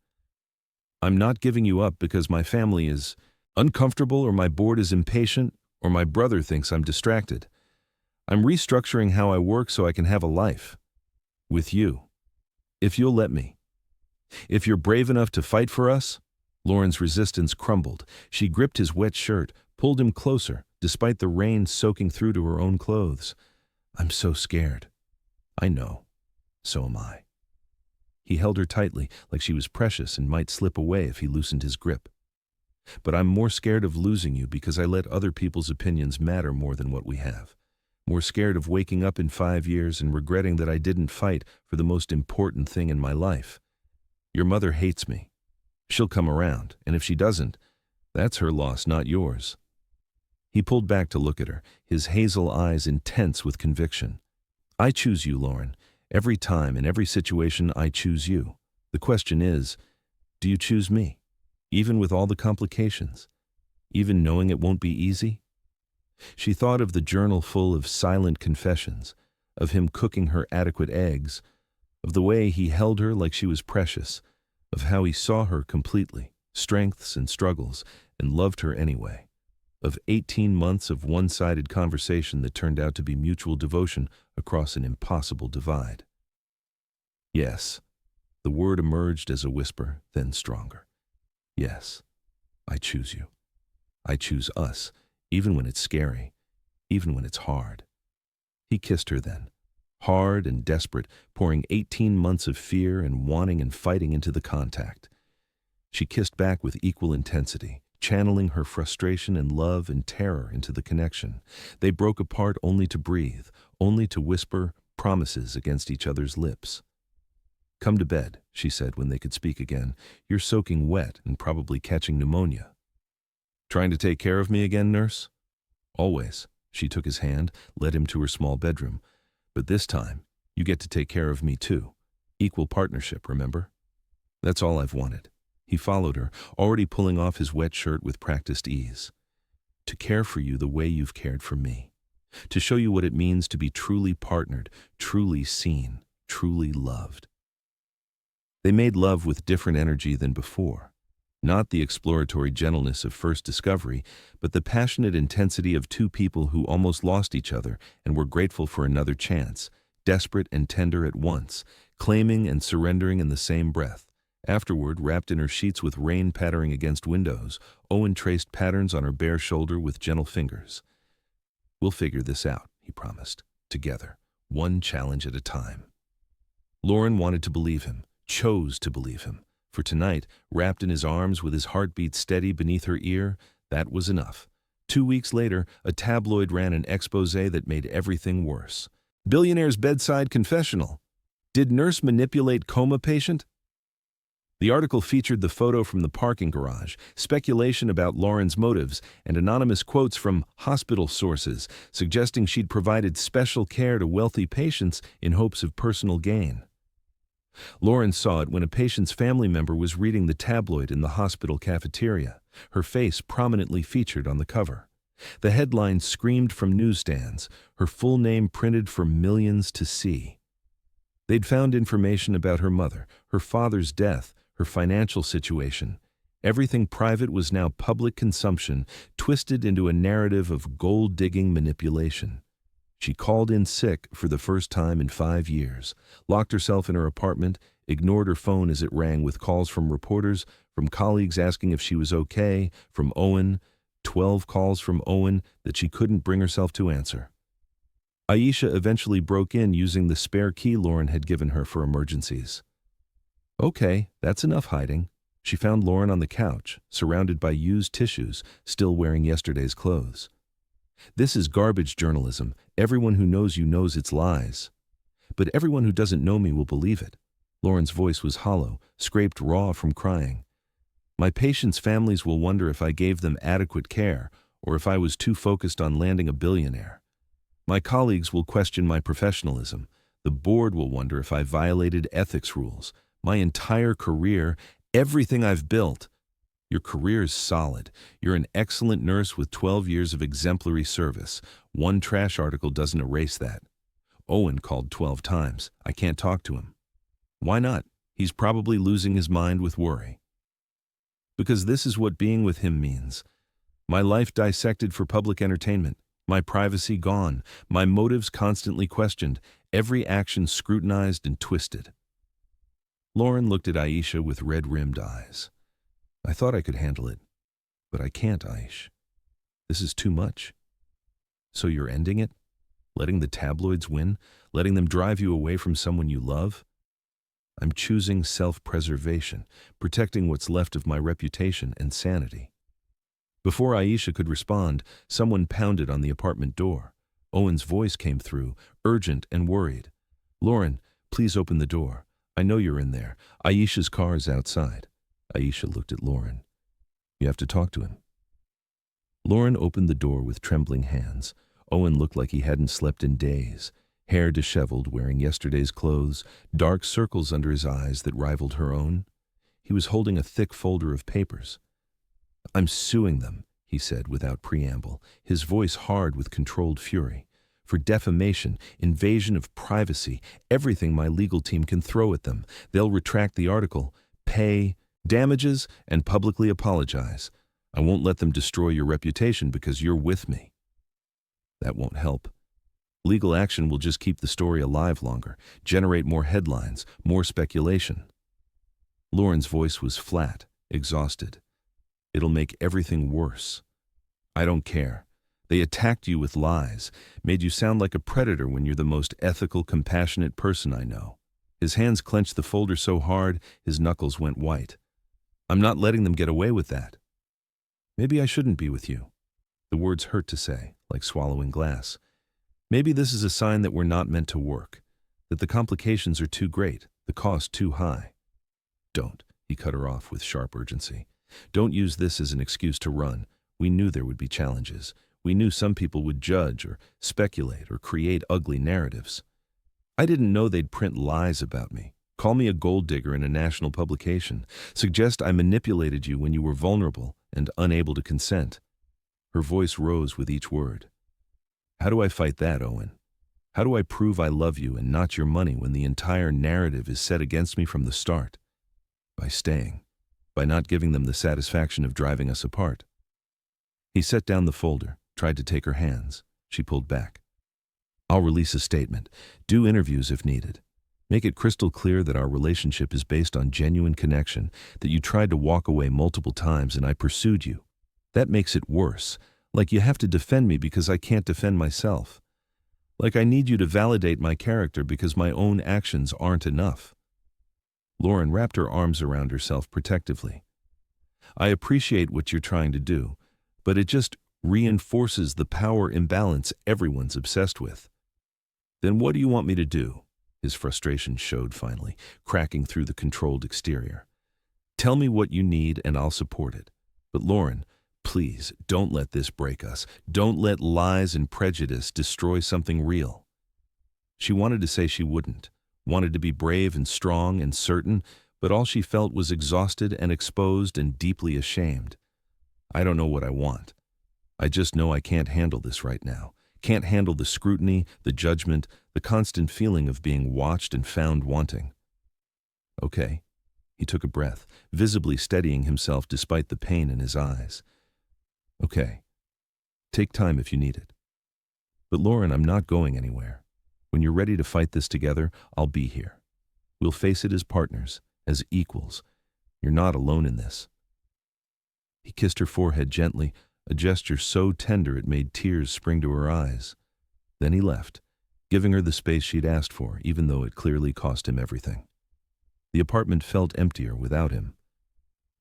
I'm not giving you up because my family is uncomfortable or my board is impatient or my brother thinks I'm distracted. I'm restructuring how I work so I can have a life. With you. If you'll let me. If you're brave enough to fight for us. Lauren's resistance crumbled. She gripped his wet shirt, pulled him closer, despite the rain soaking through to her own clothes. I'm so scared. I know. So am I. He held her tightly, like she was precious and might slip away if he loosened his grip. But I'm more scared of losing you because I let other people's opinions matter more than what we have. More scared of waking up in 5 years and regretting that I didn't fight for the most important thing in my life. Your mother hates me. She'll come around, and if she doesn't, that's her loss, not yours. He pulled back to look at her, his hazel eyes intense with conviction. I choose you, Lauren. Every time, in every situation, I choose you. The question is, do you choose me? Even with all the complications? Even knowing it won't be easy? She thought of the journal full of silent confessions, of him cooking her adequate eggs, of the way he held her like she was precious, of how he saw her completely, strengths and struggles, and loved her anyway, of 18 months of one-sided conversation that turned out to be mutual devotion across an impossible divide. Yes, the word emerged as a whisper, then stronger. Yes, I choose you. I choose us, even when it's scary, even when it's hard. He kissed her then, hard and desperate, pouring 18 months of fear and wanting and fighting into the contact. She kissed back with equal intensity, channeling her frustration and love and terror into the connection. They broke apart only to breathe, only to whisper promises against each other's lips. Come to bed, she said when they could speak again. You're soaking wet and probably catching pneumonia. Trying to take care of me again, nurse? Always. She took his hand, led him to her small bedroom. But this time, you get to take care of me too. Equal partnership, remember? That's all I've wanted. He followed her, already pulling off his wet shirt with practiced ease. To care for you the way you've cared for me. To show you what it means to be truly partnered, truly seen, truly loved. They made love with different energy than before. Not the exploratory gentleness of first discovery, but the passionate intensity of two people who almost lost each other and were grateful for another chance, desperate and tender at once, claiming and surrendering in the same breath. Afterward, wrapped in her sheets with rain pattering against windows, Owen traced patterns on her bare shoulder with gentle fingers. We'll figure this out, he promised, together, one challenge at a time. Lauren wanted to believe him, chose to believe him. For tonight, wrapped in his arms with his heartbeat steady beneath her ear, that was enough. 2 weeks later, a tabloid ran an exposé that made everything worse. Billionaire's bedside confessional. Did nurse manipulate coma patient? The article featured the photo from the parking garage, speculation about Lauren's motives, and anonymous quotes from hospital sources suggesting she'd provided special care to wealthy patients in hopes of personal gain. Lauren saw it when a patient's family member was reading the tabloid in the hospital cafeteria, her face prominently featured on the cover. The headline screamed from newsstands, her full name printed for millions to see. They'd found information about her mother, her father's death, her financial situation. Everything private was now public consumption, twisted into a narrative of gold-digging manipulation. She called in sick for the first time in 5 years, locked herself in her apartment, ignored her phone as it rang with calls from reporters, from colleagues asking if she was okay, from Owen, 12 calls from Owen that she couldn't bring herself to answer. Aisha eventually broke in using the spare key Lauren had given her for emergencies. Okay, that's enough hiding. She found Lauren on the couch, surrounded by used tissues, still wearing yesterday's clothes. This is garbage journalism. Everyone who knows you knows it's lies. But everyone who doesn't know me will believe it. Lauren's voice was hollow, scraped raw from crying. My patients' families will wonder if I gave them adequate care or if I was too focused on landing a billionaire. My colleagues will question my professionalism. The board will wonder if I violated ethics rules. My entire career, everything I've built. Your career is solid. You're an excellent nurse with 12 years of exemplary service. One trash article doesn't erase that. Owen called 12 times. I can't talk to him. Why not? He's probably losing his mind with worry. Because this is what being with him means. My life dissected for public entertainment. My privacy gone. My motives constantly questioned. Every action scrutinized and twisted. Lauren looked at Aisha with red-rimmed eyes. I thought I could handle it, but I can't, Aish. This is too much. So you're ending it? Letting the tabloids win? Letting them drive you away from someone you love? I'm choosing self-preservation, protecting what's left of my reputation and sanity. Before Aisha could respond, someone pounded on the apartment door. Owen's voice came through, urgent and worried. Lauren, please open the door. I know you're in there. Aisha's car is outside. Aisha looked at Lauren. You have to talk to him. Lauren opened the door with trembling hands. Owen looked like he hadn't slept in days. Hair disheveled, wearing yesterday's clothes, dark circles under his eyes that rivaled her own. He was holding a thick folder of papers. I'm suing them, he said without preamble, his voice hard with controlled fury. For defamation, invasion of privacy, everything my legal team can throw at them. They'll retract the article, pay damages, and publicly apologize. I won't let them destroy your reputation because you're with me. That won't help. Legal action will just keep the story alive longer, generate more headlines, more speculation. Lauren's voice was flat, exhausted. It'll make everything worse. I don't care. They attacked you with lies, made you sound like a predator when you're the most ethical, compassionate person I know. His hands clenched the folder so hard, his knuckles went white. I'm not letting them get away with that. Maybe I shouldn't be with you. The words hurt to say, like swallowing glass. Maybe this is a sign that we're not meant to work, that the complications are too great, the cost too high. Don't, he cut her off with sharp urgency. Don't use this as an excuse to run. We knew there would be challenges. We knew some people would judge or speculate or create ugly narratives. I didn't know they'd print lies about me. Call me a gold digger in a national publication. Suggest I manipulated you when you were vulnerable and unable to consent. Her voice rose with each word. How do I fight that, Owen? How do I prove I love you and not your money when the entire narrative is set against me from the start? By staying. By not giving them the satisfaction of driving us apart. He set down the folder, tried to take her hands. She pulled back. I'll release a statement. Do interviews if needed. Make it crystal clear that our relationship is based on genuine connection, that you tried to walk away multiple times and I pursued you. That makes it worse. Like you have to defend me because I can't defend myself. Like I need you to validate my character because my own actions aren't enough. Lauren wrapped her arms around herself protectively. I appreciate what you're trying to do, but it just reinforces the power imbalance everyone's obsessed with. Then what do you want me to do? His frustration showed finally, cracking through the controlled exterior. Tell me what you need and I'll support it. But Lauren, please, don't let this break us. Don't let lies and prejudice destroy something real. She wanted to say she wouldn't, wanted to be brave and strong and certain, but all she felt was exhausted and exposed and deeply ashamed. I don't know what I want. I just know I can't handle this right now. Can't handle the scrutiny, the judgment, the constant feeling of being watched and found wanting. Okay. He took a breath, visibly steadying himself despite the pain in his eyes. Okay. Take time if you need it. But Lauren, I'm not going anywhere. When you're ready to fight this together, I'll be here. We'll face it as partners, as equals. You're not alone in this. He kissed her forehead gently, a gesture so tender it made tears spring to her eyes. Then he left, giving her the space she'd asked for, even though it clearly cost him everything. The apartment felt emptier without him.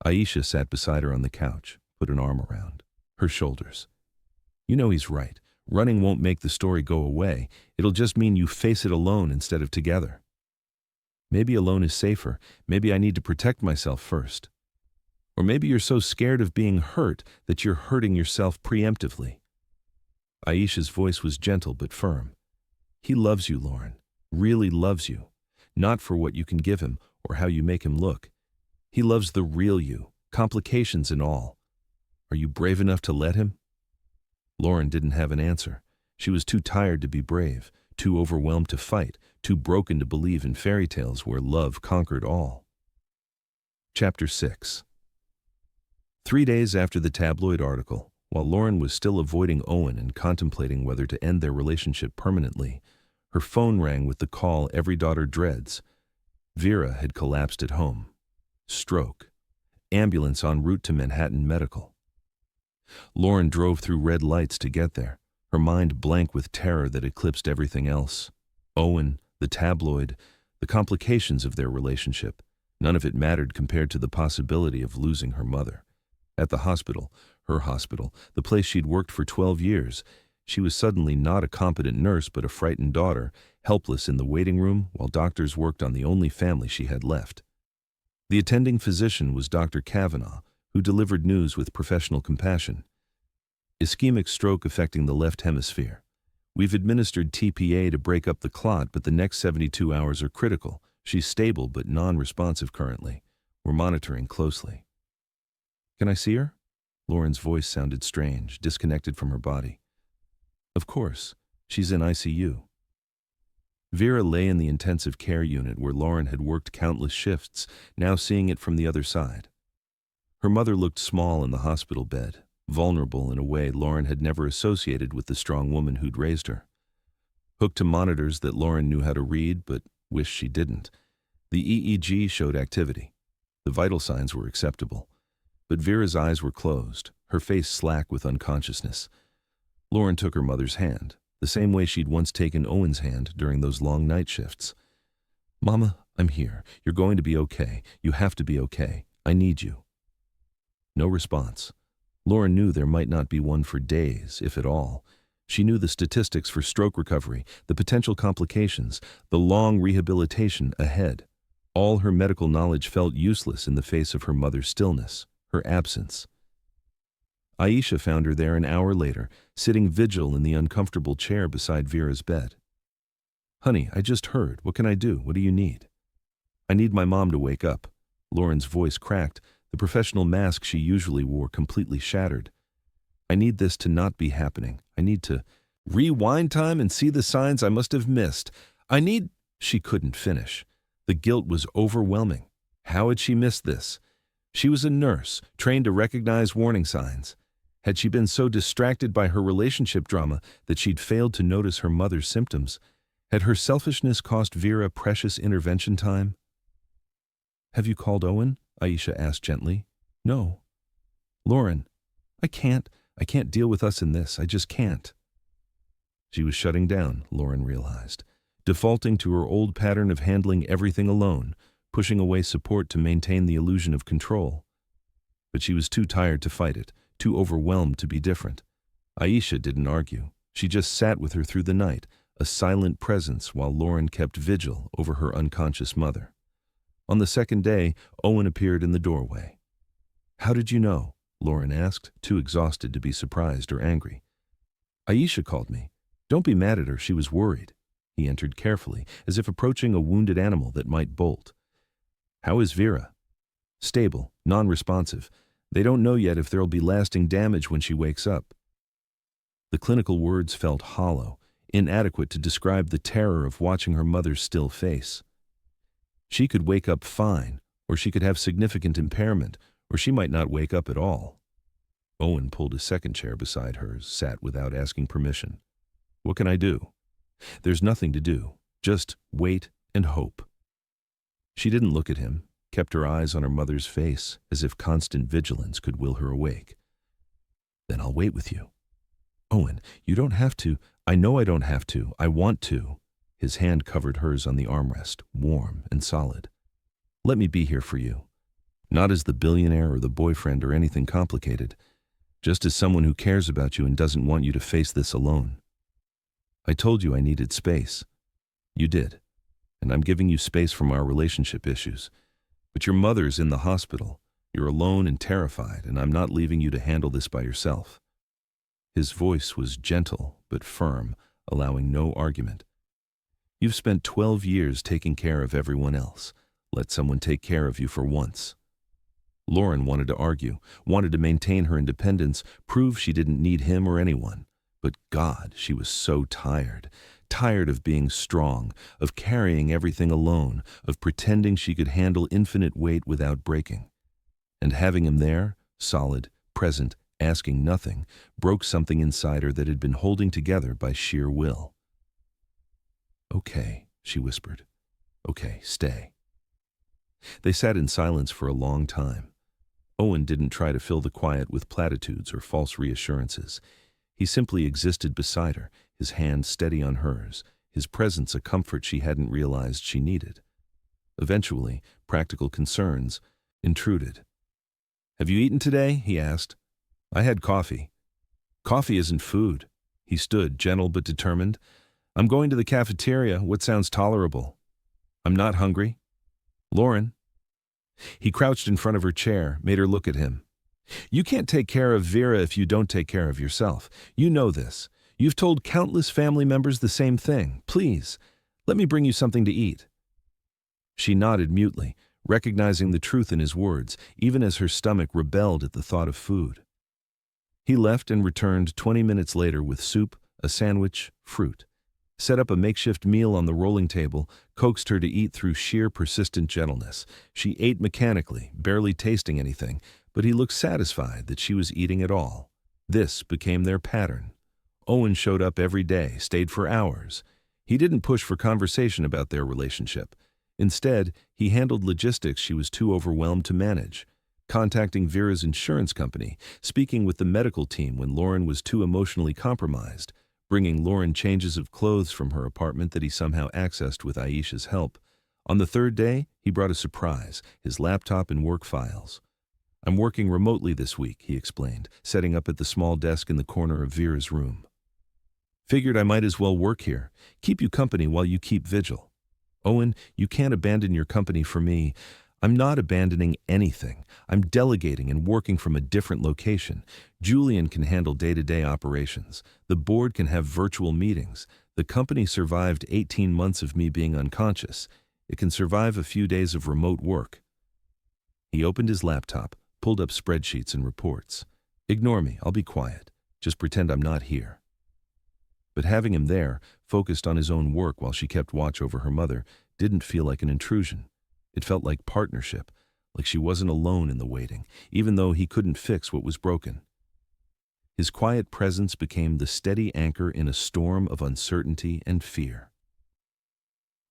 Aisha sat beside her on the couch, put an arm around her shoulders. You know he's right. Running won't make the story go away. It'll just mean you face it alone instead of together. Maybe alone is safer. Maybe I need to protect myself first. Or maybe you're so scared of being hurt that you're hurting yourself preemptively. Aisha's voice was gentle but firm. He loves you, Lauren. Really loves you. Not for what you can give him or how you make him look. He loves the real you, complications and all. Are you brave enough to let him? Lauren didn't have an answer. She was too tired to be brave, too overwhelmed to fight, too broken to believe in fairy tales where love conquered all. Chapter 6. 3 days after the tabloid article, while Lauren was still avoiding Owen and contemplating whether to end their relationship permanently, her phone rang with the call every daughter dreads. Vera had collapsed at home. Stroke. Ambulance en route to Manhattan Medical. Lauren drove through red lights to get there, her mind blank with terror that eclipsed everything else. Owen, the tabloid, the complications of their relationship. None of it mattered compared to the possibility of losing her mother. At the hospital, her hospital, the place she'd worked for 12 years, she was suddenly not a competent nurse but a frightened daughter, helpless in the waiting room while doctors worked on the only family she had left. The attending physician was Dr. Kavanaugh, who delivered news with professional compassion. Ischemic stroke affecting the left hemisphere. We've administered TPA to break up the clot, but the next 72 hours are critical. She's stable but non-responsive currently. We're monitoring closely. Can I see her? Lauren's voice sounded strange, disconnected from her body. Of course. She's in ICU. Vera lay in the intensive care unit where Lauren had worked countless shifts, now seeing it from the other side. Her mother looked small in the hospital bed, vulnerable in a way Lauren had never associated with the strong woman who'd raised her. Hooked to monitors that Lauren knew how to read but wished she didn't, the EEG showed activity. The vital signs were acceptable. But Vera's eyes were closed, her face slack with unconsciousness. Lauren took her mother's hand, the same way she'd once taken Owen's hand during those long night shifts. Mama, I'm here. You're going to be okay. You have to be okay. I need you. No response. Lauren knew there might not be one for days, if at all. She knew the statistics for stroke recovery, the potential complications, the long rehabilitation ahead. All her medical knowledge felt useless in the face of her mother's stillness, her absence. Aisha found her there an hour later, sitting vigil in the uncomfortable chair beside Vera's bed. Honey, I just heard. What can I do? What do you need? I need my mom to wake up. Lauren's voice cracked, the professional mask she usually wore completely shattered. I need this to not be happening. I need to rewind time and see the signs I must have missed. I need... She couldn't finish. The guilt was overwhelming. How had she missed this? She was a nurse, trained to recognize warning signs. Had she been so distracted by her relationship drama that she'd failed to notice her mother's symptoms? Had her selfishness cost Vera precious intervention time? Have you called Owen? Aisha asked gently. No. Lauren, I can't deal with us in this. I just can't. She was shutting down, Lauren realized, defaulting to her old pattern of handling everything alone, pushing away support to maintain the illusion of control. But she was too tired to fight it, too overwhelmed to be different. Aisha didn't argue. She just sat with her through the night, a silent presence while Lauren kept vigil over her unconscious mother. On the second day, Owen appeared in the doorway. How did you know? Lauren asked, too exhausted to be surprised or angry. Aisha called me. Don't be mad at her, she was worried. He entered carefully, as if approaching a wounded animal that might bolt. How is Vera? Stable, non-responsive. They don't know yet if there'll be lasting damage when she wakes up. The clinical words felt hollow, inadequate to describe the terror of watching her mother's still face. She could wake up fine, or she could have significant impairment, or she might not wake up at all. Owen pulled a second chair beside hers, sat without asking permission. What can I do? There's nothing to do, just wait and hope. She didn't look at him, kept her eyes on her mother's face, as if constant vigilance could will her awake. Then I'll wait with you. Owen, you don't have to. I know I don't have to. I want to. His hand covered hers on the armrest, warm and solid. Let me be here for you. Not as the billionaire or the boyfriend or anything complicated, just as someone who cares about you and doesn't want you to face this alone. I told you I needed space. You did. And I'm giving you space from our relationship issues. But your mother's in the hospital. You're alone and terrified, and I'm not leaving you to handle this by yourself. His voice was gentle but firm, allowing no argument. You've spent 12 years taking care of everyone else. Let someone take care of you for once. Lauren wanted to argue, wanted to maintain her independence, prove she didn't need him or anyone. But God, she was so tired. Tired of being strong, of carrying everything alone, of pretending she could handle infinite weight without breaking. And having him there, solid, present, asking nothing, broke something inside her that had been holding together by sheer will. Okay, she whispered. Okay, stay. They sat in silence for a long time. Owen didn't try to fill the quiet with platitudes or false reassurances. He simply existed beside her, his hand steady on hers, his presence a comfort she hadn't realized she needed. Eventually, practical concerns intruded. Have you eaten today? He asked. I had coffee. Coffee isn't food. He stood, gentle but determined. I'm going to the cafeteria. What sounds tolerable? I'm not hungry. Lauren. He crouched in front of her chair, made her look at him. You can't take care of Vera if you don't take care of yourself. You know this. You've told countless family members the same thing. Please, let me bring you something to eat. She nodded mutely, recognizing the truth in his words, even as her stomach rebelled at the thought of food. He left and returned 20 minutes later with soup, a sandwich, fruit. Set up a makeshift meal on the rolling table, coaxed her to eat through sheer persistent gentleness. She ate mechanically, barely tasting anything, but he looked satisfied that she was eating at all. This became their pattern. Owen showed up every day, stayed for hours. He didn't push for conversation about their relationship. Instead, he handled logistics she was too overwhelmed to manage. Contacting Vera's insurance company, speaking with the medical team when Lauren was too emotionally compromised, bringing Lauren changes of clothes from her apartment that he somehow accessed with Aisha's help. On the third day, he brought a surprise, his laptop and work files. I'm working remotely this week, he explained, setting up at the small desk in the corner of Vera's room. Figured I might as well work here, keep you company while you keep vigil. Owen, you can't abandon your company for me. I'm not abandoning anything. I'm delegating and working from a different location. Julian can handle day-to-day operations. The board can have virtual meetings. The company survived 18 months of me being unconscious. It can survive a few days of remote work. He opened his laptop, pulled up spreadsheets and reports. Ignore me, I'll be quiet. Just pretend I'm not here. But having him there, focused on his own work while she kept watch over her mother, didn't feel like an intrusion. It felt like partnership, like she wasn't alone in the waiting, even though he couldn't fix what was broken. His quiet presence became the steady anchor in a storm of uncertainty and fear.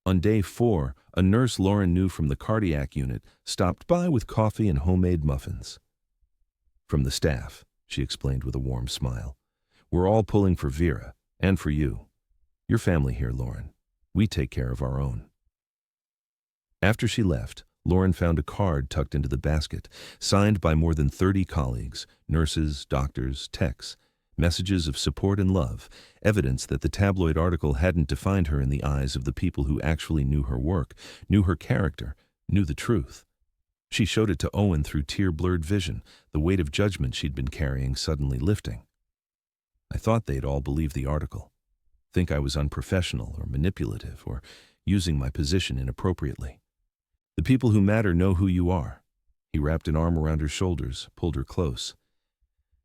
On day 4, a nurse Lauren knew from the cardiac unit stopped by with coffee and homemade muffins. From the staff, she explained with a warm smile. We're all pulling for Vera, and for you. Your family here, Lauren. We take care of our own. After she left, Lauren found a card tucked into the basket, signed by more than 30 colleagues, nurses, doctors, techs, messages of support and love, evidence that the tabloid article hadn't defined her in the eyes of the people who actually knew her work, knew her character, knew the truth. She showed it to Owen through tear-blurred vision, the weight of judgment she'd been carrying suddenly lifting. I thought they'd all believe the article, think I was unprofessional or manipulative or using my position inappropriately. The people who matter know who you are. He wrapped an arm around her shoulders, pulled her close.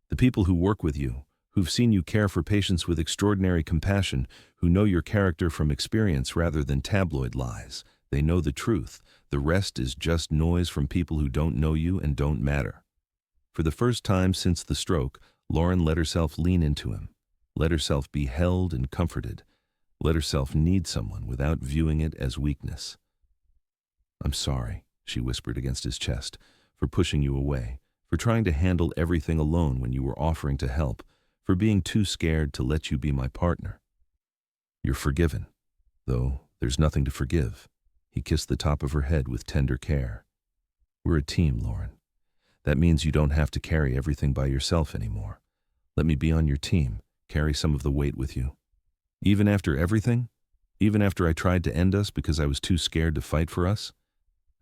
The people who work with you, who've seen you care for patients with extraordinary compassion, who know your character from experience rather than tabloid lies. They know the truth. The rest is just noise from people who don't know you and don't matter. For the first time since the stroke, Lauren let herself lean into him, let herself be held and comforted, let herself need someone without viewing it as weakness. I'm sorry, she whispered against his chest, for pushing you away, for trying to handle everything alone when you were offering to help, for being too scared to let you be my partner. You're forgiven, though there's nothing to forgive. He kissed the top of her head with tender care. We're a team, Lauren. That means you don't have to carry everything by yourself anymore. Let me be on your team, carry some of the weight with you. Even after everything? Even after I tried to end us because I was too scared to fight for us?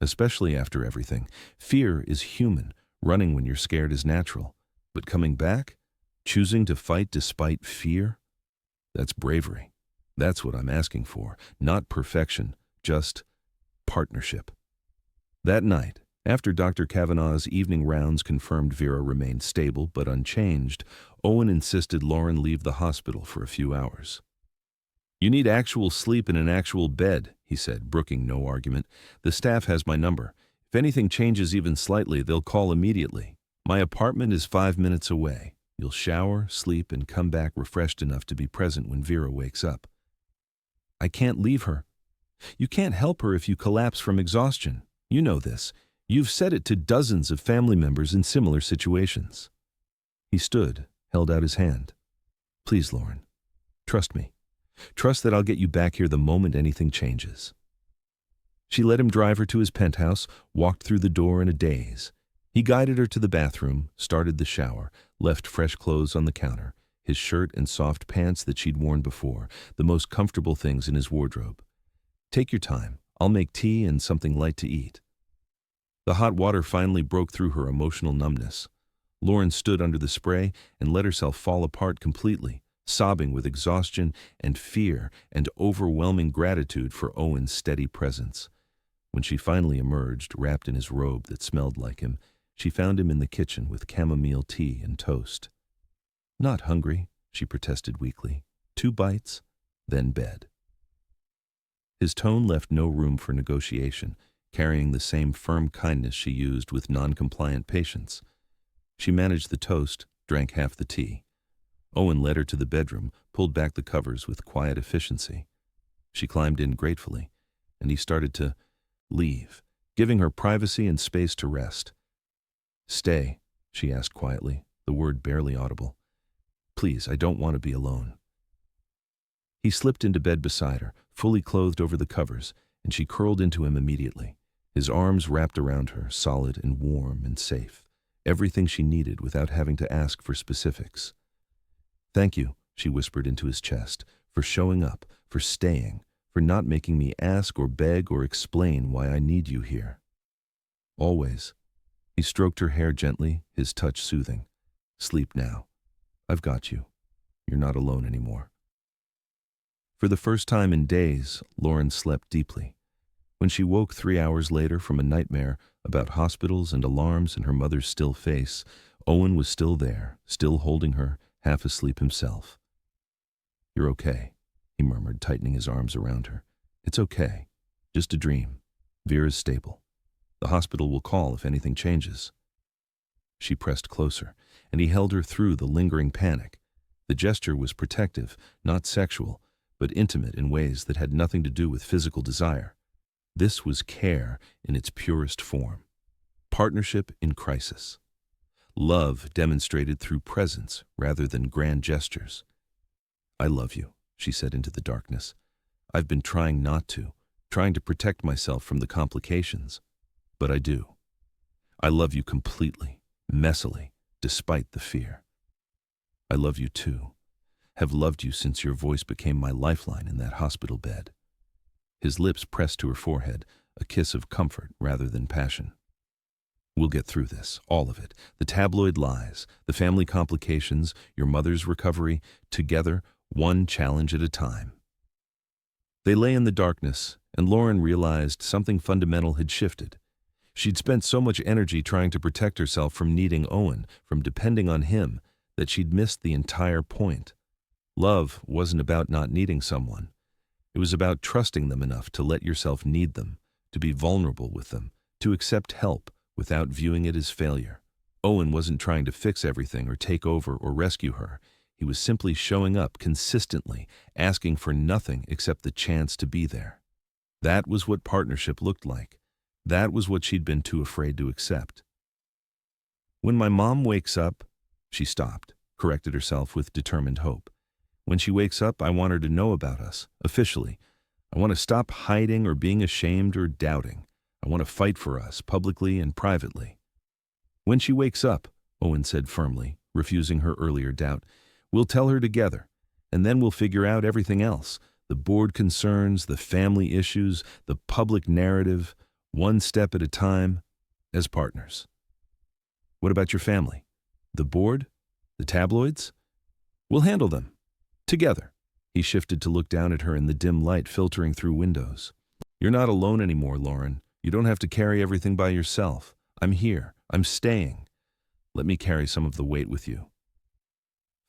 Especially after everything. Fear is human. Running when you're scared is natural. But coming back? Choosing to fight despite fear? That's bravery. That's what I'm asking for. Not perfection, just partnership. That night, after Dr. Kavanaugh's evening rounds confirmed Vera remained stable but unchanged, Owen insisted Lauren leave the hospital for a few hours. You need actual sleep in an actual bed, he said, brooking no argument. The staff has my number. If anything changes even slightly, they'll call immediately. My apartment is 5 minutes away. You'll shower, sleep, and come back refreshed enough to be present when Vera wakes up. I can't leave her. You can't help her if you collapse from exhaustion. You know this. You've said it to dozens of family members in similar situations. He stood, held out his hand. Please, Lauren, trust me. Trust that I'll get you back here the moment anything changes. She let him drive her to his penthouse, walked through the door in a daze. He guided her to the bathroom, started the shower, left fresh clothes on the counter, his shirt and soft pants that she'd worn before, the most comfortable things in his wardrobe. Take your time. I'll make tea and something light to eat. The hot water finally broke through her emotional numbness. Lauren stood under the spray and let herself fall apart completely, sobbing with exhaustion and fear and overwhelming gratitude for Owen's steady presence. When she finally emerged, wrapped in his robe that smelled like him, she found him in the kitchen with chamomile tea and toast. Not hungry, she protested weakly. 2 bites, then bed. His tone left no room for negotiation, carrying the same firm kindness she used with non-compliant patients. She managed the toast, drank half the tea. Owen led her to the bedroom, pulled back the covers with quiet efficiency. She climbed in gratefully, and he started to leave, giving her privacy and space to rest. Stay, she asked quietly, the word barely audible. Please, I don't want to be alone. He slipped into bed beside her, fully clothed over the covers, and she curled into him immediately, his arms wrapped around her, solid and warm and safe, everything she needed without having to ask for specifics. Thank you, she whispered into his chest, for showing up, for staying, for not making me ask or beg or explain why I need you here. Always. He stroked her hair gently, his touch soothing. Sleep now. I've got you. You're not alone anymore. For the first time in days, Lauren slept deeply. When she woke 3 hours later from a nightmare about hospitals and alarms in her mother's still face, Owen was still there, still holding her, half asleep himself. "You're okay," he murmured, tightening his arms around her. "It's okay. Just a dream. Vera's stable. The hospital will call if anything changes." She pressed closer, and he held her through the lingering panic. The gesture was protective, not sexual, but intimate in ways that had nothing to do with physical desire. This was care in its purest form. Partnership in crisis. Love demonstrated through presence rather than grand gestures. "I love you," she said into the darkness. "I've been trying not to, trying to protect myself from the complications. But I do. I love you completely, messily, despite the fear. I love you too. Have loved you since your voice became my lifeline in that hospital bed." His lips pressed to her forehead, a kiss of comfort rather than passion. "We'll get through this, all of it. The tabloid lies, the family complications, your mother's recovery, together, one challenge at a time." They lay in the darkness, and Lauren realized something fundamental had shifted. She'd spent so much energy trying to protect herself from needing Owen, from depending on him, that she'd missed the entire point. Love wasn't about not needing someone. It was about trusting them enough to let yourself need them, to be vulnerable with them, to accept help without viewing it as failure. Owen wasn't trying to fix everything or take over or rescue her. He was simply showing up consistently, asking for nothing except the chance to be there. That was what partnership looked like. That was what she'd been too afraid to accept. "When my mom wakes up," she stopped, corrected herself with determined hope. "When she wakes up, I want her to know about us, officially. I want to stop hiding or being ashamed or doubting. I want to fight for us, publicly and privately." "When she wakes up," Owen said firmly, refusing her earlier doubt, "we'll tell her together, and then we'll figure out everything else. The board concerns, the family issues, the public narrative, one step at a time, as partners." "What about your family? The board? The tabloids?" "We'll handle them. Together." He shifted to look down at her in the dim light filtering through windows. "You're not alone anymore, Lauren. You don't have to carry everything by yourself. I'm here. I'm staying. Let me carry some of the weight with you."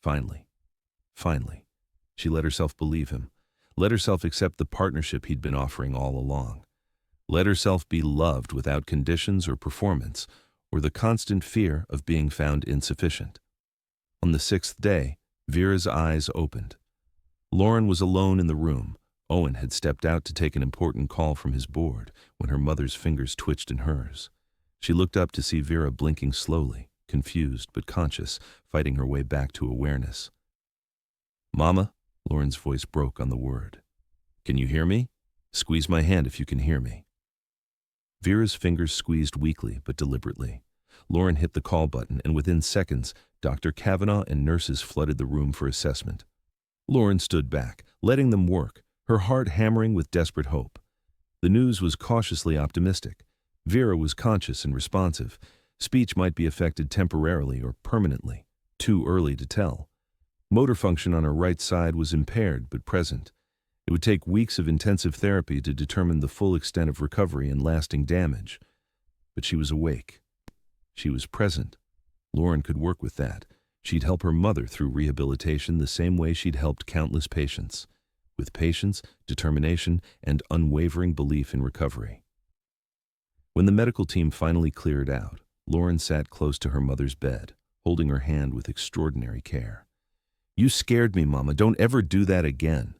Finally, she let herself believe him. Let herself accept the partnership he'd been offering all along. Let herself be loved without conditions or performance, or the constant fear of being found insufficient. On the 6th day, Vera's eyes opened. Lauren was alone in the room. Owen had stepped out to take an important call from his board when her mother's fingers twitched in hers. She looked up to see Vera blinking slowly, confused but conscious, fighting her way back to awareness. "Mama?" Lauren's voice broke on the word. "Can you hear me? Squeeze my hand if you can hear me." Vera's fingers squeezed weakly but deliberately. Lauren hit the call button, and within seconds, Dr. Kavanaugh and nurses flooded the room for assessment. Lauren stood back, letting them work, her heart hammering with desperate hope. The news was cautiously optimistic. Vera was conscious and responsive. Speech might be affected temporarily or permanently. Too early to tell. Motor function on her right side was impaired but present. It would take weeks of intensive therapy to determine the full extent of recovery and lasting damage. But she was awake. She was present. Lauren could work with that. She'd help her mother through rehabilitation the same way she'd helped countless patients, with patience, determination, and unwavering belief in recovery. When the medical team finally cleared out, Lauren sat close to her mother's bed, holding her hand with extraordinary care. "You scared me, Mama. Don't ever do that again."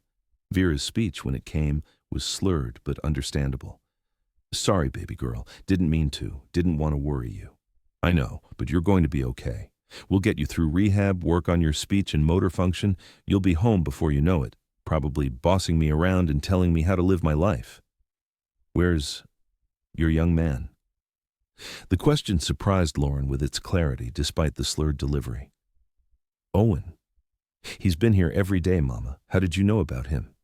Vera's speech, when it came, was slurred but understandable. "Sorry, baby girl. Didn't mean to. Didn't want to worry you. I know, but you're going to be okay. We'll get you through rehab, work on your speech and motor function. You'll be home before you know it, probably bossing me around and telling me how to live my life." "Where's your young man?" The question surprised Lauren with its clarity, despite the slurred delivery. "Owen. He's been here every day, Mama. How did you know about him?"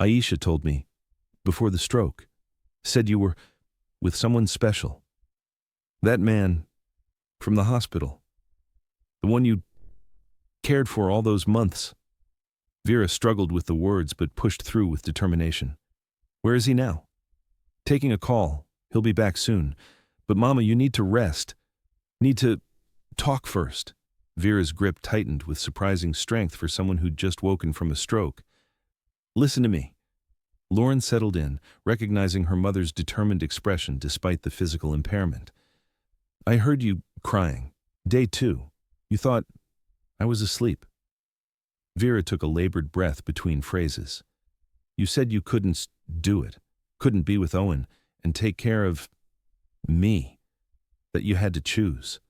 "Aisha told me, before the stroke. Said you were with someone special. That man from the hospital. The one you cared for all those months." Vera struggled with the words but pushed through with determination. "Where is he now?" Taking a call. He'll be back soon. But Mama, you need to rest. Need to talk first. Vera's grip tightened with surprising strength for someone who'd just woken from a stroke. Listen to me. Lauren settled in, recognizing her mother's determined expression despite the physical impairment. I heard you crying. Day 2. You thought I was asleep. Vera took a labored breath between phrases. You said you couldn't do it, couldn't be with Owen and take care of me, that you had to choose.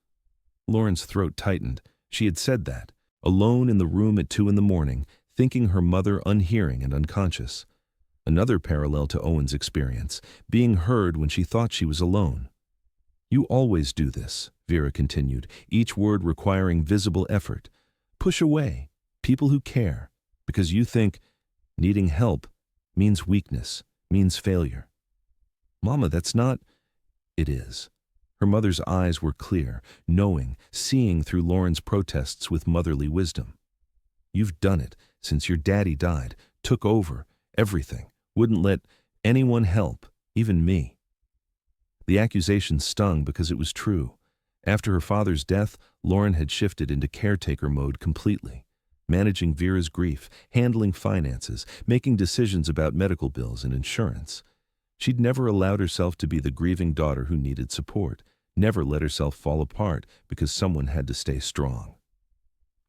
Lauren's throat tightened. She had said that, alone in the room at 2 a.m, thinking her mother unhearing and unconscious. Another parallel to Owen's experience, being heard when she thought she was alone. You always do this, Vera continued, each word requiring visible effort. Push away people who care, because you think needing help means weakness, means failure. Mama, that's not. It is. Her mother's eyes were clear, knowing, seeing through Lauren's protests with motherly wisdom. You've done it since your daddy died, took over everything, wouldn't let anyone help, even me. The accusation stung because it was true. After her father's death, Lauren had shifted into caretaker mode completely, managing Vera's grief, handling finances, making decisions about medical bills and insurance. She'd never allowed herself to be the grieving daughter who needed support, never let herself fall apart because someone had to stay strong.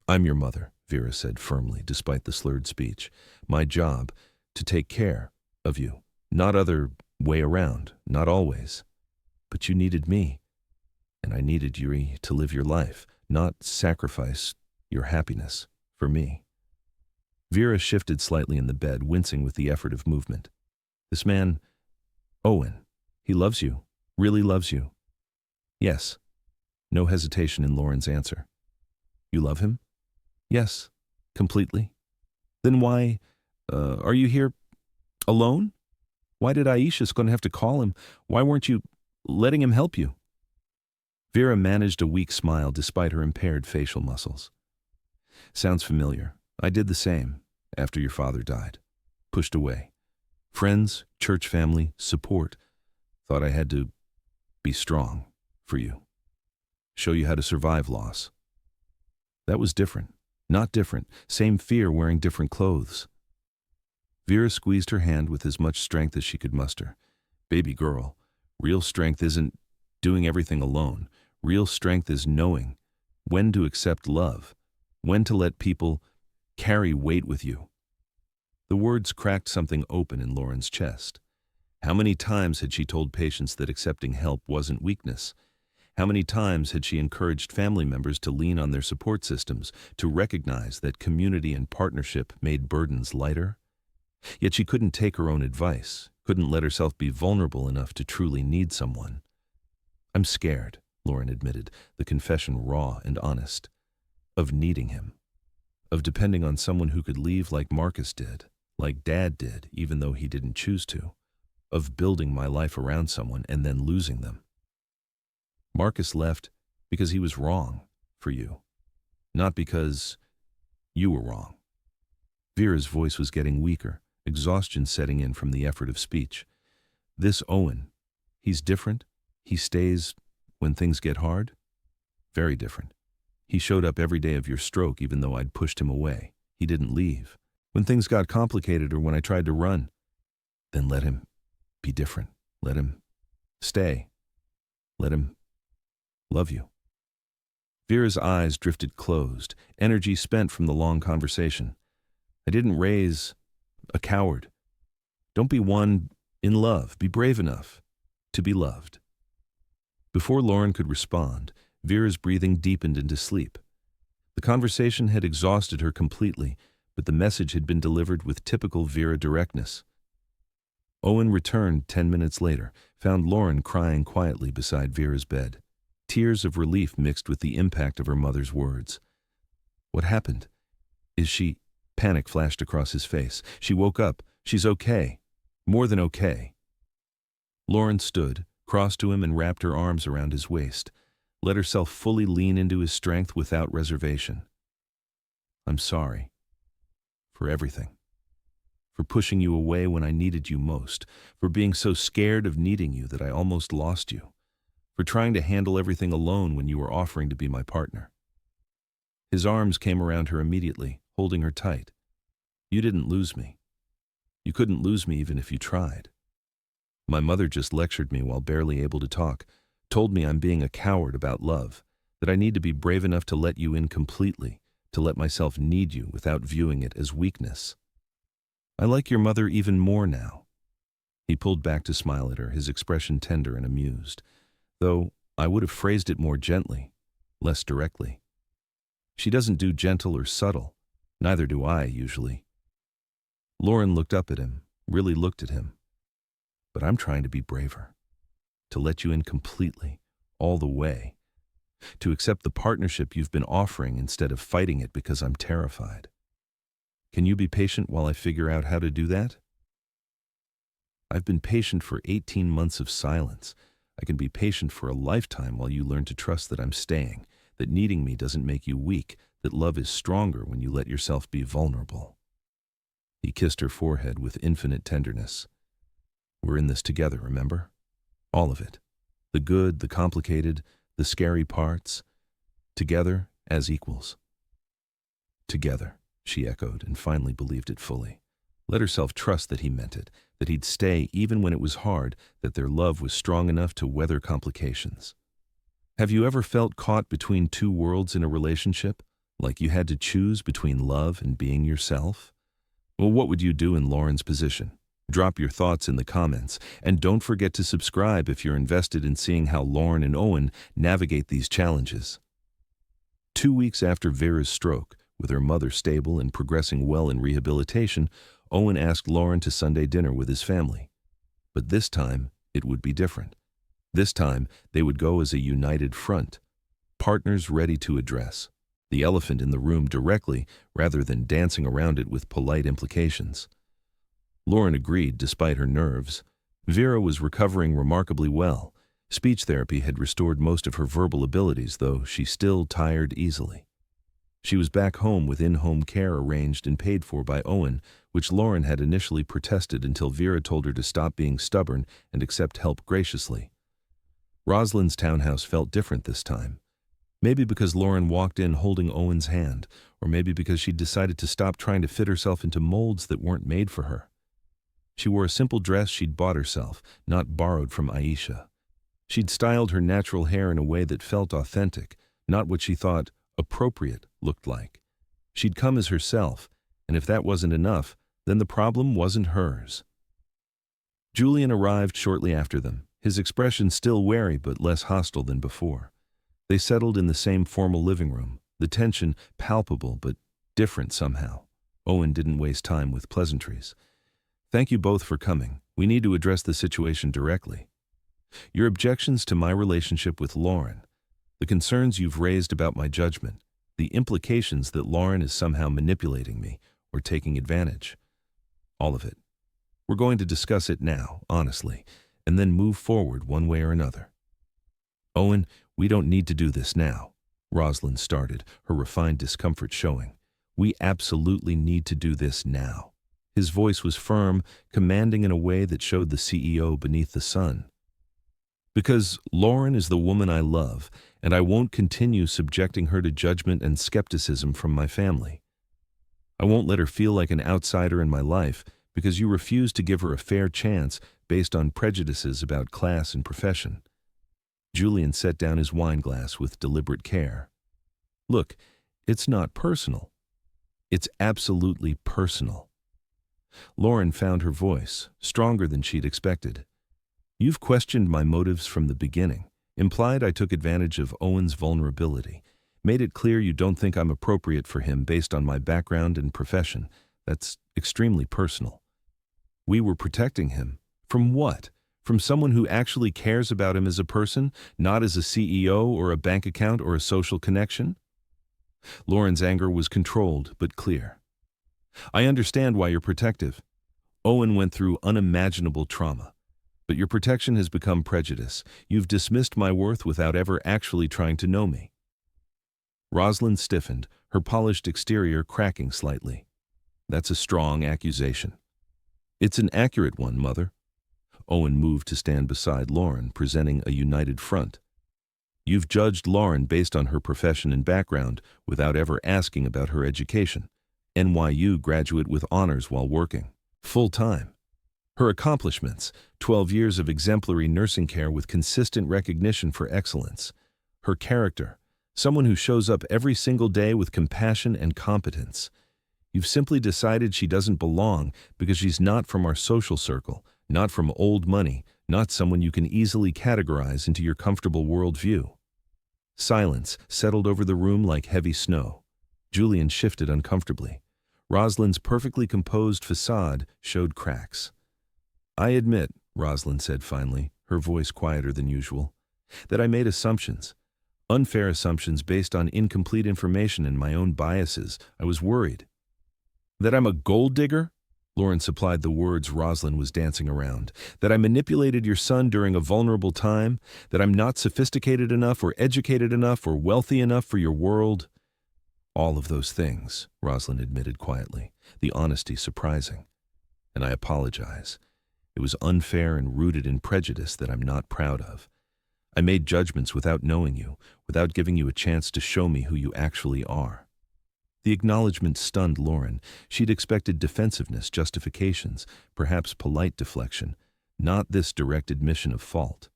I'm your mother, Vera said firmly, despite the slurred speech. My job, to take care of you. Not other way around, not always. But you needed me, and I needed you to live your life, not sacrifice your happiness for me. Vera shifted slightly in the bed, wincing with the effort of movement. This man, Owen, he loves you, really loves you. Yes. No hesitation in Lauren's answer. You love him? Yes, completely. Then why, are you here alone? Why did Aisha's going to have to call him? Why weren't you letting him help you? Vera managed a weak smile despite her impaired facial muscles. Sounds familiar. I did the same after your father died. Pushed away. Friends, church family, support. Thought I had to be strong for you. Show you how to survive loss. That was different. Not different. Same fear wearing different clothes. Vera squeezed her hand with as much strength as she could muster. Baby girl, real strength isn't doing everything alone. Real strength is knowing when to accept love, when to let people carry weight with you. The words cracked something open in Lauren's chest. How many times had she told patients that accepting help wasn't weakness? How many times had she encouraged family members to lean on their support systems, to recognize that community and partnership made burdens lighter? Yet she couldn't take her own advice, couldn't let herself be vulnerable enough to truly need someone. I'm scared, Lauren admitted, the confession raw and honest, of needing him, of depending on someone who could leave like Marcus did, like Dad did, even though he didn't choose to, of building my life around someone and then losing them. Marcus left because he was wrong for you, not because you were wrong. Vera's voice was getting weaker, exhaustion setting in from the effort of speech. This Owen, he's different. He stays when things get hard. Very different. He showed up every day of your stroke even though I'd pushed him away. He didn't leave. When things got complicated or when I tried to run, then let him be different. Let him stay. Let him love you. Vera's eyes drifted closed, energy spent from the long conversation. I didn't raise a coward. Don't be one in love. Be brave enough to be loved. Before Lauren could respond, Vera's breathing deepened into sleep. The conversation had exhausted her completely, but the message had been delivered with typical Vera directness. Owen returned 10 minutes later, found Lauren crying quietly beside Vera's bed. Tears of relief mixed with the impact of her mother's words. What happened? Is she? Panic flashed across his face. She woke up. She's okay. More than okay. Lauren stood, crossed to him and wrapped her arms around his waist, let herself fully lean into his strength without reservation. I'm sorry. For everything. for pushing you away when I needed you most, for being so scared of needing you that I almost lost you, for trying to handle everything alone when you were offering to be my partner." His arms came around her immediately, holding her tight. "You didn't lose me. You couldn't lose me even if you tried. My mother just lectured me while barely able to talk, told me I'm being a coward about love, that I need to be brave enough to let you in completely, to let myself need you without viewing it as weakness. I like your mother even more now." He pulled back to smile at her, his expression tender and amused, though I would have phrased it more gently, less directly. "She doesn't do gentle or subtle. Neither do I, usually." Lauren looked up at him, really looked at him. "But I'm trying to be braver, to let you in completely, all the way, to accept the partnership you've been offering instead of fighting it because I'm terrified. Can you be patient while I figure out how to do that?" "I've been patient for 18 months of silence. I can be patient for a lifetime while you learn to trust that I'm staying, that needing me doesn't make you weak, that love is stronger when you let yourself be vulnerable." He kissed her forehead with infinite tenderness. "We're in this together, remember? All of it. The good, the complicated, the scary parts. Together as equals." "Together," she echoed, and finally believed it fully. Let herself trust that he meant it, that he'd stay even when it was hard, that their love was strong enough to weather complications. Have you ever felt caught between two worlds in a relationship, like you had to choose between love and being yourself? Well, what would you do in Lauren's position? Drop your thoughts in the comments, and don't forget to subscribe if you're invested in seeing how Lauren and Owen navigate these challenges. 2 weeks after Vera's stroke, with her mother stable and progressing well in rehabilitation, Owen asked Lauren to Sunday dinner with his family. But this time, it would be different. This time, they would go as a united front, partners ready to address the elephant in the room directly rather than dancing around it with polite implications. Lauren agreed despite her nerves. Vera was recovering remarkably well. Speech therapy had restored most of her verbal abilities, though she still tired easily. She was back home with in-home care arranged and paid for by Owen, which Lauren had initially protested until Vera told her to stop being stubborn and accept help graciously. Rosalind's townhouse felt different this time. Maybe because Lauren walked in holding Owen's hand, or maybe because she'd decided to stop trying to fit herself into molds that weren't made for her. She wore a simple dress she'd bought herself, not borrowed from Aisha. She'd styled her natural hair in a way that felt authentic, not what she thought appropriate looked like. She'd come as herself, and if that wasn't enough, then the problem wasn't hers. Julian arrived shortly after them, his expression still wary but less hostile than before. They settled in the same formal living room, the tension palpable but different somehow. Owen didn't waste time with pleasantries. "Thank you both for coming. We need to address the situation directly. Your objections to my relationship with Lauren, the concerns you've raised about my judgment, the implications that Lauren is somehow manipulating me or taking advantage. All of it. We're going to discuss it now, honestly, and then move forward one way or another." "Owen, we don't need to do this now," Rosalind started, her refined discomfort showing. "We absolutely need to do this now." His voice was firm, commanding in a way that showed the CEO beneath the sun. "Because Lauren is the woman I love, and I won't continue subjecting her to judgment and skepticism from my family. I won't let her feel like an outsider in my life because you refuse to give her a fair chance based on prejudices about class and profession." Julian set down his wine glass with deliberate care. "Look, it's not personal. It's absolutely personal." Lauren found her voice, stronger than she'd expected. "You've questioned my motives from the beginning, implied I took advantage of Owen's vulnerability, made it clear you don't think I'm appropriate for him based on my background and profession. That's extremely personal. We were protecting him. From what? From someone who actually cares about him as a person, not as a CEO or a bank account or a social connection?" Lauren's anger was controlled but clear. "I understand why you're protective. Owen went through unimaginable trauma. But your protection has become prejudice. You've dismissed my worth without ever actually trying to know me." Rosalind stiffened, her polished exterior cracking slightly. "That's a strong accusation. It's an accurate one, Mother. Owen moved to stand beside Lauren, presenting a united front. You've judged Lauren based on her profession and background without ever asking about her education. NYU graduate with honors while working full-time. Her accomplishments, 12 years of exemplary nursing care with consistent recognition for excellence. Her character, someone who shows up every single day with compassion and competence. You've simply decided she doesn't belong because she's not from our social circle, not from old money, not someone you can easily categorize into your comfortable worldview. Silence settled over the room like heavy snow. Julian shifted uncomfortably. Rosalind's perfectly composed facade showed cracks. I admit, Rosalind said finally, her voice quieter than usual, that I made assumptions. Unfair assumptions based on incomplete information and my own biases. I was worried. That I'm a gold digger? Lauren supplied the words Rosalind was dancing around. That I manipulated your son during a vulnerable time? That I'm not sophisticated enough or educated enough or wealthy enough for your world? All of those things, Rosalind admitted quietly, the honesty surprising. And I apologize. It was unfair and rooted in prejudice that I'm not proud of. I made judgments without knowing you, without giving you a chance to show me who you actually are. The acknowledgement stunned Lauren. She'd expected defensiveness, justifications, perhaps polite deflection, not this direct admission of fault.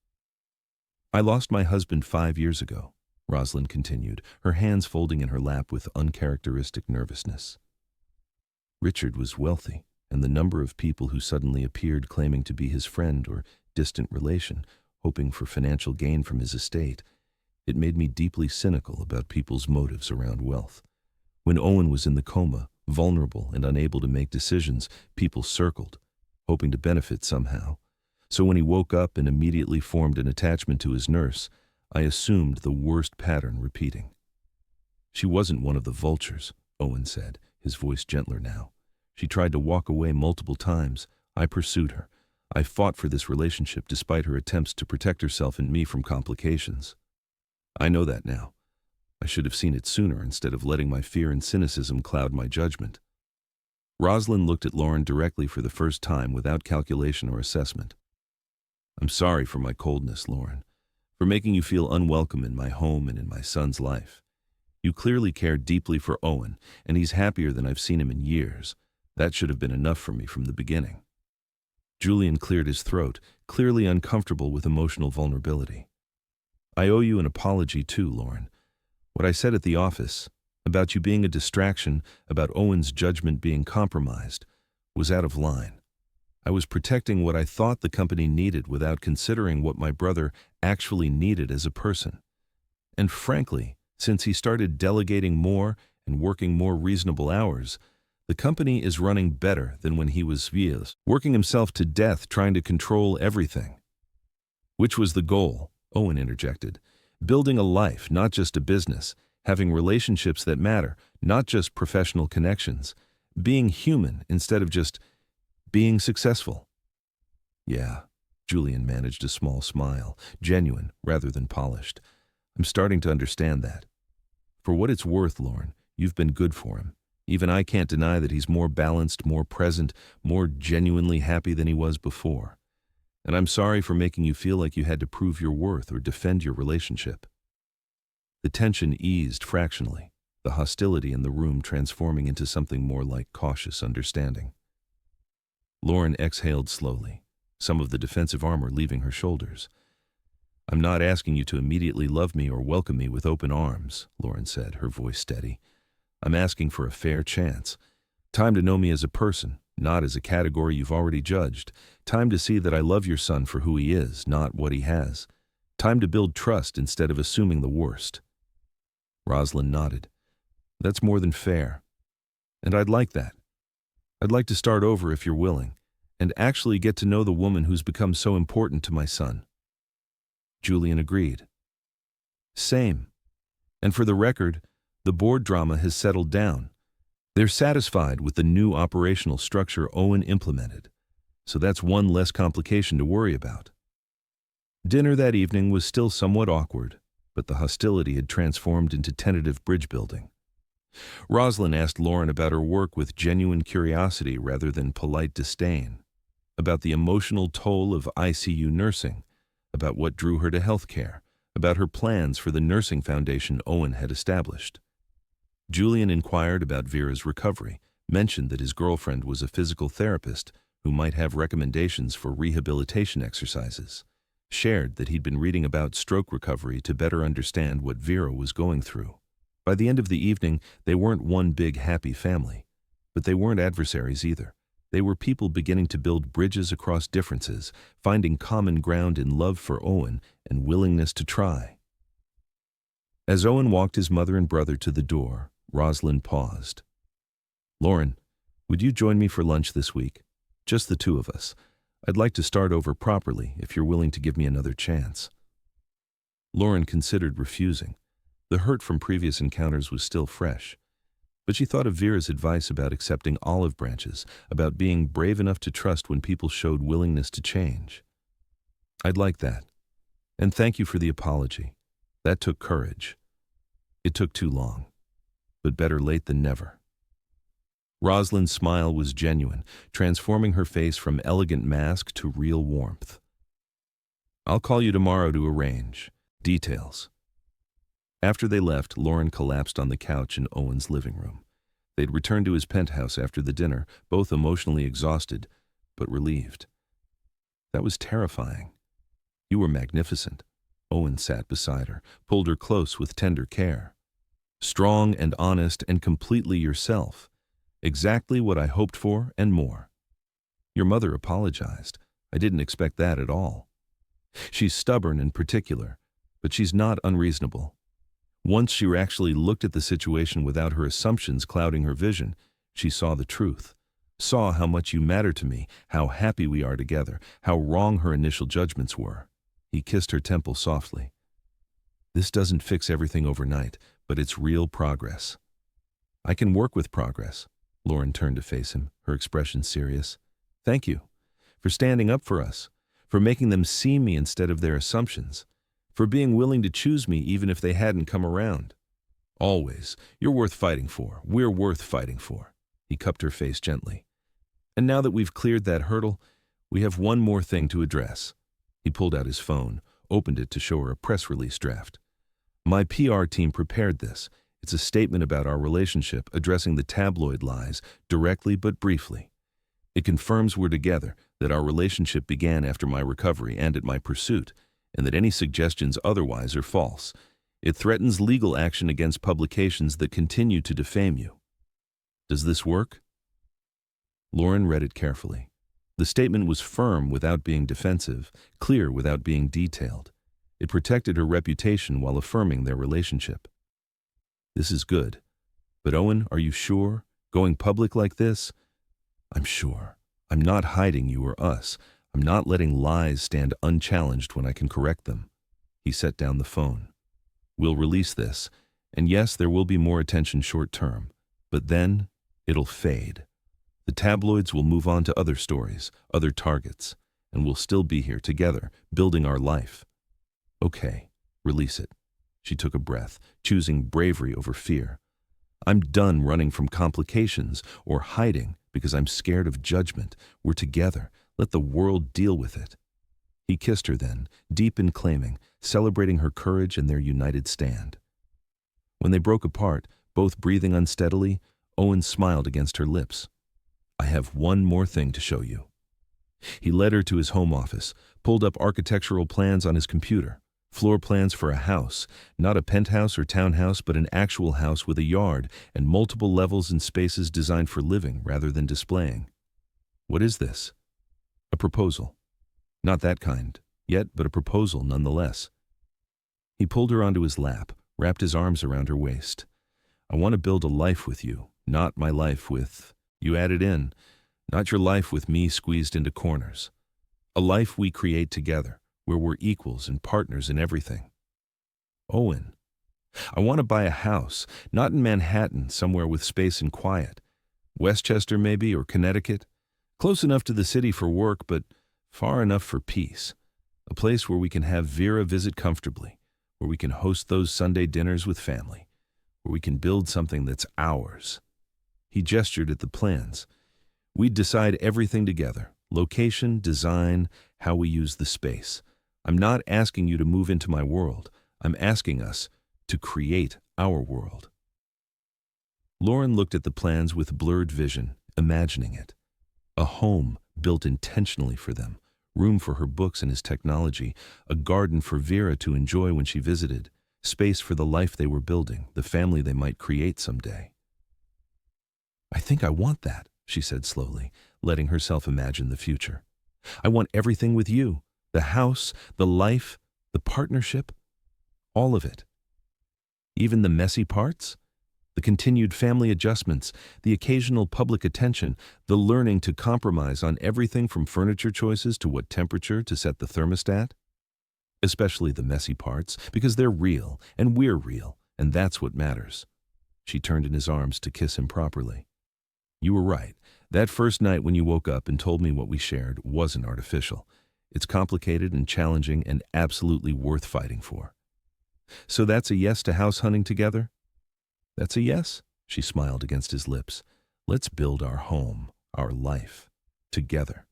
I lost my husband 5 years ago, Rosalind continued, her hands folding in her lap with uncharacteristic nervousness. Richard was wealthy, and the number of people who suddenly appeared claiming to be his friend or distant relation, hoping for financial gain from his estate, it made me deeply cynical about people's motives around wealth. When Owen was in the coma, vulnerable and unable to make decisions, people circled, hoping to benefit somehow. So when he woke up and immediately formed an attachment to his nurse, I assumed the worst pattern repeating. She wasn't one of the vultures, Owen said, his voice gentler now. She tried to walk away multiple times. I pursued her. I fought for this relationship despite her attempts to protect herself and me from complications. I know that now. I should have seen it sooner instead of letting my fear and cynicism cloud my judgment. Rosalind looked at Lauren directly for the first time without calculation or assessment. I'm sorry for my coldness, Lauren, for making you feel unwelcome in my home and in my son's life. You clearly care deeply for Owen, and he's happier than I've seen him in years. That should have been enough for me from the beginning. Julian cleared his throat, clearly uncomfortable with emotional vulnerability. I owe you an apology too, Lauren. What I said at the office, about you being a distraction, about Owen's judgment being compromised, was out of line. I was protecting what I thought the company needed without considering what my brother actually needed as a person. And frankly, since he started delegating more and working more reasonable hours, the company is running better than when he was working himself to death trying to control everything. Which was the goal, Owen interjected. Building a life, not just a business. Having relationships that matter, not just professional connections. Being human instead of just being successful. Yeah, Julian managed a small smile, genuine rather than polished. I'm starting to understand that. For what it's worth, Lauren, you've been good for him. Even I can't deny that he's more balanced, more present, more genuinely happy than he was before. And I'm sorry for making you feel like you had to prove your worth or defend your relationship. The tension eased fractionally, the hostility in the room transforming into something more like cautious understanding. Lauren exhaled slowly, some of the defensive armor leaving her shoulders. I'm not asking you to immediately love me or welcome me with open arms, Lauren said, her voice steady. I'm asking for a fair chance. Time to know me as a person, not as a category you've already judged. Time to see that I love your son for who he is, not what he has. Time to build trust instead of assuming the worst. Rosalind nodded. That's more than fair. And I'd like that. I'd like to start over if you're willing, and actually get to know the woman who's become so important to my son. Julian agreed. Same. And for the record, the board drama has settled down. They're satisfied with the new operational structure Owen implemented, so that's one less complication to worry about. Dinner that evening was still somewhat awkward, but the hostility had transformed into tentative bridge building. Rosalind asked Lauren about her work with genuine curiosity rather than polite disdain. about the emotional toll of ICU nursing, about what drew her to healthcare, about her plans for the nursing foundation Owen had established. Julian inquired about Vera's recovery, mentioned that his girlfriend was a physical therapist who might have recommendations for rehabilitation exercises, shared that he'd been reading about stroke recovery to better understand what Vera was going through. By the end of the evening, they weren't one big happy family, but they weren't adversaries either. They were people beginning to build bridges across differences, finding common ground in love for Owen and willingness to try. As Owen walked his mother and brother to the door, Rosalind paused. "Lauren, would you join me for lunch this week? Just the two of us. I'd like to start over properly if you're willing to give me another chance." Lauren considered refusing. The hurt from previous encounters was still fresh. But she thought of Vera's advice about accepting olive branches, about being brave enough to trust when people showed willingness to change. "I'd like that. And thank you for the apology. That took courage. It took too long. But better late than never." Rosalind's smile was genuine, transforming her face from elegant mask to real warmth. "I'll call you tomorrow to arrange details." After they left, Lauren collapsed on the couch in Owen's living room. They'd returned to his penthouse after the dinner, both emotionally exhausted, but relieved. "That was terrifying. You were magnificent." Owen sat beside her, pulled her close with tender care. "Strong and honest and completely yourself. Exactly what I hoped for and more. Your mother apologized. I didn't expect that at all. She's stubborn and particular, but she's not unreasonable. Once she actually looked at the situation without her assumptions clouding her vision, she saw the truth, saw how much you matter to me, how happy we are together, how wrong her initial judgments were." He kissed her temple softly. "This doesn't fix everything overnight, but it's real progress." "I can work with progress." Lauren turned to face him, her expression serious. "Thank you for standing up for us, for making them see me instead of their assumptions, for being willing to choose me even if they hadn't come around. Always. You're worth fighting for. We're worth fighting for." He cupped her face gently. "And now that we've cleared that hurdle, we have one more thing to address." He pulled out his phone, opened it to show her a press release draft. "My PR team prepared this. It's a statement about our relationship, addressing the tabloid lies, directly but briefly. It confirms we're together, that our relationship began after my recovery and at my pursuit, and that any suggestions otherwise are false. It threatens legal action against publications that continue to defame you. Does this work?" Lauren read it carefully. The statement was firm without being defensive, clear without being detailed. It protected her reputation while affirming their relationship. "This is good. But Owen, are you sure? Going public like this?" "I'm sure. I'm not hiding you or us. I'm not letting lies stand unchallenged when I can correct them." He set down the phone. "We'll release this, and yes, there will be more attention short term, but then it'll fade. The tabloids will move on to other stories, other targets, and we'll still be here together, building our life." "Okay, release it." She took a breath, choosing bravery over fear. "I'm done running from complications or hiding because I'm scared of judgment. We're together. Let the world deal with it." He kissed her then, deep in claiming, celebrating her courage and their united stand. When they broke apart, both breathing unsteadily, Owen smiled against her lips. "I have one more thing to show you." He led her to his home office, pulled up architectural plans on his computer. Floor plans for a house, not a penthouse or townhouse, but an actual house with a yard and multiple levels and spaces designed for living rather than displaying. "What is this?" "A proposal. Not that kind, yet, but a proposal nonetheless." He pulled her onto his lap, wrapped his arms around her waist. "I want to build a life with you, not my life with," you added in, "not your life with me squeezed into corners. A life we create together, where we're equals and partners in everything." "Owen, I want to buy a house, not in Manhattan, somewhere with space and quiet. Westchester maybe, or Connecticut. Close enough to the city for work, but far enough for peace. A place where we can have Vera visit comfortably, where we can host those Sunday dinners with family, where we can build something that's ours." He gestured at the plans. "We'd decide everything together, Location, design, how we use the space. I'm not asking you to move into my world. I'm asking us to create our world. Lauren looked at the plans with blurred vision, imagining it. A home built intentionally for them, room for her books and his technology, a garden for Vera to enjoy when she visited, space for the life they were building, the family they might create someday. I think I want that, she said slowly, letting herself imagine the future. I want everything with you, the house, the life, the partnership, all of it. Even the messy parts? The continued family adjustments, the occasional public attention, the learning to compromise on everything from furniture choices to what temperature to set the thermostat? Especially the messy parts, because they're real, and we're real, and that's what matters. She turned in his arms to kiss him properly. You were right. That first night when you woke up and told me what we shared wasn't artificial. It's complicated and challenging and absolutely worth fighting for. So that's a yes to house hunting together? That's a yes, she smiled against his lips. Let's build our home, our life, together.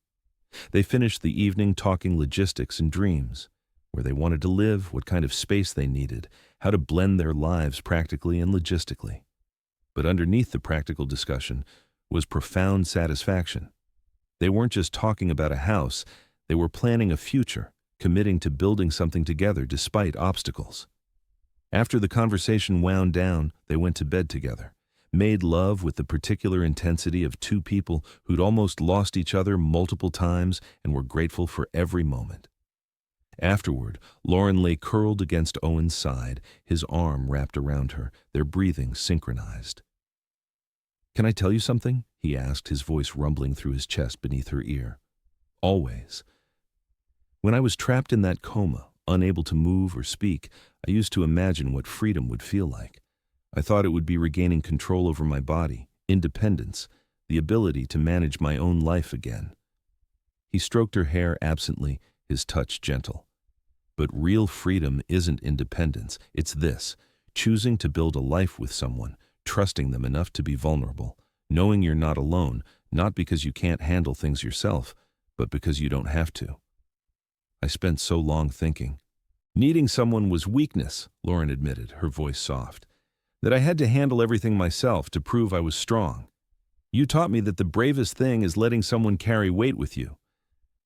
They finished the evening talking logistics and dreams, where they wanted to live, what kind of space they needed, how to blend their lives practically and logistically. But underneath the practical discussion was profound satisfaction. They weren't just talking about a house, they were planning a future, committing to building something together despite obstacles. After the conversation wound down, they went to bed together, made love with the particular intensity of two people who'd almost lost each other multiple times and were grateful for every moment. Afterward, Lauren lay curled against Owen's side, his arm wrapped around her, their breathing synchronized. Can I tell you something? He asked, his voice rumbling through his chest beneath her ear. Always. When I was trapped in that coma, unable to move or speak, I used to imagine what freedom would feel like. I thought it would be regaining control over my body, independence, the ability to manage my own life again. He stroked her hair absently, his touch gentle. But real freedom isn't independence, it's this, choosing to build a life with someone, trusting them enough to be vulnerable, knowing you're not alone, not because you can't handle things yourself, but because you don't have to. I spent so long thinking. Needing someone was weakness, Lauren admitted, her voice soft. That I had to handle everything myself to prove I was strong. You taught me that the bravest thing is letting someone carry weight with you.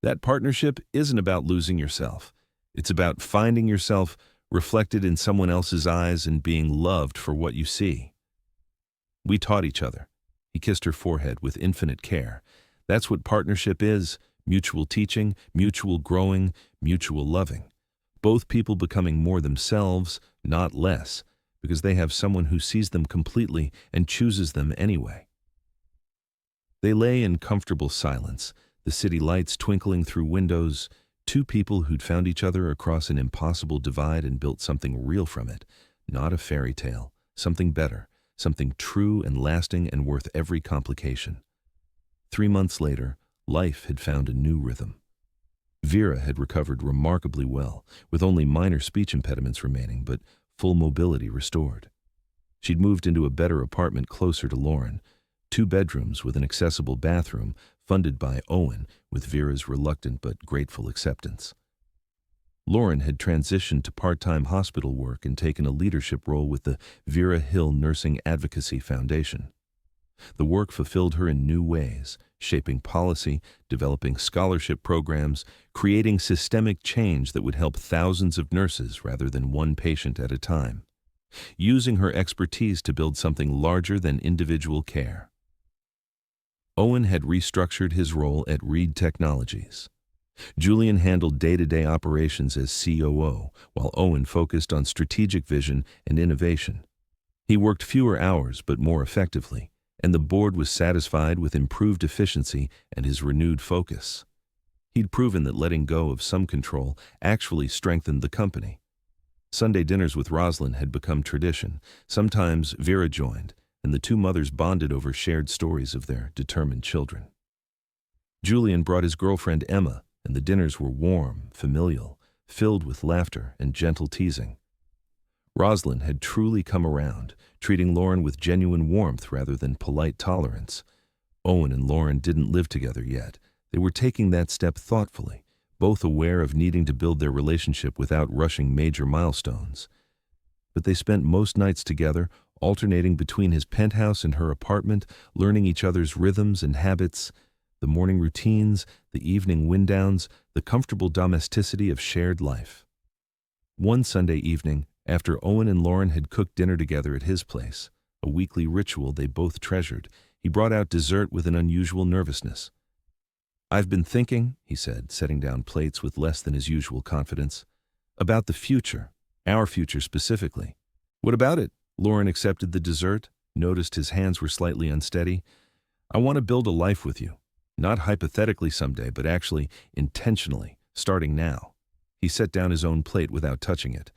That partnership isn't about losing yourself. It's about finding yourself reflected in someone else's eyes and being loved for what you see. We taught each other. He kissed her forehead with infinite care. That's what partnership is. Mutual teaching, mutual growing, mutual loving. Both people becoming more themselves, not less, because they have someone who sees them completely and chooses them anyway. They lay in comfortable silence, the city lights twinkling through windows, two people who'd found each other across an impossible divide and built something real from it, not a fairy tale, something better, something true and lasting and worth every complication. 3 months later, life had found a new rhythm. Vera had recovered remarkably well, with only minor speech impediments remaining, but full mobility restored. She'd moved into a better apartment closer to Lauren, 2 bedrooms with an accessible bathroom, funded by Owen, with Vera's reluctant but grateful acceptance. Lauren had transitioned to part-time hospital work and taken a leadership role with the Vera Hill Nursing Advocacy Foundation. The work fulfilled her in new ways, shaping policy, developing scholarship programs, creating systemic change that would help thousands of nurses rather than one patient at a time, using her expertise to build something larger than individual care. Owen had restructured his role at Reed Technologies. Julian handled day-to-day operations as COO, while Owen focused on strategic vision and innovation. He worked fewer hours but more effectively, and the board was satisfied with improved efficiency and his renewed focus. He'd proven that letting go of some control actually strengthened the company. Sunday dinners with Rosalind had become tradition. Sometimes Vera joined, and the 2 mothers bonded over shared stories of their determined children. Julian brought his girlfriend Emma, and the dinners were warm, familial, filled with laughter and gentle teasing. Rosalind had truly come around, treating Lauren with genuine warmth rather than polite tolerance. Owen and Lauren didn't live together yet. They were taking that step thoughtfully, both aware of needing to build their relationship without rushing major milestones. But they spent most nights together, alternating between his penthouse and her apartment, learning each other's rhythms and habits, the morning routines, the evening wind-downs, the comfortable domesticity of shared life. One Sunday evening, after Owen and Lauren had cooked dinner together at his place, a weekly ritual they both treasured, he brought out dessert with an unusual nervousness. "I've been thinking," he said, setting down plates with less than his usual confidence, "about the future, our future specifically." "What about it?" Lauren accepted the dessert, noticed his hands were slightly unsteady. "I want to build a life with you. Not hypothetically someday, but actually, intentionally, starting now." He set down his own plate without touching it.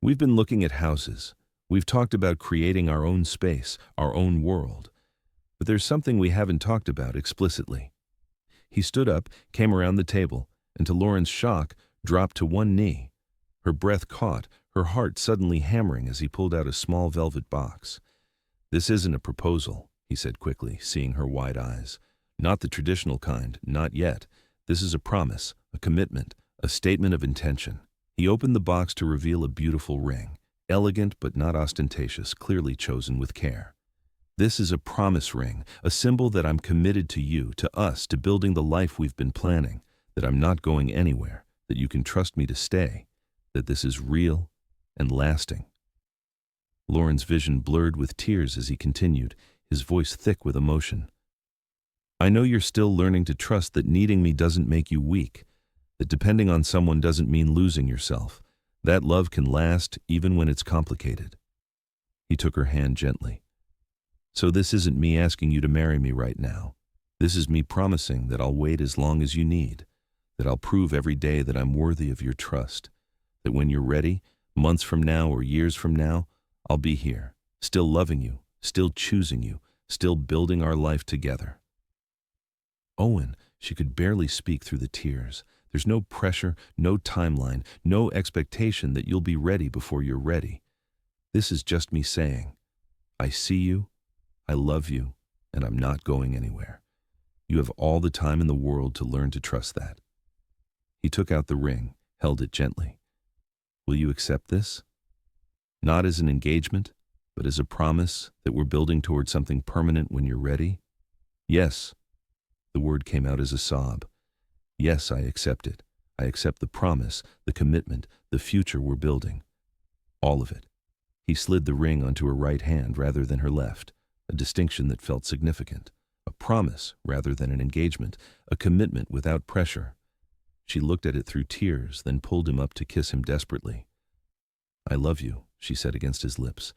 "We've been looking at houses. We've talked about creating our own space, our own world. But there's something we haven't talked about explicitly." He stood up, came around the table, and to Lauren's shock, dropped to one knee. Her breath caught, her heart suddenly hammering as he pulled out a small velvet box. "This isn't a proposal," he said quickly, seeing her wide eyes. "Not the traditional kind, not yet. This is a promise, a commitment, a statement of intention." He opened the box to reveal a beautiful ring, elegant but not ostentatious, clearly chosen with care. "This is a promise ring, a symbol that I'm committed to you, to us, to building the life we've been planning, that I'm not going anywhere, that you can trust me to stay, that this is real and lasting." Lauren's vision blurred with tears as he continued, his voice thick with emotion. "I know you're still learning to trust that needing me doesn't make you weak, that depending on someone doesn't mean losing yourself. That love can last even when it's complicated." He took her hand gently. "So this isn't me asking you to marry me right now. This is me promising that I'll wait as long as you need, that I'll prove every day that I'm worthy of your trust, that when you're ready, months from now or years from now, I'll be here, still loving you, still choosing you, still building our life together." "Owen," she could barely speak through the tears. "There's no pressure, no timeline, no expectation that you'll be ready before you're ready. This is just me saying, I see you, I love you, and I'm not going anywhere. You have all the time in the world to learn to trust that." He took out the ring, held it gently. "Will you accept this? Not as an engagement, but as a promise that we're building toward something permanent when you're ready?" "Yes." The word came out as a sob. "Yes, I accept it. I accept the promise, the commitment, the future we're building. All of it." He slid the ring onto her right hand rather than her left, a distinction that felt significant. A promise rather than an engagement, a commitment without pressure. She looked at it through tears, then pulled him up to kiss him desperately. "I love you," she said against his lips.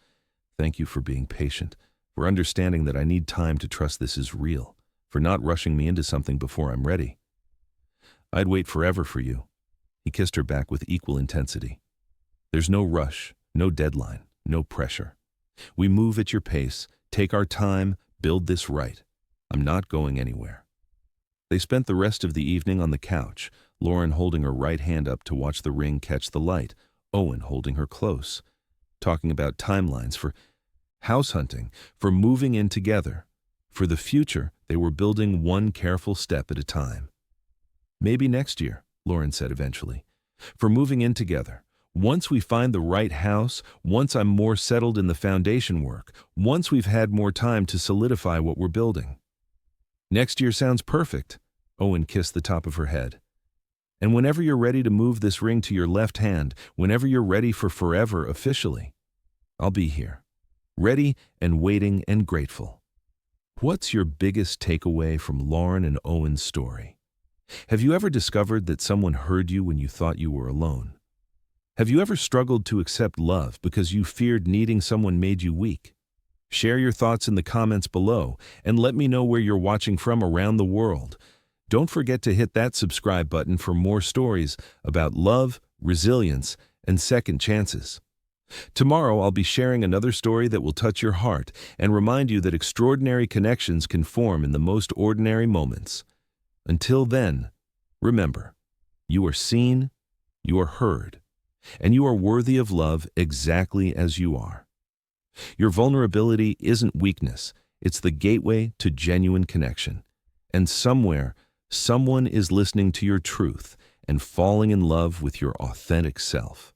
"Thank you for being patient, for understanding that I need time to trust this is real, for not rushing me into something before I'm ready." "I'd wait forever for you." He kissed her back with equal intensity. "There's no rush, no deadline, no pressure. We move at your pace, take our time, build this right. I'm not going anywhere." They spent the rest of the evening on the couch, Lauren holding her right hand up to watch the ring catch the light, Owen holding her close, talking about timelines, for house hunting, for moving in together. For the future, they were building one careful step at a time. "Maybe next year," Lauren said eventually. "For moving in together. Once we find the right house, once I'm more settled in the foundation work, once we've had more time to solidify what we're building." "Next year sounds perfect." Owen kissed the top of her head. "And whenever you're ready to move this ring to your left hand, whenever you're ready for forever officially, I'll be here, ready and waiting and grateful." What's your biggest takeaway from Lauren and Owen's story? Have you ever discovered that someone heard you when you thought you were alone? Have you ever struggled to accept love because you feared needing someone made you weak? Share your thoughts in the comments below and let me know where you're watching from around the world. Don't forget to hit that subscribe button for more stories about love, resilience, and second chances. Tomorrow I'll be sharing another story that will touch your heart and remind you that extraordinary connections can form in the most ordinary moments. Until then, remember, you are seen, you are heard, and you are worthy of love exactly as you are. Your vulnerability isn't weakness, it's the gateway to genuine connection. And somewhere, Someone is listening to your truth and falling in love with your authentic self.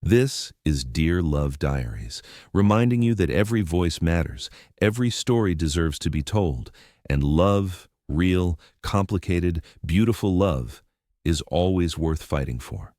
This is Dear Love Diaries, reminding you that every voice matters, every story deserves to be told, and love, real, complicated, beautiful love, is always worth fighting for.